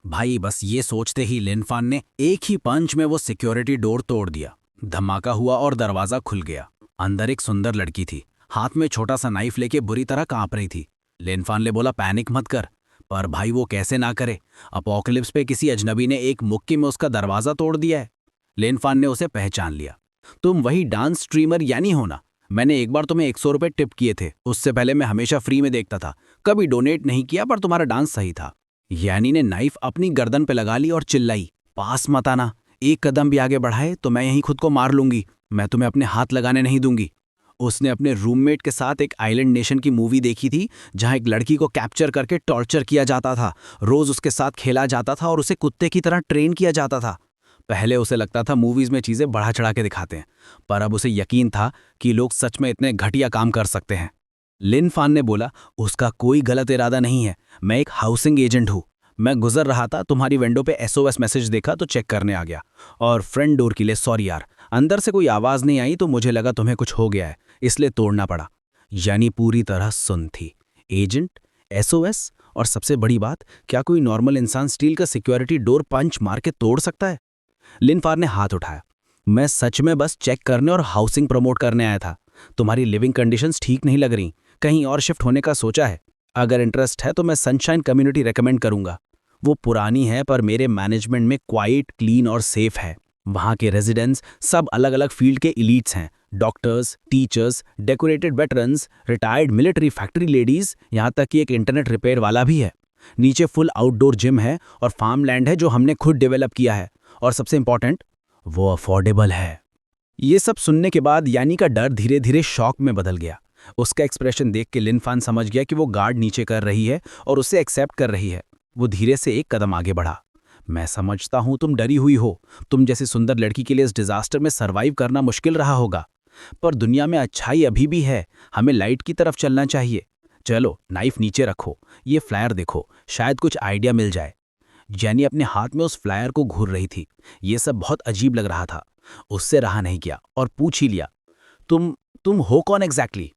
भाई बस ये सोचते ही लिनफान ने एक ही पंच में वो सिक्योरिटी डोर तोड़ दिया। धमाका हुआ और दरवाजा खुल गया। अंदर एक सुंदर लड़की थी, हाथ में छोटा सा नाइफ लेके बुरी तरह कांप रही थी। लिनफान ने बोला, पैनिक मत कर। पर भाई वो कैसे ना करे, अपोकलिप्स पे किसी अजनबी ने एक मुक्की में उसका दरवाजा तोड़ दिया है। लिनफान ने उसे पहचान लिया। तुम वही डांस स्ट्रीमर यानी हो ना? मैंने एक बार तुम्हें 100 रुपये टिप किए थे, उससे पहले मैं हमेशा फ्री में देखता था, कभी डोनेट नहीं किया, पर तुम्हारा डांस सही था। यानी ने नाइफ अपनी गर्दन पे लगा ली और चिल्लाई, पास मत आना, एक कदम भी आगे बढ़ाए तो मैं यहीं खुद को मार लूंगी, मैं तुम्हें अपने हाथ लगाने नहीं दूंगी। उसने अपने रूममेट के साथ एक आइलैंड नेशन की मूवी देखी थी, जहां एक लड़की को कैप्चर करके टॉर्चर किया जाता था, रोज उसके साथ खेला जाता था और उसे कुत्ते की तरह ट्रेन किया जाता था। पहले उसे लगता था मूवीज में चीजें बढ़ा चढ़ा के दिखाते हैं, पर अब उसे यकीन था कि लोग सच में इतने घटिया काम कर सकते हैं। लिन फान ने बोला, उसका कोई गलत इरादा नहीं है, मैं एक हाउसिंग एजेंट हूँ। मैं गुजर रहा था, तुम्हारी विंडो पे SOS मैसेज देखा तो चेक करने आ गया। और फ्रंट डोर के लिए सॉरी यार, अंदर से कोई आवाज नहीं आई तो मुझे लगा तुम्हें कुछ हो गया है, इसलिए तोड़ना पड़ा। यानी पूरी तरह सुन थी। एजेंट, SOS और सबसे बड़ी बात, क्या कोई नॉर्मल इंसान स्टील का सिक्योरिटी डोर पंच मार के तोड़ सकता है? लिनफार ने हाथ उठाया, मैं सच में बस चेक करने और हाउसिंग प्रमोट करने आया था। तुम्हारी लिविंग कंडीशंस ठीक नहीं लग रही, कहीं और शिफ्ट होने का सोचा है? अगर इंटरेस्ट है तो मैं सनशाइन कम्युनिटी रेकमेंड करूंगा। वो पुरानी है पर मेरे मैनेजमेंट में क्वाइट, क्लीन और सेफ है। वहाँ के रेजिडेंट्स सब अलग अलग फील्ड के इलीट्स हैं, doctors, teachers, decorated veterans, retired military factory ladies, यहाँ तक कि एक इंटरनेट रिपेयर वाला भी है। नीचे फुल आउटडोर जिम है और फार्म लैंड है जो हमने खुद डेवलप किया है, और सबसे इंपॉर्टेंट, वो अफोर्डेबल है। ये सब सुनने के बाद यानी का डर धीरे धीरे शॉक में बदल गया। उसका एक्सप्रेशन देख के लिनफान समझ गया कि वो गार्ड नीचे कर रही है और उसे एक्सेप्ट कर रही है। वो धीरे से एक कदम आगे बढ़ा। मैं समझता हूं तुम डरी हुई हो, तुम जैसी सुंदर लड़की के लिए इस डिजास्टर में सर्वाइव करना मुश्किल रहा होगा, पर दुनिया में अच्छाई अभी भी है, हमें लाइट की तरफ चलना चाहिए। चलो नाइफ नीचे रखो, ये फ्लायर देखो, शायद कुछ आइडिया मिल जाए। जैनी अपने हाथ में उस फ्लायर को घूर रही थी। ये सब बहुत अजीब लग रहा था। उससे रहा नहीं गया और पूछ ही लिया, तुम हो कौन एग्जैक्टली?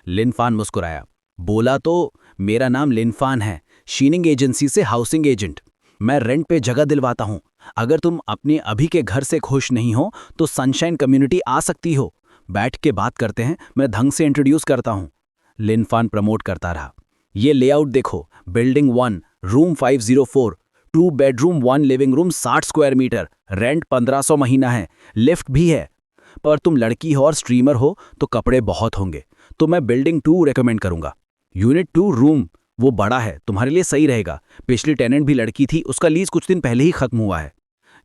लिनफान मुस्कुराया, बोला, तो मेरा नाम लिनफान है, शीनिंग एजेंसी से हाउसिंग एजेंट। मैं रेंट पे जगह दिलवाता हूँ। अगर तुम अपने अभी के घर से खुश नहीं हो तो सनशाइन कम्युनिटी आ सकती हो। बैठ के बात करते हैं, मैं ढंग से इंट्रोड्यूस करता हूँ। लिनफान प्रमोट करता रहा। ये लेआउट देखो, building 1, room 504, 2 bedroom 1 living room, 60 square metre, rent 1500 महीना है, लिफ्ट भी है। पर तुम लड़की हो और स्ट्रीमर हो तो कपड़े बहुत होंगे, तो मैं बिल्डिंग 2 रेकमेंड करूंगा। यूनिट 2 रूम, वो बड़ा है, तुम्हारे लिए सही रहेगा। पिछली टेनेंट भी लड़की थी, उसका लीज कुछ दिन पहले ही खत्म हुआ है।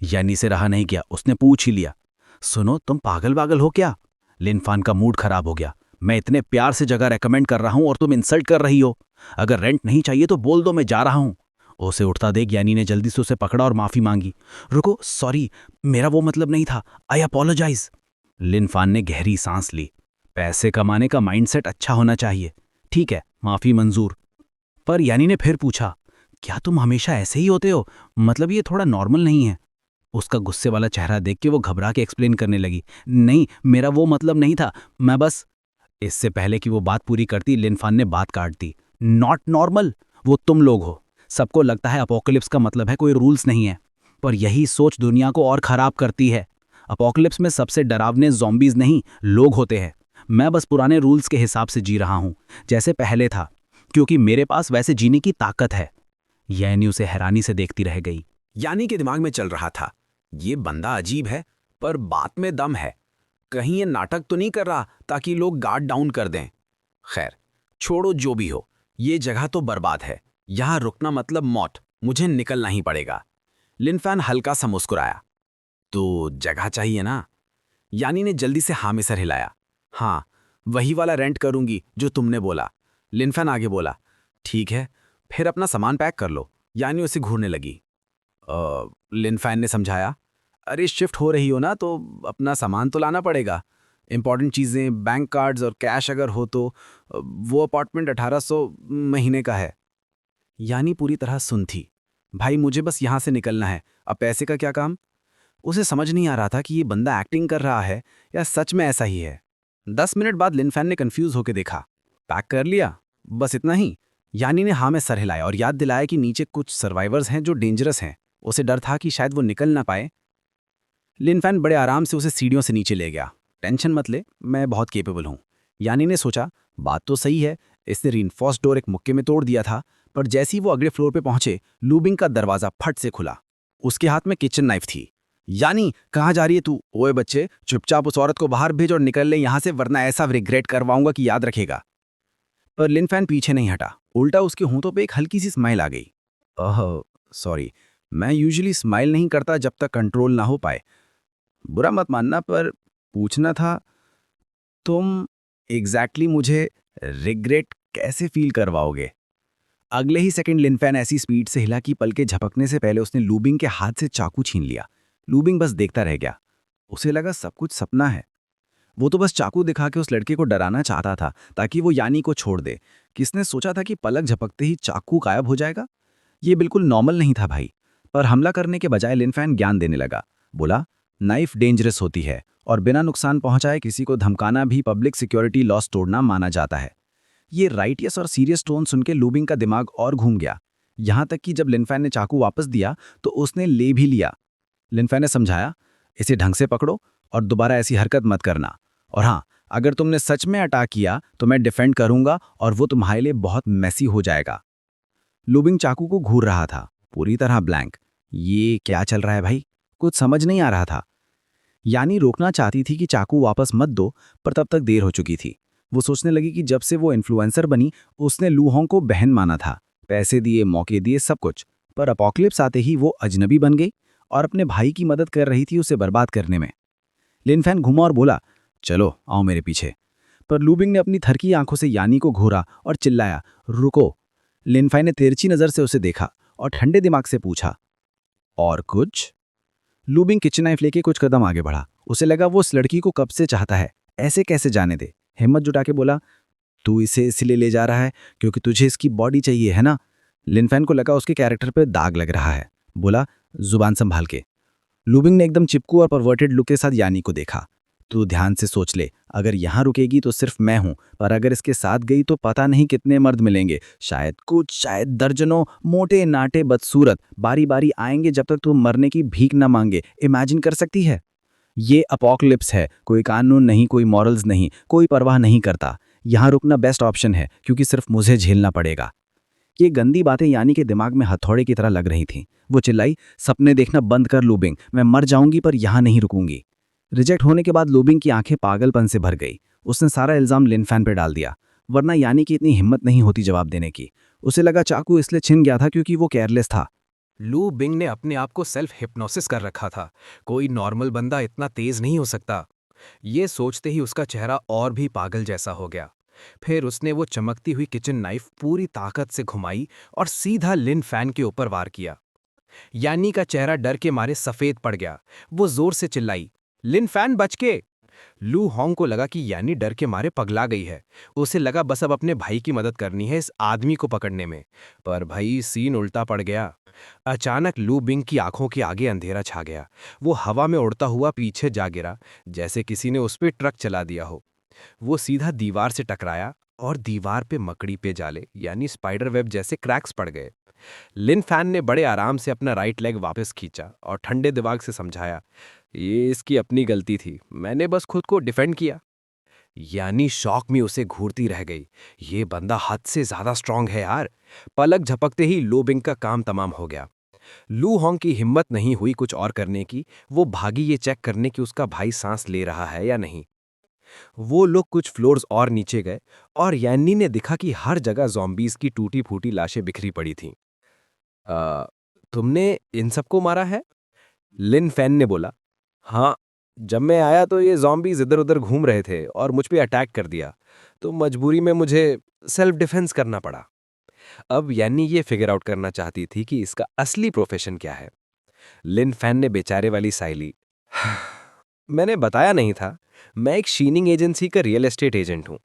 यानी से रहा नहीं गया, उसने पूछ ही लिया, सुनो तुम पागल हो क्या? लिनफान का मूड खराब हो गया। मैं इतने प्यार से जगह रेकमेंड कर रहा हूं और तुम इंसल्ट कर रही हो। अगर रेंट नहीं चाहिए तो बोल दो, मैं जा रहा हूं। उसे उठता देख यानी ने जल्दी से उसे पकड़ा और माफी मांगी। रुको, सॉरी, मेरा वो मतलब नहीं था, आई अपोलोजाइज। लिनफान ने गहरी सांस ली। पैसे कमाने का माइंडसेट अच्छा होना चाहिए। ठीक है, माफी मंजूर। पर यानी ने फिर पूछा, क्या तुम हमेशा ऐसे ही होते हो? मतलब ये थोड़ा नॉर्मल नहीं है। उसका गुस्से वाला चेहरा देख के वो घबरा के एक्सप्लेन करने लगी, नहीं, मेरा वो मतलब नहीं था, मैं बस। इससे पहले कि वो बात पूरी करती, लिनफान ने बात काट दी। नॉट नॉर्मल, वो तुम लोग हो। सबको लगता है अपोकलिप्स का मतलब है कोई रूल्स नहीं है, पर यही सोच दुनिया को और खराब करती है। अपोकलिप्स में सबसे डरावने ज़ॉम्बीज नहीं, लोग होते हैं। मैं बस पुराने रूल्स के हिसाब से जी रहा हूं, जैसे पहले था, क्योंकि मेरे पास वैसे जीने की ताकत है। यानी उसे हैरानी से देखती रह गई। यानी के दिमाग में चल रहा था, ये बंदा अजीब है पर बात में दम है। कहीं ये नाटक तो नहीं कर रहा ताकि लोग गार्ड डाउन कर दें। खैर छोड़ो, जो भी हो, ये जगह तो बर्बाद है, यहां रुकना मतलब मौत, मुझे निकलना ही पड़ेगा। लिनफैन हल्का सा मुस्कुराया। तो जगह चाहिए ना? यानी ने जल्दी से हाँ में सर हिलाया। हाँ, वही वाला रेंट करूंगी जो तुमने बोला। लिनफैन आगे बोला। ठीक है, फिर अपना सामान पैक कर लो। यानी उसे घूरने लगी। लिनफैन ने समझाया। अरे शिफ्ट हो रही हो ना, तो अपना सामान तो लाना पड़ेगा। इंपॉर्टेंट चीज़ें, बैंक कार्ड्स और कैश अगर हो तो। वो अपार्टमेंट 1800 महीने का है। यानी पूरी तरह सुन थी। भाई मुझे बस यहाँ से निकलना है, अब पैसे का क्या काम? उसे समझ नहीं आ रहा था कि ये बंदा एक्टिंग कर रहा है या सच में ऐसा ही है। 10 मिनट बाद लिनफैन ने कंफ्यूज होकर देखा। पैक कर लिया? बस इतना ही? यानी ने हाँ में सर हिलाया और याद दिलाया कि नीचे कुछ सर्वाइवर्स हैं जो डेंजरस हैं। उसे डर था कि शायद वो निकल ना पाए। लिनफैन बड़े आराम से उसे सीढ़ियों से नीचे ले गया। टेंशन मत ले, मैं बहुत केपेबल हूँ। यानी ने सोचा, बात तो सही है, इसने रीइंफोर्स्ड डोर एक मुक्के में तोड़ दिया था। पर जैसे ही वो अगले फ्लोर पे पहुंचे, लूबिंग का दरवाजा फट से खुला। उसके हाथ में किचन नाइफ थी। यानी कहाँ जा रही है तू? ओए बच्चे, चुपचाप उस औरत को बाहर भेज और निकल ले यहाँ से, वरना ऐसा रिग्रेट करवाऊंगा कि याद रखेगा। पर लिनफैन पीछे नहीं हटा, उल्टा उसके होंठों पे एक हल्की सी स्माइल आ गई। ओह सॉरी, मैं यूजुअली स्माइल नहीं करता जब तक कंट्रोल ना हो पाए। बुरा मत मानना, पर पूछना था, तुम एग्जैक्टली मुझे रिग्रेट कैसे फील करवाओगे? अगले ही सेकंड लिनफैन ऐसी स्पीड से हिला कि पलके झपकने से पहले उसने लूबिंग के हाथ से चाकू छीन लिया। लूबिंग बस देखता रह गया। उसे लगा सब कुछ सपना है। वो तो बस चाकू दिखा के उस लड़के को डराना चाहता था ताकि वो यानी को छोड़ दे। किसने सोचा था कि पलक झपकते ही चाकू गायब हो जाएगा? ये बिल्कुल नॉर्मल नहीं था भाई। पर हमला करने के बजाय लिनफैन ज्ञान देने लगा। बोला, नाइफ डेंजरस होती है और बिना नुकसान पहुंचाए किसी को धमकाना भी पब्लिक सिक्योरिटी लॉस तोड़ना माना जाता है। ये राइटियस और सीरियस टोन सुनकर लूबिंग का दिमाग और घूम गया। यहां तक कि जब लिनफैन ने चाकू वापस दिया तो उसने ले भी लिया। लिनफैन ने समझाया, इसे ढंग से पकड़ो और दोबारा ऐसी हरकत मत करना। और हाँ, अगर तुमने सच में अटैक किया तो मैं डिफेंड करूंगा और वो तुम्हारे लिए बहुत मैसी हो जाएगा। लूबिंग चाकू को घूर रहा था, पूरी तरह ब्लैंक। ये क्या चल रहा है भाई? कुछ समझ नहीं आ रहा था। यानी रोकना चाहती थी कि चाकू वापस मत दो, पर तब तक देर हो चुकी थी। वो सोचने लगी कि जब से वो इन्फ्लुएंसर बनी, उसने लूहोंग को बहन माना था, पैसे दिए, मौके दिए, सब कुछ। पर अपोकलिप्स आते ही वो अजनबी बन गई और अपने भाई की मदद कर रही थी उसे बर्बाद करने में। लिनफैन घुमा और बोला, चलो आओ मेरे पीछे। पर लूबिंग ने अपनी थरकी आंखों से यानी को घूरा और चिल्लाया, रुको। लिनफैन ने तिरछी नजर से उसे देखा और ठंडे दिमाग से पूछा, और कुछ? लूबिंग किचन नाइफ लेके कुछ कदम आगे बढ़ा। उसे लगा वो उस लड़की को कब से चाहता है, ऐसे कैसे जाने दे। हिम्मत जुटा के बोला, तू इसे इसलिए ले जा रहा है क्योंकि तुझे इसकी बॉडी चाहिए, है ना? लिनफैन को लगा उसके कैरेक्टर पे दाग लग रहा है। बोला, जुबान संभाल के। लूबिंग ने एकदम चिपकू और परवर्टेड लुक के साथ यानी को देखा। तू ध्यान से सोच ले, अगर यहाँ रुकेगी तो सिर्फ मैं हूं, पर अगर इसके साथ गई तो पता नहीं कितने मर्द मिलेंगे, शायद कुछ, शायद दर्जनों, मोटे नाटे बदसूरत, बारी बारी आएंगे जब तक तू मरने की भीख न मांगे। इमेजिन कर सकती है? ये अपोकलिप्स है, कोई कानून नहीं, कोई मॉरल्स नहीं, कोई परवाह नहीं करता। यहाँ रुकना बेस्ट ऑप्शन है क्योंकि सिर्फ मुझे झेलना पड़ेगा। ये गंदी बातें यानी के दिमाग में हथौड़े की तरह लग रही थीं। वो चिल्लाई, सपने देखना बंद कर लूबिंग, मैं मर जाऊंगी पर यहाँ नहीं रुकूंगी। रिजेक्ट होने के बाद लूबिंग की आंखें पागलपन से भर गई। उसने सारा इल्जाम लिनफैन पे डाल दिया, वरना यानी की इतनी हिम्मत नहीं होती जवाब देने की। उसे लगा चाकू इसलिए छिन गया था क्योंकि वो केयरलेस था। लू बिंग ने अपने आप को सेल्फ हिप्नोसिस कर रखा था। कोई नॉर्मल बंदा इतना तेज नहीं हो सकता। ये सोचते ही उसका चेहरा और भी पागल जैसा हो गया। फिर उसने वो चमकती हुई किचन नाइफ पूरी ताकत से घुमाई और सीधा लिन फैन के ऊपर वार किया। यानी का चेहरा डर के मारे सफेद पड़ गया। वो जोर से चिल्लाई, लिन फैन बच के। लू होंग को लगा कि यानी डर के मारे पगला गई है। उसे लगा बस अब अपने भाई की मदद करनी है इस आदमी को पकड़ने में। पर भाई सीन उल्टा पड़ गया। अचानक लू बिंग की आंखों के आगे अंधेरा छा गया। वो हवा में उड़ता हुआ पीछे जा गिरा, जैसे किसी ने उस पर ट्रक चला दिया हो। वो सीधा दीवार से टकराया और दीवार पे मकड़ी पे जाले यानी स्पाइडर वेब जैसे क्रैक्स पड़ गए। लिन फैन ने बड़े आराम से अपना राइट लेग वापस खींचा और ठंडे दिमाग से समझाया, ये इसकी अपनी गलती थी, मैंने बस खुद को डिफेंड किया। यानी शॉक में उसे घूरती रह गई। ये बंदा हद से ज्यादा स्ट्रांग है यार। पलक झपकते ही लो बिंग का काम तमाम हो गया। लू होंग की हिम्मत नहीं हुई कुछ और करने की। वो भागी ये चेक करने कि उसका भाई सांस ले रहा है या नहीं। वो लोग कुछ फ्लोर्स और नीचे गए और यानी ने दिखा कि हर जगह ज़ॉम्बीज़ की टूटी फूटी लाशें बिखरी पड़ी थीं। तुमने इन सबको मारा है? लिन फैन ने बोला। हाँ, जब मैं आया तो ये ज़ॉम्बीज़ इधर उधर घूम रहे थे और मुझ पे अटैक कर दिया, तो मजबूरी में मुझे सेल्फ डिफेंस करना पड़ा। अब यानी ये फिगर आउट करना चाहती थी कि इसका असली प्रोफेशन क्या है। लिन फैन ने बेचारे वाली साई ली। मैंने बताया नहीं था, मैं एक शीनिंग एजेंसी का रियल एस्टेट एजेंट हूँ।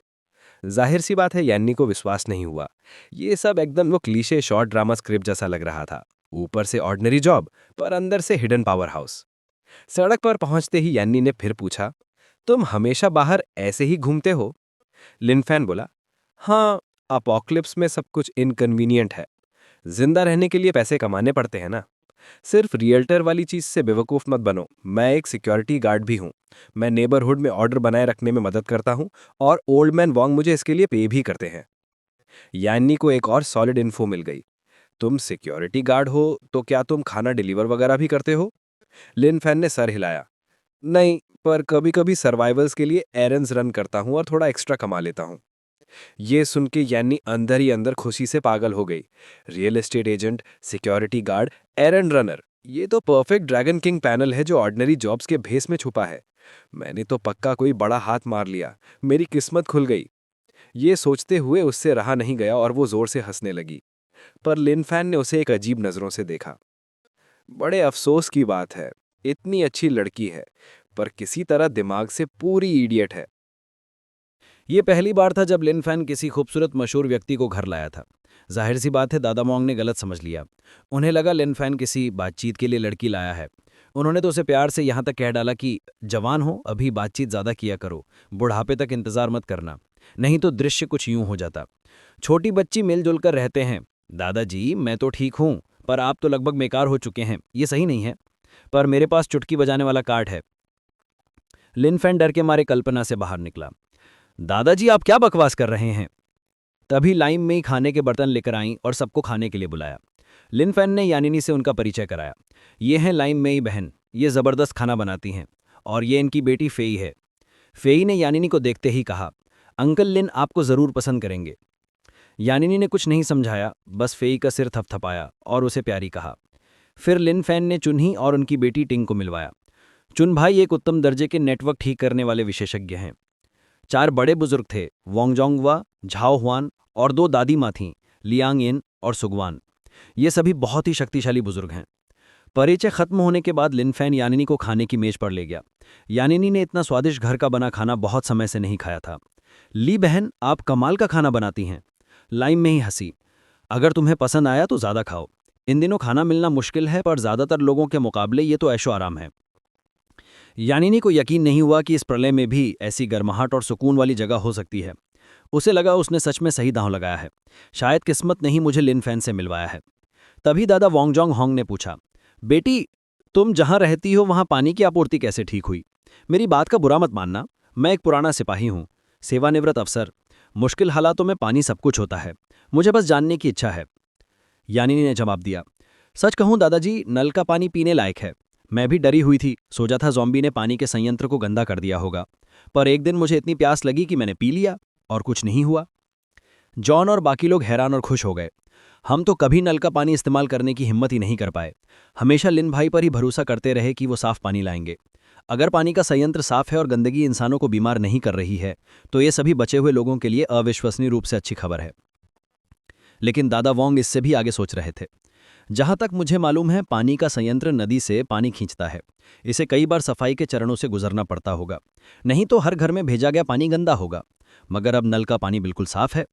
जाहिर सी बात है यान्नी को विश्वास नहीं हुआ। ये सब एकदम वो क्लीशे शॉर्ट ड्रामा स्क्रिप्ट जैसा लग रहा था। ऊपर से ऑर्डिनरी जॉब, पर अंदर से हिडन पावर हाउस। सड़क पर पहुंचते ही यान्नी ने फिर पूछा, तुम हमेशा बाहर ऐसे ही घूमते हो? लिनफैन बोला, हाँ, अपोक्लिप्स में सब कुछ इनकन्वीनियंट है। जिंदा रहने के लिए पैसे कमाने पड़ते हैं ना। सिर्फ रियल्टर वाली चीज से बेवकूफ मत बनो। मैं एक सिक्योरिटी गार्ड भी हूं। मैं नेबरहुड में ऑर्डर बनाए रखने में मदद करता हूं और ओल्ड मैन वॉन्ग मुझे इसके लिए पे भी करते हैं। यान्नी को एक और सॉलिड इन्फो मिल गई। तुम सिक्योरिटी गार्ड हो तो क्या तुम खाना डिलीवर वगैरह भी करते हो? लिन फैन ने सर हिलाया। नहीं, पर कभी कभी सर्वाइवल्स के लिए एरन्स रन करता हूं और थोड़ा एक्स्ट्रा कमा लेता हूं। ये सुन के यानी अंदर ही अंदर खुशी से पागल हो गई। Real estate agent, security guard, errand runner, ये तो परफेक्ट ड्रैगन किंग पैनल है जो ऑर्डिनरी जॉब्स के भेस में छुपा है। मैंने तो पक्का कोई बड़ा हाथ मार लिया। मेरी किस्मत खुल गई। ये सोचते हुए उससे रहा नहीं गया और वो जोर से हंसने लगी। पर लिन फैन ने उसे एक अजीब नजरों से देखा। बड़े अफसोस की बात है, इतनी अच्छी लड़की है, पर किसी तरह दिमाग से पूरी इडियट है। ये पहली बार था जब लिन फैन किसी खूबसूरत मशहूर व्यक्ति को घर लाया था। जाहिर सी बात है दादा मोंग ने गलत समझ लिया। उन्हें लगा लिन फैन किसी बातचीत के लिए लड़की लाया है। उन्होंने तो उसे प्यार से यहाँ तक कह डाला कि जवान हो, अभी बातचीत ज़्यादा किया करो, बुढ़ापे तक इंतजार मत करना, नहीं तो दृश्य कुछ यूं हो जाता। छोटी बच्ची मिलजुल कर रहते हैं। दादाजी, मैं तो ठीक हूँ, पर आप तो लगभग बेकार हो चुके हैं, ये सही नहीं है। पर मेरे पास चुटकी बजाने वाला कार्ड है। लिन फैन डर के मारे कल्पना से बाहर निकला। दादाजी, आप क्या बकवास कर रहे हैं? तभी लाइम में ही खाने के बर्तन लेकर आईं और सबको खाने के लिए बुलाया। लिन फैन ने यानिनी से उनका परिचय कराया। ये हैं लाइम में ही बहन, ये ज़बरदस्त खाना बनाती हैं, और ये इनकी बेटी फेई है। फेई ने यानिनी को देखते ही कहा, अंकल लिन आपको ज़रूर पसंद करेंगे। यानिनी ने कुछ नहीं समझाया, बस फेई का सिर थपथपाया और उसे प्यारी कहा। फिर लिन फैन ने चुन्ही और उनकी बेटी टिंग को मिलवाया। चुन भाई एक उत्तम दर्जे के नेटवर्क ठीक करने वाले विशेषज्ञ हैं। 4 बड़े बुजुर्ग थे, वोंगजोंगवा, झाओ हुआन और 2 दादी माँ थीं, लियांग इन और सुगवान। ये सभी बहुत ही शक्तिशाली बुजुर्ग हैं। परिचय खत्म होने के बाद लिन फैन यानिनी को खाने की मेज पर ले गया। यानिनी ने इतना स्वादिष्ट घर का बना खाना बहुत समय से नहीं खाया था। ली बहन, आप कमाल का खाना बनाती हैं। लाइम में ही हंसी। अगर तुम्हें पसंद आया तो ज़्यादा खाओ। इन दिनों खाना मिलना मुश्किल है, पर ज़्यादातर लोगों के मुकाबले ये तो ऐशो आराम है। यानिनी को यकीन नहीं हुआ कि इस प्रलय में भी ऐसी गर्माहट और सुकून वाली जगह हो सकती है। उसे लगा उसने सच में सही दांव लगाया है। शायद किस्मत ने ही मुझे लिन फैन से मिलवाया है। तभी दादा वोंगजोंग होंग ने पूछा, बेटी, तुम जहां रहती हो वहां पानी की आपूर्ति कैसे ठीक हुई? मेरी बात का बुरा मत मानना, मैं एक पुराना सिपाही हूं, सेवानिवृत्त अफसर। मुश्किल हालातों में पानी सब कुछ होता है। मुझे बस जानने की इच्छा है। यानिनी ने जवाब दिया, सच कहूं दादाजी, नल का पानी पीने लायक है। मैं भी डरी हुई थी, सोचा था ज़ॉम्बी ने पानी के संयंत्र को गंदा कर दिया होगा। पर एक दिन मुझे इतनी प्यास लगी कि मैंने पी लिया और कुछ नहीं हुआ। जॉन और बाकी लोग हैरान और खुश हो गए। हम तो कभी नल का पानी इस्तेमाल करने की हिम्मत ही नहीं कर पाए। हमेशा लिन भाई पर ही भरोसा करते रहे कि वो साफ पानी लाएंगे। अगर पानी का संयंत्र साफ है और गंदगी इंसानों को बीमार नहीं कर रही है, तो ये सभी बचे हुए लोगों के लिए अविश्वसनीय रूप से अच्छी खबर है। लेकिन दादा वोंग इससे भी आगे सोच रहे थे। जहां तक मुझे मालूम है, पानी का संयंत्र नदी से पानी खींचता है। इसे कई बार सफाई के चरणों से गुजरना पड़ता होगा, नहीं तो हर घर में भेजा गया पानी गंदा होगा। मगर अब नल का पानी बिल्कुल साफ है।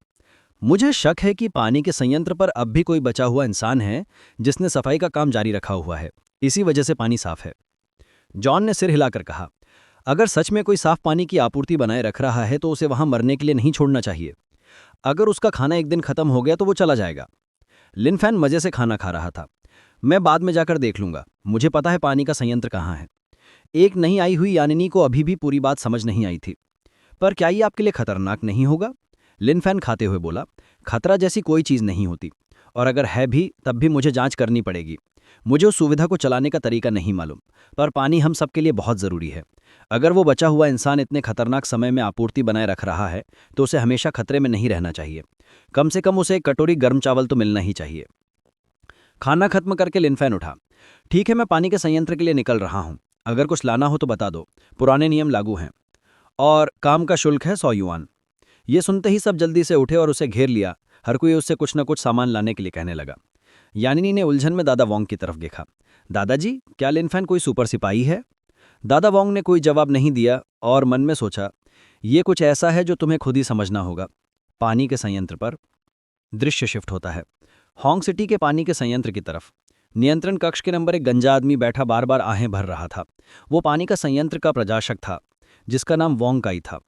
मुझे शक है कि पानी के संयंत्र पर अब भी कोई बचा हुआ इंसान है जिसने सफाई का काम जारी रखा हुआ है। इसी वजह से पानी साफ है। जॉन ने सिर हिलाकर कहा, अगर सच में कोई साफ पानी की आपूर्ति बनाए रख रहा है तो उसे वहां मरने के लिए नहीं छोड़ना चाहिए। अगर उसका खाना एक दिन खत्म हो गया तो वो चला जाएगा। लिन फैन मजे से खाना खा रहा था। मैं बाद में जाकर देख लूंगा, मुझे पता है पानी का संयंत्र कहाँ है। एक नई आई हुई यानिनी को अभी भी पूरी बात समझ नहीं आई थी। पर क्या ये आपके लिए खतरनाक नहीं होगा? लिन फैन खाते हुए बोला, खतरा जैसी कोई चीज़ नहीं होती, और अगर है भी तब भी मुझे जांच करनी पड़ेगी। मुझे उस सुविधा को चलाने का तरीका नहीं मालूम, पर पानी हम सबके लिए बहुत ज़रूरी है। अगर वो बचा हुआ इंसान इतने खतरनाक समय में आपूर्ति बनाए रख रहा है तो उसे हमेशा खतरे में नहीं रहना चाहिए। कम से कम उसे एक कटोरी गर्म चावल तो मिलना ही चाहिए। खाना खत्म करके लिनफैन उठा। ठीक है, मैं पानी के संयंत्र के लिए निकल रहा हूँ। अगर कुछ लाना हो तो बता दो, पुराने नियम लागू हैं। और काम का शुल्क है 100 युआन। ये सुनते ही सब जल्दी से उठे और उसे घेर लिया। हर कोई उससे कुछ न कुछ सामान लाने के लिए कहने लगा। यानिनी ने उलझन में दादा वोंग की तरफ देखा। दादाजी, क्या लिनफैन कोई सुपर सिपाही है? दादा वोंग ने कोई जवाब नहीं दिया और मन में सोचा, ये कुछ ऐसा है जो तुम्हें खुद ही समझना होगा। पानी के संयंत्र पर दृश्य शिफ्ट होता है। हॉन्ग सिटी के पानी के संयंत्र की तरफ नियंत्रण कक्ष के नंबर एक गंजा आदमी बैठा बार बार आहें भर रहा था। वो पानी का संयंत्र का प्रजाशक था, जिसका नाम वोंग काई था।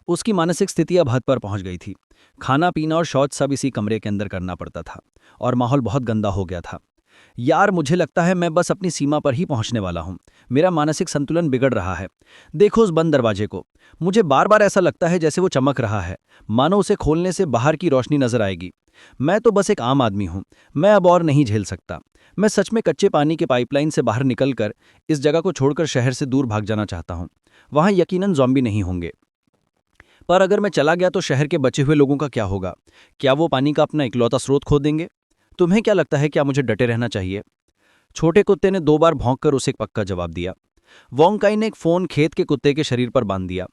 उसकी मानसिक स्थिति अब हद पर पहुंच गई थी। खाना पीना और शौच सब इसी कमरे के अंदर करना पड़ता था और माहौल बहुत गंदा हो गया था। यार, मुझे लगता है मैं बस अपनी सीमा पर ही पहुंचने वाला हूं। मेरा मानसिक संतुलन बिगड़ रहा है। देखो उस बंद दरवाजे को। मुझे बार बार ऐसा लगता है जैसे वो चमक रहा है, मानो उसे खोलने से बाहर की रोशनी नजर आएगी। मैं तो बस एक आम आदमी हूं। मैं अब और नहीं झेल सकता। मैं सच में कच्चे पानी के पाइपलाइन से बाहर निकलकर इस जगह को छोड़कर शहर से दूर भाग जाना चाहता हूं। वहां यकीनन ज़ॉम्बी नहीं होंगे। पर अगर मैं चला गया तो शहर के बचे हुए लोगों का क्या होगा? क्या वो पानी का अपना इकलौता स्रोत खो देंगे? तुम्हें क्या लगता है, क्या मुझे डटे रहना चाहिए? छोटे कुत्ते ने 2 बार भौंककर उसे पक्का जवाब दिया। वोंग काई ने एक फोन खेत के कुत्ते के शरीर पर बांध दिया।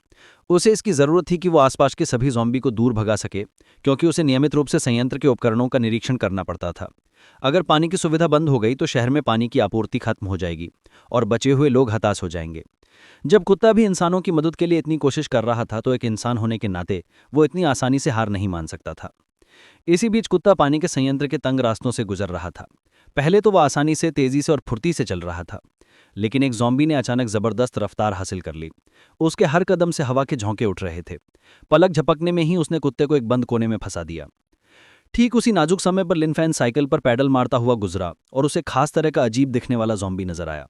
उसे इसकी जरूरत थी कि वो आसपास के सभी ज़ॉम्बी को दूर भगा सके, क्योंकि उसे नियमित रूप से संयंत्र के उपकरणों का निरीक्षण करना पड़ता था। अगर पानी की सुविधा बंद हो गई तो शहर में पानी की आपूर्ति खत्म हो जाएगी और बचे हुए लोग हताश हो जाएंगे। जब कुत्ता भी इंसानों की मदद के लिए इतनी कोशिश कर रहा था तो एक इंसान होने के नाते वो इतनी आसानी से हार नहीं मान सकता था। इसी बीच कुत्ता पानी के संयंत्र के तंग रास्तों से गुजर रहा था। पहले तो वह आसानी से, तेजी से और फुर्ती से चल रहा था, लेकिन एक ज़ॉम्बी ने अचानक जबरदस्त रफ्तार हासिल कर ली। उसके हर कदम से हवा के झोंके उठ रहे थे। पलक झपकने में ही उसने कुत्ते को एक बंद कोने में फंसा दिया। ठीक उसी नाजुक समय पर लिनफैन साइकिल पर पैडल मारता हुआ गुजरा और उसे खास तरह का अजीब दिखने वाला ज़ॉम्बी नजर आया।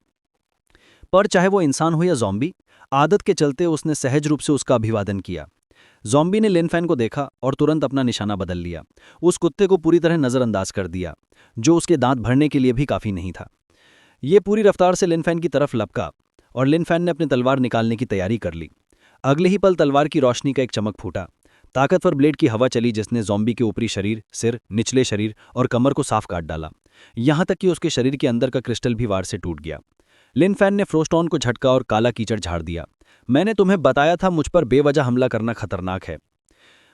पर चाहे वो इंसान हो या ज़ॉम्बी, आदत के चलते उसने सहज रूप से उसका अभिवादन किया। ज़ॉम्बी ने लिनफैन को देखा और तुरंत अपना निशाना बदल लिया। उस कुत्ते को पूरी तरह नज़रअंदाज कर दिया, जो उसके दांत भरने के लिए भी काफ़ी नहीं था। ये पूरी रफ्तार से लिनफैन की तरफ लपका और लिनफैन ने अपनी तलवार निकालने की तैयारी कर ली। अगले ही पल तलवार की रोशनी का एक चमक फूटा। ताकतवर ब्लेड की हवा चली जिसने ज़ॉम्बी के ऊपरी शरीर, सिर, निचले शरीर और कमर को साफ काट डाला। यहां तक कि उसके शरीर के अंदर का क्रिस्टल भी वार से टूट गया। लिनफैन ने फ्रोस्टॉन को झटका और काला कीचड़ झाड़ दिया। मैंने तुम्हें बताया था, मुझ पर बेवजह हमला करना खतरनाक है।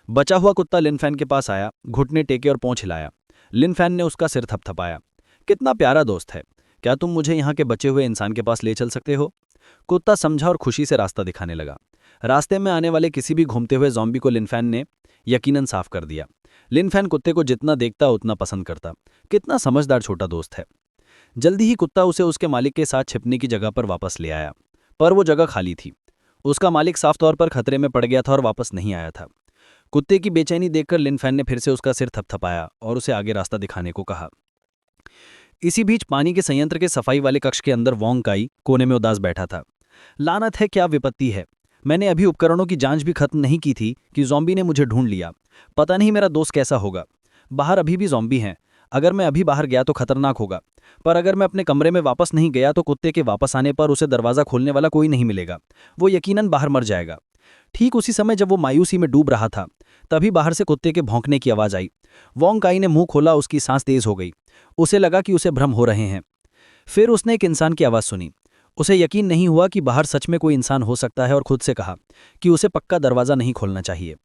बचा हुआ कुत्ता लिनफैन के पास आया, घुटने टेके और पोंछ हिलाया। लिनफैन ने उसका सिर थपथपाया। कितना प्यारा दोस्त है, क्या तुम मुझे यहाँ के बचे हुए इंसान के पास ले चल सकते हो? कुत्ता समझा और खुशी से रास्ता दिखाने लगा। रास्ते में आने वाले किसी भी घूमते हुए ज़ॉम्बी को लिनफैन ने यकीनन साफ कर दिया। लिनफैन कुत्ते को जितना देखता उतना पसंद करता। कितना समझदार छोटा दोस्त है। जल्दी ही कुत्ता उसे उसके मालिक के साथ छिपने की जगह पर वापस ले आया, पर वो जगह खाली थी। उसका मालिक साफ तौर पर खतरे में पड़ गया था और वापस नहीं आया था। कुत्ते की बेचैनी देखकर लिनफैन ने फिर से उसका सिर थपथपाया और उसे आगे रास्ता दिखाने को कहा। इसी बीच पानी के संयंत्र के सफाई वाले कक्ष के अंदर वोंग काई कोने में उदास बैठा था। लानत है, क्या विपत्ति है। मैंने अभी उपकरणों की जांच भी खत्म नहीं की थी कि ज़ॉम्बी ने मुझे ढूंढ लिया। पता नहीं मेरा दोस्त कैसा होगा। बाहर अभी भी ज़ॉम्बी हैं। अगर मैं अभी बाहर गया तो खतरनाक होगा, पर अगर मैं अपने कमरे में वापस नहीं गया तो कुत्ते के वापस आने पर उसे दरवाज़ा खोलने वाला कोई नहीं मिलेगा। वो यकीनन बाहर मर जाएगा। ठीक उसी समय जब वो मायूसी में डूब रहा था, तभी बाहर से कुत्ते के भौंकने की आवाज़ आई। वोंग काई ने मुंह खोला, उसकी सांस तेज हो गई। उसे लगा कि उसे भ्रम हो रहे हैं। फिर उसने एक इंसान की आवाज़ सुनी। उसे यकीन नहीं हुआ कि बाहर सच में कोई इंसान हो सकता है और खुद से कहा कि उसे पक्का दरवाज़ा नहीं खोलना चाहिए।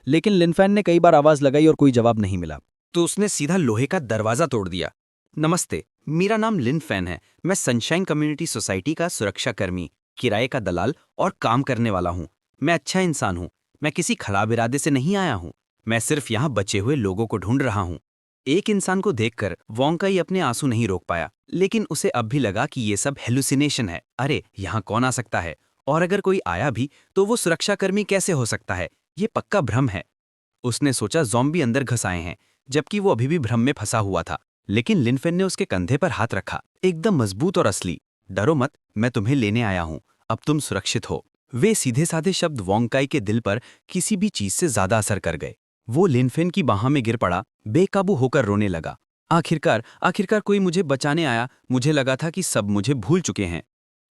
लेकिन लिनफैन ने कई बार आवाज़ लगाई और कोई जवाब नहीं मिला। तो उसने सीधा लोहे का दरवाजा तोड़ दिया। नमस्ते, मेरा नाम लिनफैन है। मैं सनशाइन कम्युनिटी सोसाइटी का सुरक्षाकर्मी, किराए का दलाल और काम करने वाला हूँ। मैं अच्छा इंसान हूँ। मैं किसी खराब इरादे से नहीं आया हूँ। मैं सिर्फ यहाँ बचे हुए लोगों को ढूंढ रहा हूँ। एक इंसान को देखकर वोंग काई अपने आंसू नहीं रोक पाया, लेकिन उसे अब भी लगा कि ये सब हेलुसिनेशन है। अरे, यहाँ कौन आ सकता है? और अगर कोई आया भी तो वो सुरक्षाकर्मी कैसे हो सकता है? ये पक्का भ्रम है। उसने सोचा ज़ॉम्बी अंदर घुस आए हैं, जबकि वो अभी भी भ्रम में फंसा हुआ था। लेकिन लिनफैन ने उसके कंधे पर हाथ रखा, एकदम मजबूत और असली। डरो मत, मैं तुम्हें लेने आया हूँ। अब तुम सुरक्षित हो। वे सीधे साधे शब्द वोंग काई के दिल पर किसी भी चीज से ज्यादा असर कर गए। वो लिनफैन की बाहों में गिर पड़ा, बेकाबू होकर रोने लगा। आखिरकार कोई मुझे बचाने आया। मुझे लगा था कि सब मुझे भूल चुके हैं।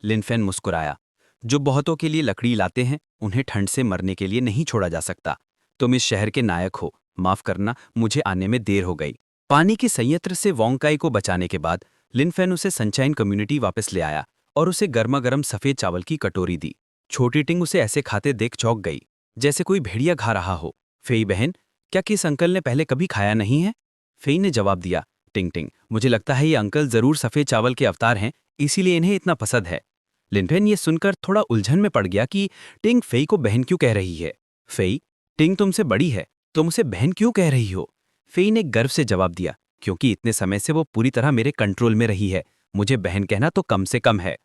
लिनफैन मुस्कुराया। जो बहुतों के लिए लकड़ी लाते हैं, उन्हें ठंड से मरने के लिए नहीं छोड़ा जा सकता। तुम इस शहर के नायक हो। माफ करना, मुझे आने में देर हो गई। पानी के संयंत्र से वोंकाई को बचाने के बाद लिनफेन उसे सनशाइन कम्युनिटी वापस ले आया और उसे गर्मा गर्म सफेद चावल की कटोरी दी। छोटी टिंग उसे ऐसे खाते देख चौंक गई जैसे कोई भेड़िया खा रहा हो। फेई बहन, क्या किस अंकल ने पहले कभी खाया नहीं है? फेई ने जवाब दिया, टिंग टिंग, मुझे लगता है ये अंकल जरूर सफेद चावल के अवतार हैं, इसीलिए इन्हें इतना पसंद है। लिनफेन ये सुनकर थोड़ा उलझन में पड़ गया कि टिंग फेई को बहन क्यों कह रही है। फेई, टिंग तुमसे बड़ी है, तुम उसे बहन क्यों कह रही हो? फेई ने गर्व से जवाब दिया, क्योंकि इतने समय से वो पूरी तरह मेरे कंट्रोल में रही है, मुझे बहन कहना तो कम से कम है।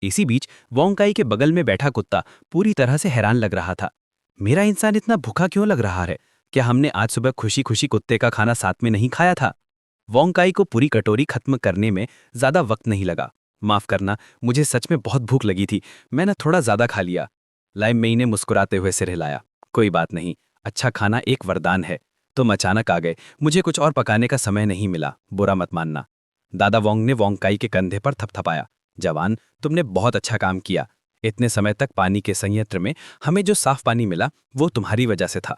इसी बीच वोंकाई के बगल में बैठा कुत्ता पूरी तरह से हैरान लग रहा था। मेरा इंसान इतना भूखा क्यों लग रहा है? क्या हमने आज सुबह खुशी खुशी कुत्ते का खाना साथ में नहीं खाया था? वोंकाई को पूरी कटोरी खत्म करने में ज्यादा वक्त नहीं लगा। माफ करना, मुझे सच में बहुत भूख लगी थी, मैंने थोड़ा ज्यादा खा लिया। लाइम मेई ने मुस्कुराते हुए सिर हिलाया, कोई बात नहीं, अच्छा खाना एक वरदान है। तुम अचानक आ गए, मुझे कुछ और पकाने का समय नहीं मिला, बुरा मत मानना। दादा वोंग ने वोंकाई के कंधे पर थपथपाया, जवान, तुमने बहुत अच्छा काम किया। इतने समय तक पानी के संयंत्र में हमें जो साफ पानी मिला वो तुम्हारी वजह से था।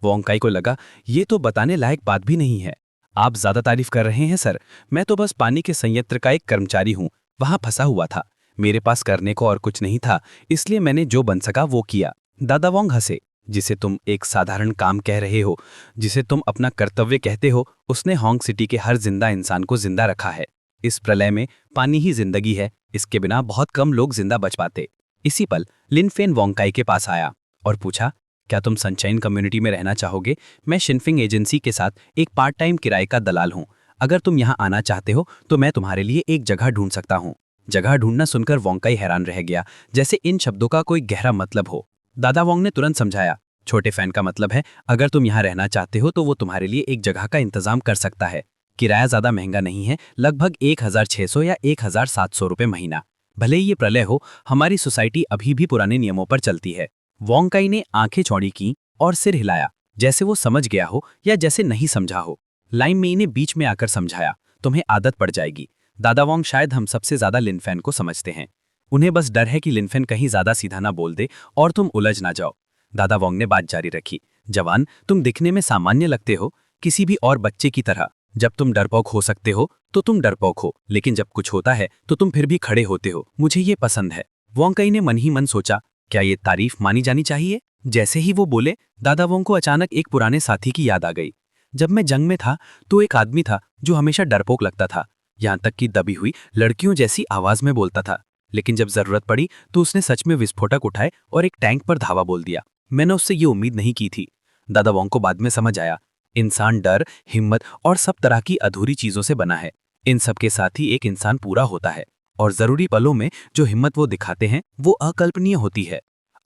वोंकाई को लगा ये तो बताने लायक बात भी नहीं है। आप ज्यादा तारीफ कर रहे हैं सर, मैं तो बस पानी के संयंत्र का एक कर्मचारी हूं, वहां फंसा हुआ था, मेरे पास करने को और कुछ नहीं था, इसलिए मैंने जो बन सका वो किया। दादा वोंग हंसे, जिसे तुम एक साधारण काम कह रहे हो, जिसे तुम अपना कर्तव्य कहते हो, उसने हॉन्ग सिटी के हर जिंदा इंसान को जिंदा रखा है। इस प्रलय में पानी ही जिंदगी है, इसके बिना बहुत कम लोग जिंदा बच पाते। इसी पल लिनफेन वोंकाई के पास आया और पूछा, क्या तुम सनशाइन कम्युनिटी में रहना चाहोगे? मैं शिनफिंग एजेंसी के साथ एक पार्ट टाइम किराए का दलाल हूं। अगर तुम यहां आना चाहते हो तो मैं तुम्हारे लिए एक जगह ढूंढ सकता हूं। जगह ढूंढना सुनकर वोंकाई हैरान रह गया, जैसे इन शब्दों का कोई गहरा मतलब हो। दादा वोंग ने तुरंत समझाया, छोटे फैन का मतलब है अगर तुम यहां रहना चाहते हो तो वो तुम्हारे लिए एक जगह का इंतजाम कर सकता है। किराया ज्यादा महंगा नहीं है, लगभग 1600 या 1700 रुपए महीना। भले ही ये प्रलय हो, हमारी सोसाइटी अभी भी पुराने नियमों पर चलती है। वोंकाई ने आंखें चौड़ी की और सिर हिलाया, जैसे वो समझ गया हो या जैसे नहीं समझा हो। लाइम मेई ने बीच में आकर समझाया, तुम्हें आदत पड़ जाएगी। दादा वोंग शायद हम सबसे ज्यादा लिनफेन को समझते हैं, उन्हें बस डर है कि लिनफेन कहीं ज्यादा सीधा ना बोल दे और तुम उलझ ना जाओ। दादा वोंग ने बात जारी रखी, जवान, तुम दिखने में सामान्य लगते हो, किसी भी और बच्चे की तरह। जब तुम डरपोक हो सकते हो तो तुम डरपोक हो, लेकिन जब कुछ होता है तो तुम फिर भी खड़े होते हो। मुझे ये पसंद है। वोंकाई ने मन ही मन सोचा, क्या ये तारीफ मानी जानी चाहिए? जैसे ही वो बोले, दादा वोंग को अचानक एक पुराने साथी की याद आ गई। जब मैं जंग में था तो एक आदमी था जो हमेशा डरपोक लगता था, यहां तक कि दबी हुई लड़कियों जैसी आवाज में बोलता था, लेकिन जब जरूरत पड़ी तो उसने सच में विस्फोटक उठाए और एक टैंक पर धावा बोल दिया। मैंने उससे ये उम्मीद नहीं की थी। दादा वोंग को बाद में समझ आया, इंसान डर, हिम्मत और सब तरह की अधूरी चीजों से बना है। इन सब के साथ ही एक इंसान पूरा होता है, और जरूरी पलों में जो हिम्मत वो दिखाते हैं वो अकल्पनीय होती है।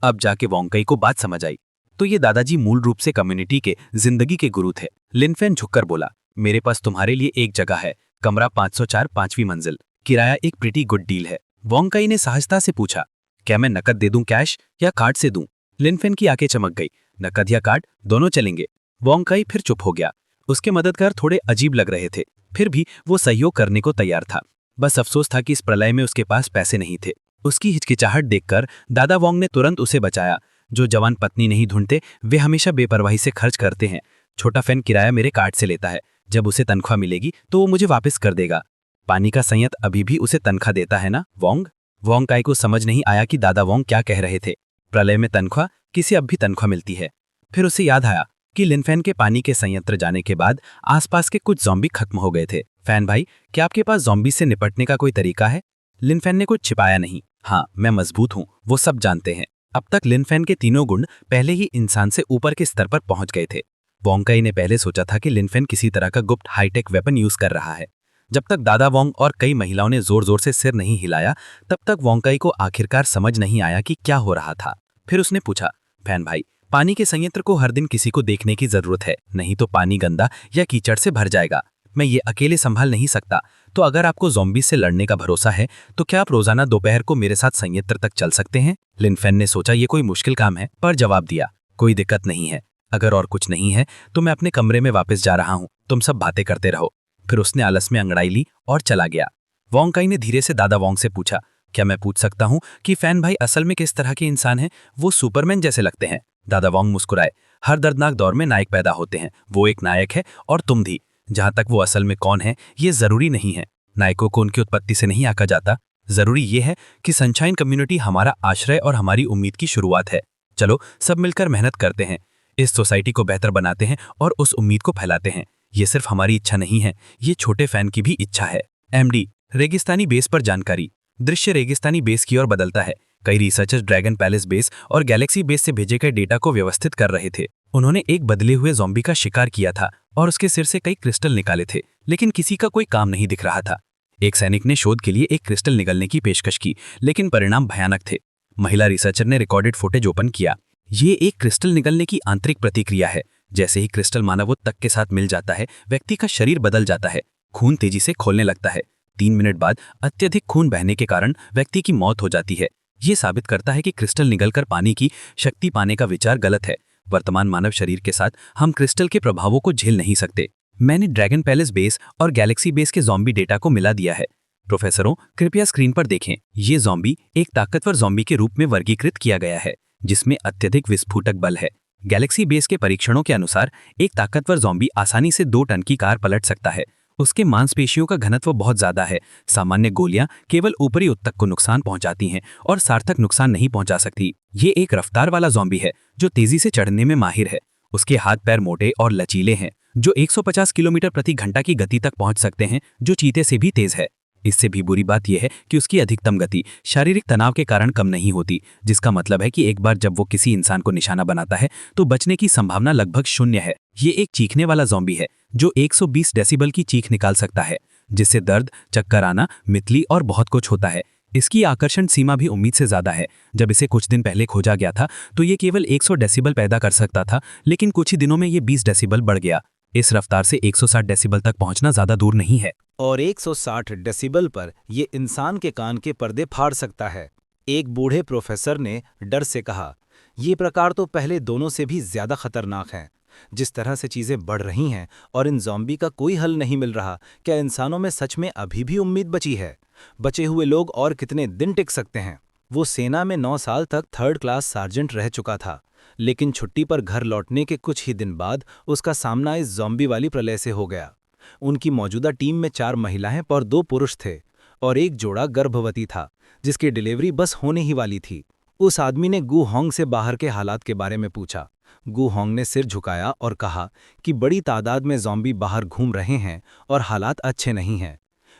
अब जाके वोंकाई को बात समझ आई, तो ये दादाजी मूल रूप से कम्युनिटी के जिंदगी के गुरु थे। लिनफेन झुककर बोला, मेरे पास तुम्हारे लिए एक जगह है, कमरा 504, 5वीं मंजिल, किराया एक प्रीटी गुड डील है। वोंकाई ने सहजता से पूछा, क्या मैं नकद दे दूं, कैश या कार्ड से दूं? लिनफेन की आंखें चमक गई, नकद या कार्ड दोनों चलेंगे। वोंकाई फिर चुप हो गया। उसके मददगार थोड़े अजीब लग रहे थे, फिर भी वो सहयोग करने को तैयार था। बस अफसोस था कि इस प्रलय में उसके पास पैसे नहीं थे। उसकी हिचकिचाहट देखकर दादा वोंग ने तुरंत उसे बचाया। जो जवान पत्नी नहीं ढूंढते वे हमेशा बेपरवाही से खर्च करते हैं। छोटा फैन किराया मेरे कार्ड से लेता है, जब उसे तनख्वाह मिलेगी तो वो मुझे वापस कर देगा। पानी का संयंत्र अभी भी उसे तनख्वाह देता है ना वोंग? वोंकाई को समझ नहीं आया कि दादा वोंग क्या कह रहे थे। प्रलय में तनख्वाह, किसे अब भी तनख्वाह मिलती है। फिर उसे याद आया कि लिनफेन के पानी के संयंत्र जाने के बाद आसपास के कुछ ज़ॉम्बी खत्म हो गए थे। फैन भाई, क्या आपके पास ज़ॉम्बी से निपटने का कोई तरीका है? लिनफेन ने कुछ छिपाया नहीं। हाँ, मैं मजबूत हूँ, वो सब जानते हैं। अब तक लिनफेन के तीनों गुण पहले ही इंसान से ऊपर के स्तर पर पहुंच गए थे। वोंकाई ने पहले सोचा था कि लिनफेन किसी तरह का गुप्त हाईटेक वेपन यूज कर रहा है। जब तक दादा वोंग और कई महिलाओं ने जोर जोर से सिर नहीं हिलाया, तब तक वोंकाई को आखिरकार समझ नहीं आया कि क्या हो रहा था। फिर उसने पूछा, फैन भाई, पानी के संयंत्र को हर दिन किसी को देखने की जरूरत है, नहीं तो पानी गंदा या कीचड़ से भर जाएगा। मैं ये अकेले संभाल नहीं सकता, तो अगर आपको ज़ॉम्बी से लड़ने का भरोसा है तो क्या आप रोजाना दोपहर को मेरे साथ संयंत्र तक चल सकते हैं? लिनफेन ने सोचा ये कोई मुश्किल काम है, पर जवाब दिया, कोई दिक्कत नहीं है। अगर और कुछ नहीं है तो मैं अपने कमरे में वापस जा रहा हूँ, तुम सब बातें करते रहो। फिर उसने आलस में अंगड़ाई ली और चला गया। वोंकाई ने धीरे से दादा वोंग से पूछा, क्या मैं पूछ सकता हूँ कि फैन भाई असल में किस तरह के इंसान हैं? वो सुपरमैन जैसे लगते हैं। दादा वोंग मुस्कुराए, हर दर्दनाक दौर में नायक पैदा होते हैं, वो एक नायक है और तुम भी। जहां तक वो असल में कौन है ये जरूरी नहीं है। नायकों को उनकी उत्पत्ति से नहीं आंका जाता। जरूरी ये है कि सनशाइन कम्युनिटी हमारा आश्रय और हमारी उम्मीद की शुरुआत है। चलो सब मिलकर मेहनत करते हैं, इस सोसाइटी को बेहतर बनाते हैं और उस उम्मीद को फैलाते हैं। ये सिर्फ हमारी इच्छा नहीं है, ये छोटे फैन की भी इच्छा है। एमडी रेगिस्तानी बेस पर जानकारी। दृश्य रेगिस्तानी बेस की ओर बदलता है। कई रिसर्चर्स ड्रैगन पैलेस बेस और गैलेक्सी बेस से भेजे गए डेटा को व्यवस्थित कर रहे थे। उन्होंने एक बदले हुए ज़ॉम्बी का शिकार किया था और उसके सिर से कई क्रिस्टल निकाले थे, लेकिन किसी का कोई काम नहीं दिख रहा था। एक सैनिक ने शोध के लिए एक क्रिस्टल निगलने की पेशकश की, लेकिन परिणाम भयानक थे। महिला रिसर्चर ने रिकॉर्डेड फुटेज ओपन किया। ये एक क्रिस्टल निगलने की आंतरिक प्रतिक्रिया है। जैसे ही क्रिस्टल मानवोत्तक के साथ मिल जाता है, व्यक्ति का शरीर बदल जाता है, खून तेजी से खोलने लगता है। 3 मिनट बाद अत्यधिक खून बहने के कारण व्यक्ति की मौत हो जाती है। ये साबित करता है कि क्रिस्टल निगलकर पानी की शक्ति पाने का विचार गलत है। वर्तमान मानव शरीर के साथ हम क्रिस्टल के प्रभावों को झेल नहीं सकते। मैंने ड्रैगन पैलेस बेस और गैलेक्सी बेस के ज़ॉम्बी डेटा को मिला दिया है। प्रोफेसरों, कृपया स्क्रीन पर देखें। ये ज़ॉम्बी एक ताकतवर ज़ॉम्बी के रूप में वर्गीकृत किया गया है, जिसमें अत्यधिक विस्फोटक बल है। गैलेक्सी बेस के परीक्षणों के अनुसार एक ताकतवर ज़ॉम्बी आसानी से 2 टन की कार पलट सकता है। उसके मांसपेशियों का घनत्व बहुत ज्यादा है। सामान्य गोलियां केवल ऊपरी उत्तक को नुकसान पहुंचाती हैं और सार्थक नुकसान नहीं पहुंचा सकती। ये एक रफ्तार वाला ज़ॉम्बी है जो तेजी से चढ़ने में माहिर है। उसके हाथ पैर मोटे और लचीले हैं, जो 150 किलोमीटर प्रति घंटा की गति तक पहुंच सकते हैं, जो चीते से भी तेज है। इससे भी बुरी बात यह है कि उसकी अधिकतम गति शारीरिक तनाव के कारण कम नहीं होती, जिसका मतलब है कि एक बार जब वो किसी इंसान को निशाना बनाता है तो बचने की संभावना लगभग 0 है। ये एक चीखने वाला ज़ॉम्बी है जो 120 डेसिबल की चीख निकाल सकता है, जिससे दर्द, चक्कर आना, मितली और बहुत कुछ होता है। इसकी आकर्षण सीमा भी उम्मीद से ज्यादा है। जब इसे कुछ दिन पहले खोजा गया था तो ये केवल 100 डेसिबल पैदा कर सकता था, लेकिन कुछ ही दिनों में ये 20 डेसिबल बढ़ गया। इस रफ्तार से 160 डेसिबल तक पहुंचना ज्यादा दूर नहीं है। और 160 डेसिबल पर ये इंसान के कान के पर्दे फाड़ सकता है। एक बूढ़े प्रोफेसर ने डर से कहा, ये प्रकार तो पहले दोनों से भी ज्यादा खतरनाक हैं। जिस तरह से चीजें बढ़ रही हैं और इन ज़ॉम्बी का कोई हल नहीं मिल रहा, क्या इंसानों में सच में अभी भी उम्मीद बची है? बचे हुए लोग और कितने दिन टिक सकते हैं? वो सेना में 9 साल तक 3rd क्लास सार्जेंट रह चुका था, लेकिन छुट्टी पर घर लौटने के कुछ ही दिन बाद उसका सामना इस ज़ॉम्बी वाली प्रलय से हो गया। उनकी मौजूदा टीम में 4 महिलाएं और 2 पुरुष थे और एक जोड़ा गर्भवती था, जिसकी डिलीवरी बस होने ही वाली थी। उस आदमी ने गू होंग से बाहर के हालात के बारे में पूछा। गू होंग ने सिर झुकाया और कहा कि बड़ी तादाद में ज़ॉम्बी बाहर घूम रहे हैं और हालात अच्छे नहीं हैं।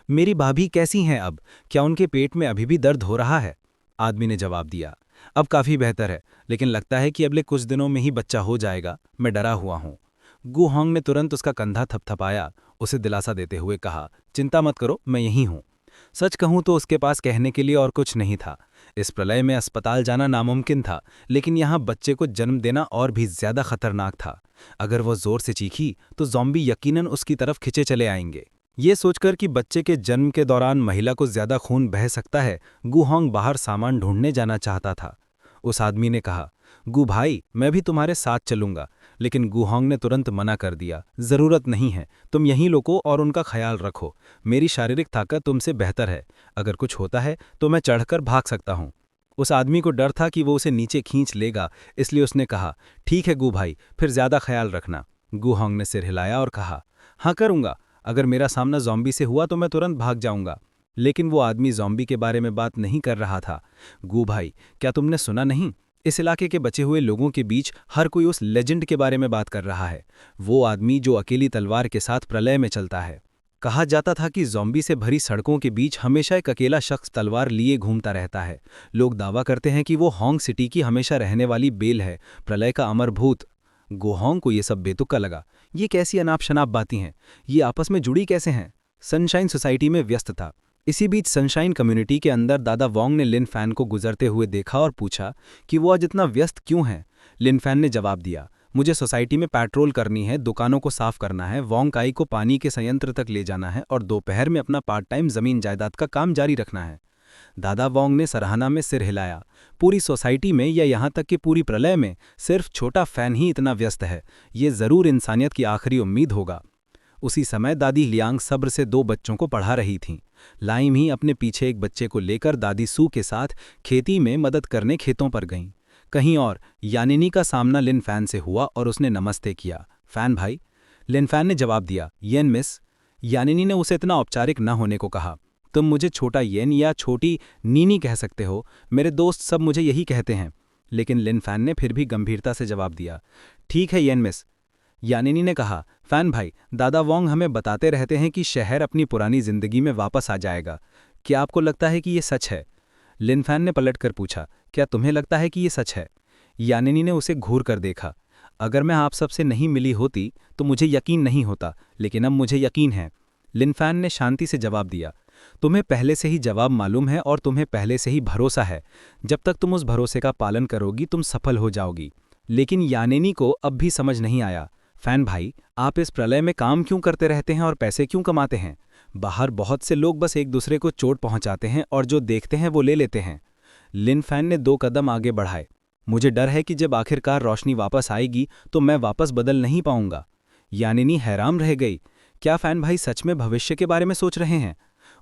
मेरी भाभी कैसी हैं अब? क्या उनके पेट में अभी भी दर्द हो रहा है? आदमी ने जवाब दिया, अब काफ़ी बेहतर है, लेकिन लगता है कि अगले कुछ दिनों में ही बच्चा हो जाएगा। मैं डरा हुआ हूँ। गू होंग ने तुरंत उसका कंधा थपथपाया, उसे दिलासा देते हुए कहा, चिंता मत करो, मैं यहीं हूँ। सच कहूँ तो उसके पास कहने के लिए और कुछ नहीं था। इस प्रलय में अस्पताल जाना नामुमकिन था, लेकिन यहाँ बच्चे को जन्म देना और भी ज्यादा खतरनाक था। अगर वो जोर से चीखी तो ज़ॉम्बी यकीनन उसकी तरफ खिंचे चले आएंगे। ये सोचकर कि बच्चे के जन्म के दौरान महिला को ज्यादा खून बह सकता है, गू होंग बाहर सामान ढूंढने जाना चाहता था। उस आदमी ने कहा, गू भाई, मैं भी तुम्हारे साथ चलूंगा, लेकिन गू होंग ने तुरंत मना कर दिया। जरूरत नहीं है, तुम यहीं रुको और उनका ख्याल रखो। मेरी शारीरिक ताकत तुमसे बेहतर है। अगर कुछ होता है तो मैं चढ़कर भाग सकता हूँ। उस आदमी को डर था कि वो उसे नीचे खींच लेगा, इसलिए उसने कहा, ठीक है गू भाई, फिर ज्यादा ख्याल रखना। गू होंग ने सिर हिलाया और कहा, हाँ करूंगा। अगर मेरा सामना ज़ॉम्बी से हुआ तो मैं तुरंत भाग जाऊंगा। लेकिन वो आदमी ज़ॉम्बी के बारे में बात नहीं कर रहा था। गू भाई, क्या तुमने सुना नहीं? इस इलाके के बचे हुए लोगों के बीच हर कोई उस लेजेंड के बारे में बात कर रहा है। वो आदमी जो अकेली तलवार के साथ प्रलय में चलता है। कहा जाता था कि ज़ॉम्बी से भरी सड़कों के बीच हमेशा एक अकेला शख्स तलवार लिए घूमता रहता है। लोग दावा करते हैं कि वो होंग सिटी की हमेशा रहने वाली बेल है, प्रलय का अमर भूत। गू होंग को ये सब बेतुका लगा। ये कैसी अनाप शनाप बातें हैं? ये आपस में जुड़ी कैसे हैं? सनशाइन सोसाइटी में व्यस्त था। इसी बीच सनशाइन कम्युनिटी के अंदर दादा वोंग ने लिन फैन को गुजरते हुए देखा और पूछा कि वो आज इतना व्यस्त क्यों है। लिन फैन ने जवाब दिया, मुझे सोसाइटी में पेट्रोल करनी है, दुकानों को साफ करना है, वोंग काई को पानी के संयंत्र तक ले जाना है और दोपहर में अपना पार्ट टाइम जमीन जायदाद का काम जारी रखना है। दादा वोंग ने सराहना में सिर हिलाया। पूरी सोसाइटी में या यहाँ तक कि पूरी प्रलय में सिर्फ छोटा फैन ही इतना व्यस्त है। ये जरूर इंसानियत की आखिरी उम्मीद होगा। उसी समय दादी लियांग सब्र से 2 बच्चों को पढ़ा रही थीं। लाइम ही अपने पीछे एक बच्चे को लेकर दादी सू के साथ खेती में मदद करने खेतों पर गईं। कहीं और यानिनी का सामना लिन फैन से हुआ और उसने नमस्ते किया। फैन भाई, लिनफैन ने जवाब दिया, येन मिस। यानिनी ने उसे इतना औपचारिक न होने को कहा। तुम मुझे छोटा येन या छोटी नीनी कह सकते हो, मेरे दोस्त सब मुझे यही कहते हैं। लेकिन लिनफैन ने फिर भी गंभीरता से जवाब दिया, ठीक है येन मिस। यानिनी ने कहा, फैन भाई, दादा वोंग हमें बताते रहते हैं कि शहर अपनी पुरानी जिंदगी में वापस आ जाएगा। क्या आपको लगता है कि ये सच है? लिनफैन ने पलटकर पूछा, क्या तुम्हें लगता है कि ये सच है? यानिनी ने उसे घूर कर देखा। अगर मैं आप सबसे नहीं मिली होती तो मुझे यकीन नहीं होता, लेकिन अब मुझे यकीन है। लिनफैन ने शांति से जवाब दिया, तुम्हें पहले से ही जवाब मालूम है और तुम्हें पहले से ही भरोसा है। जब तक तुम उस भरोसे का पालन करोगी तुम सफल हो जाओगी। लेकिन यानिनी को अब भी समझ नहीं आया। फैन भाई, आप इस प्रलय में काम क्यों करते रहते हैं और पैसे क्यों कमाते हैं? बाहर बहुत से लोग बस एक दूसरे को चोट पहुंचाते हैं और जो देखते हैं वो ले लेते हैं। लिनफैन ने 2 कदम आगे बढ़ाए। मुझे डर है कि जब आखिरकार रोशनी वापस आएगी तो मैं वापस बदल नहीं पाऊंगा। यानिनी हैरान रह गई। क्या फैन भाई सच में भविष्य के बारे में सोच रहे हैं?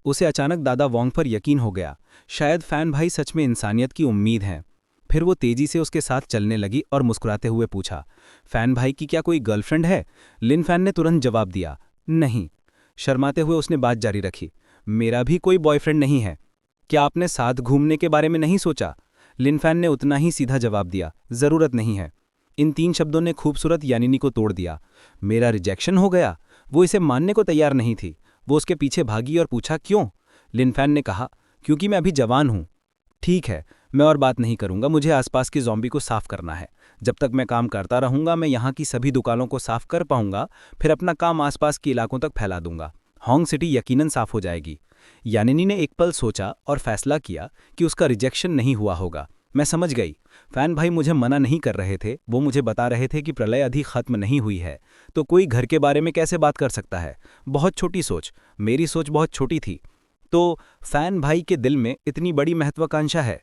उसे अचानक दादा वोंग पर यकीन हो गया। शायद फैन भाई सच में इंसानियत की उम्मीद है। फिर वो तेजी से उसके साथ चलने लगी और मुस्कुराते हुए पूछा, फैन भाई की क्या कोई गर्लफ्रेंड है? लिनफैन ने तुरंत जवाब दिया, नहीं। शर्माते हुए उसने बात जारी रखी, मेरा भी कोई बॉयफ्रेंड नहीं है। क्या आपने साथ घूमने के बारे में नहीं सोचा? लिनफैन ने उतना ही सीधा जवाब दिया, जरूरत नहीं है। इन 3 शब्दों ने खूबसूरत यानिनी को तोड़ दिया। मेरा रिजेक्शन हो गया? वो इसे मानने को तैयार नहीं थी। वो उसके पीछे भागी और पूछा, क्यों? लिनफैन ने कहा, क्योंकि मैं अभी जवान हूं। ठीक है, मैं और बात नहीं करूंगा, मुझे आसपास की ज़ॉम्बी को साफ करना है। जब तक मैं काम करता रहूंगा मैं यहाँ की सभी दुकानों को साफ कर पाऊंगा, फिर अपना काम आसपास के इलाकों तक फैला दूंगा। हॉन्ग सिटी यकीनन साफ हो जाएगी। यानिनी ने एक पल सोचा और फैसला किया कि उसका रिजेक्शन नहीं हुआ होगा। मैं समझ गई। फैन भाई मुझे मना नहीं कर रहे थे, वो मुझे बता रहे थे कि प्रलय अभी खत्म नहीं हुई है, तो कोई घर के बारे में कैसे बात कर सकता है? बहुत छोटी सोच। मेरी सोच बहुत छोटी थी। तो फैन भाई के दिल में इतनी बड़ी महत्वाकांक्षा है।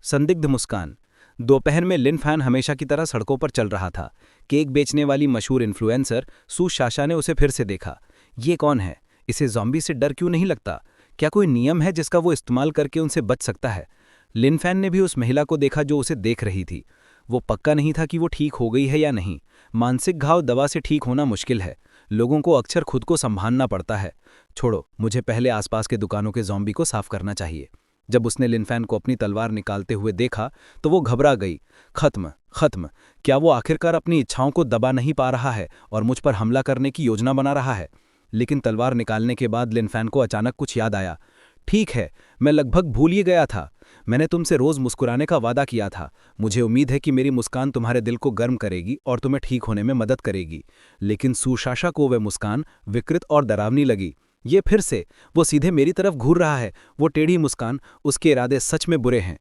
संदिग्ध मुस्कान। दोपहर में लिनफैन हमेशा की तरह सड़कों पर चल रहा था। केक बेचने वाली मशहूर इन्फ्लुएंसर सू शाशा ने उसे फिर से देखा। ये कौन है? इसे ज़ॉम्बी से डर क्यों नहीं लगता? क्या कोई नियम है जिसका वो इस्तेमाल करके उनसे बच सकता है? लिनफैन ने भी उस महिला को देखा जो उसे देख रही थी। वो पक्का नहीं था कि वो ठीक हो गई है या नहीं। मानसिक घाव दवा से ठीक होना मुश्किल है। लोगों को अक्सर खुद को संभालना पड़ता है। छोड़ो, मुझे पहले आसपास के दुकानों के ज़ॉम्बी को साफ करना चाहिए। जब उसने लिनफैन को अपनी तलवार निकालते हुए देखा तो वो घबरा गई। खत्म, खत्म। क्या वो आखिरकार अपनी इच्छाओं को दबा नहीं पा रहा है और मुझ पर हमला करने की योजना बना रहा है? लेकिन तलवार निकालने के बाद लिनफैन को अचानक कुछ याद आया। ठीक है, मैं लगभग भूल ही गया था। मैंने तुमसे रोज मुस्कुराने का वादा किया था। मुझे उम्मीद है कि मेरी मुस्कान तुम्हारे दिल को गर्म करेगी और तुम्हें ठीक होने में मदद करेगी। लेकिन सुशाशा को वह मुस्कान विकृत और डरावनी लगी। ये फिर से, वो सीधे मेरी तरफ घूर रहा है। वो टेढ़ी मुस्कान, उसके इरादे सच में बुरे हैं।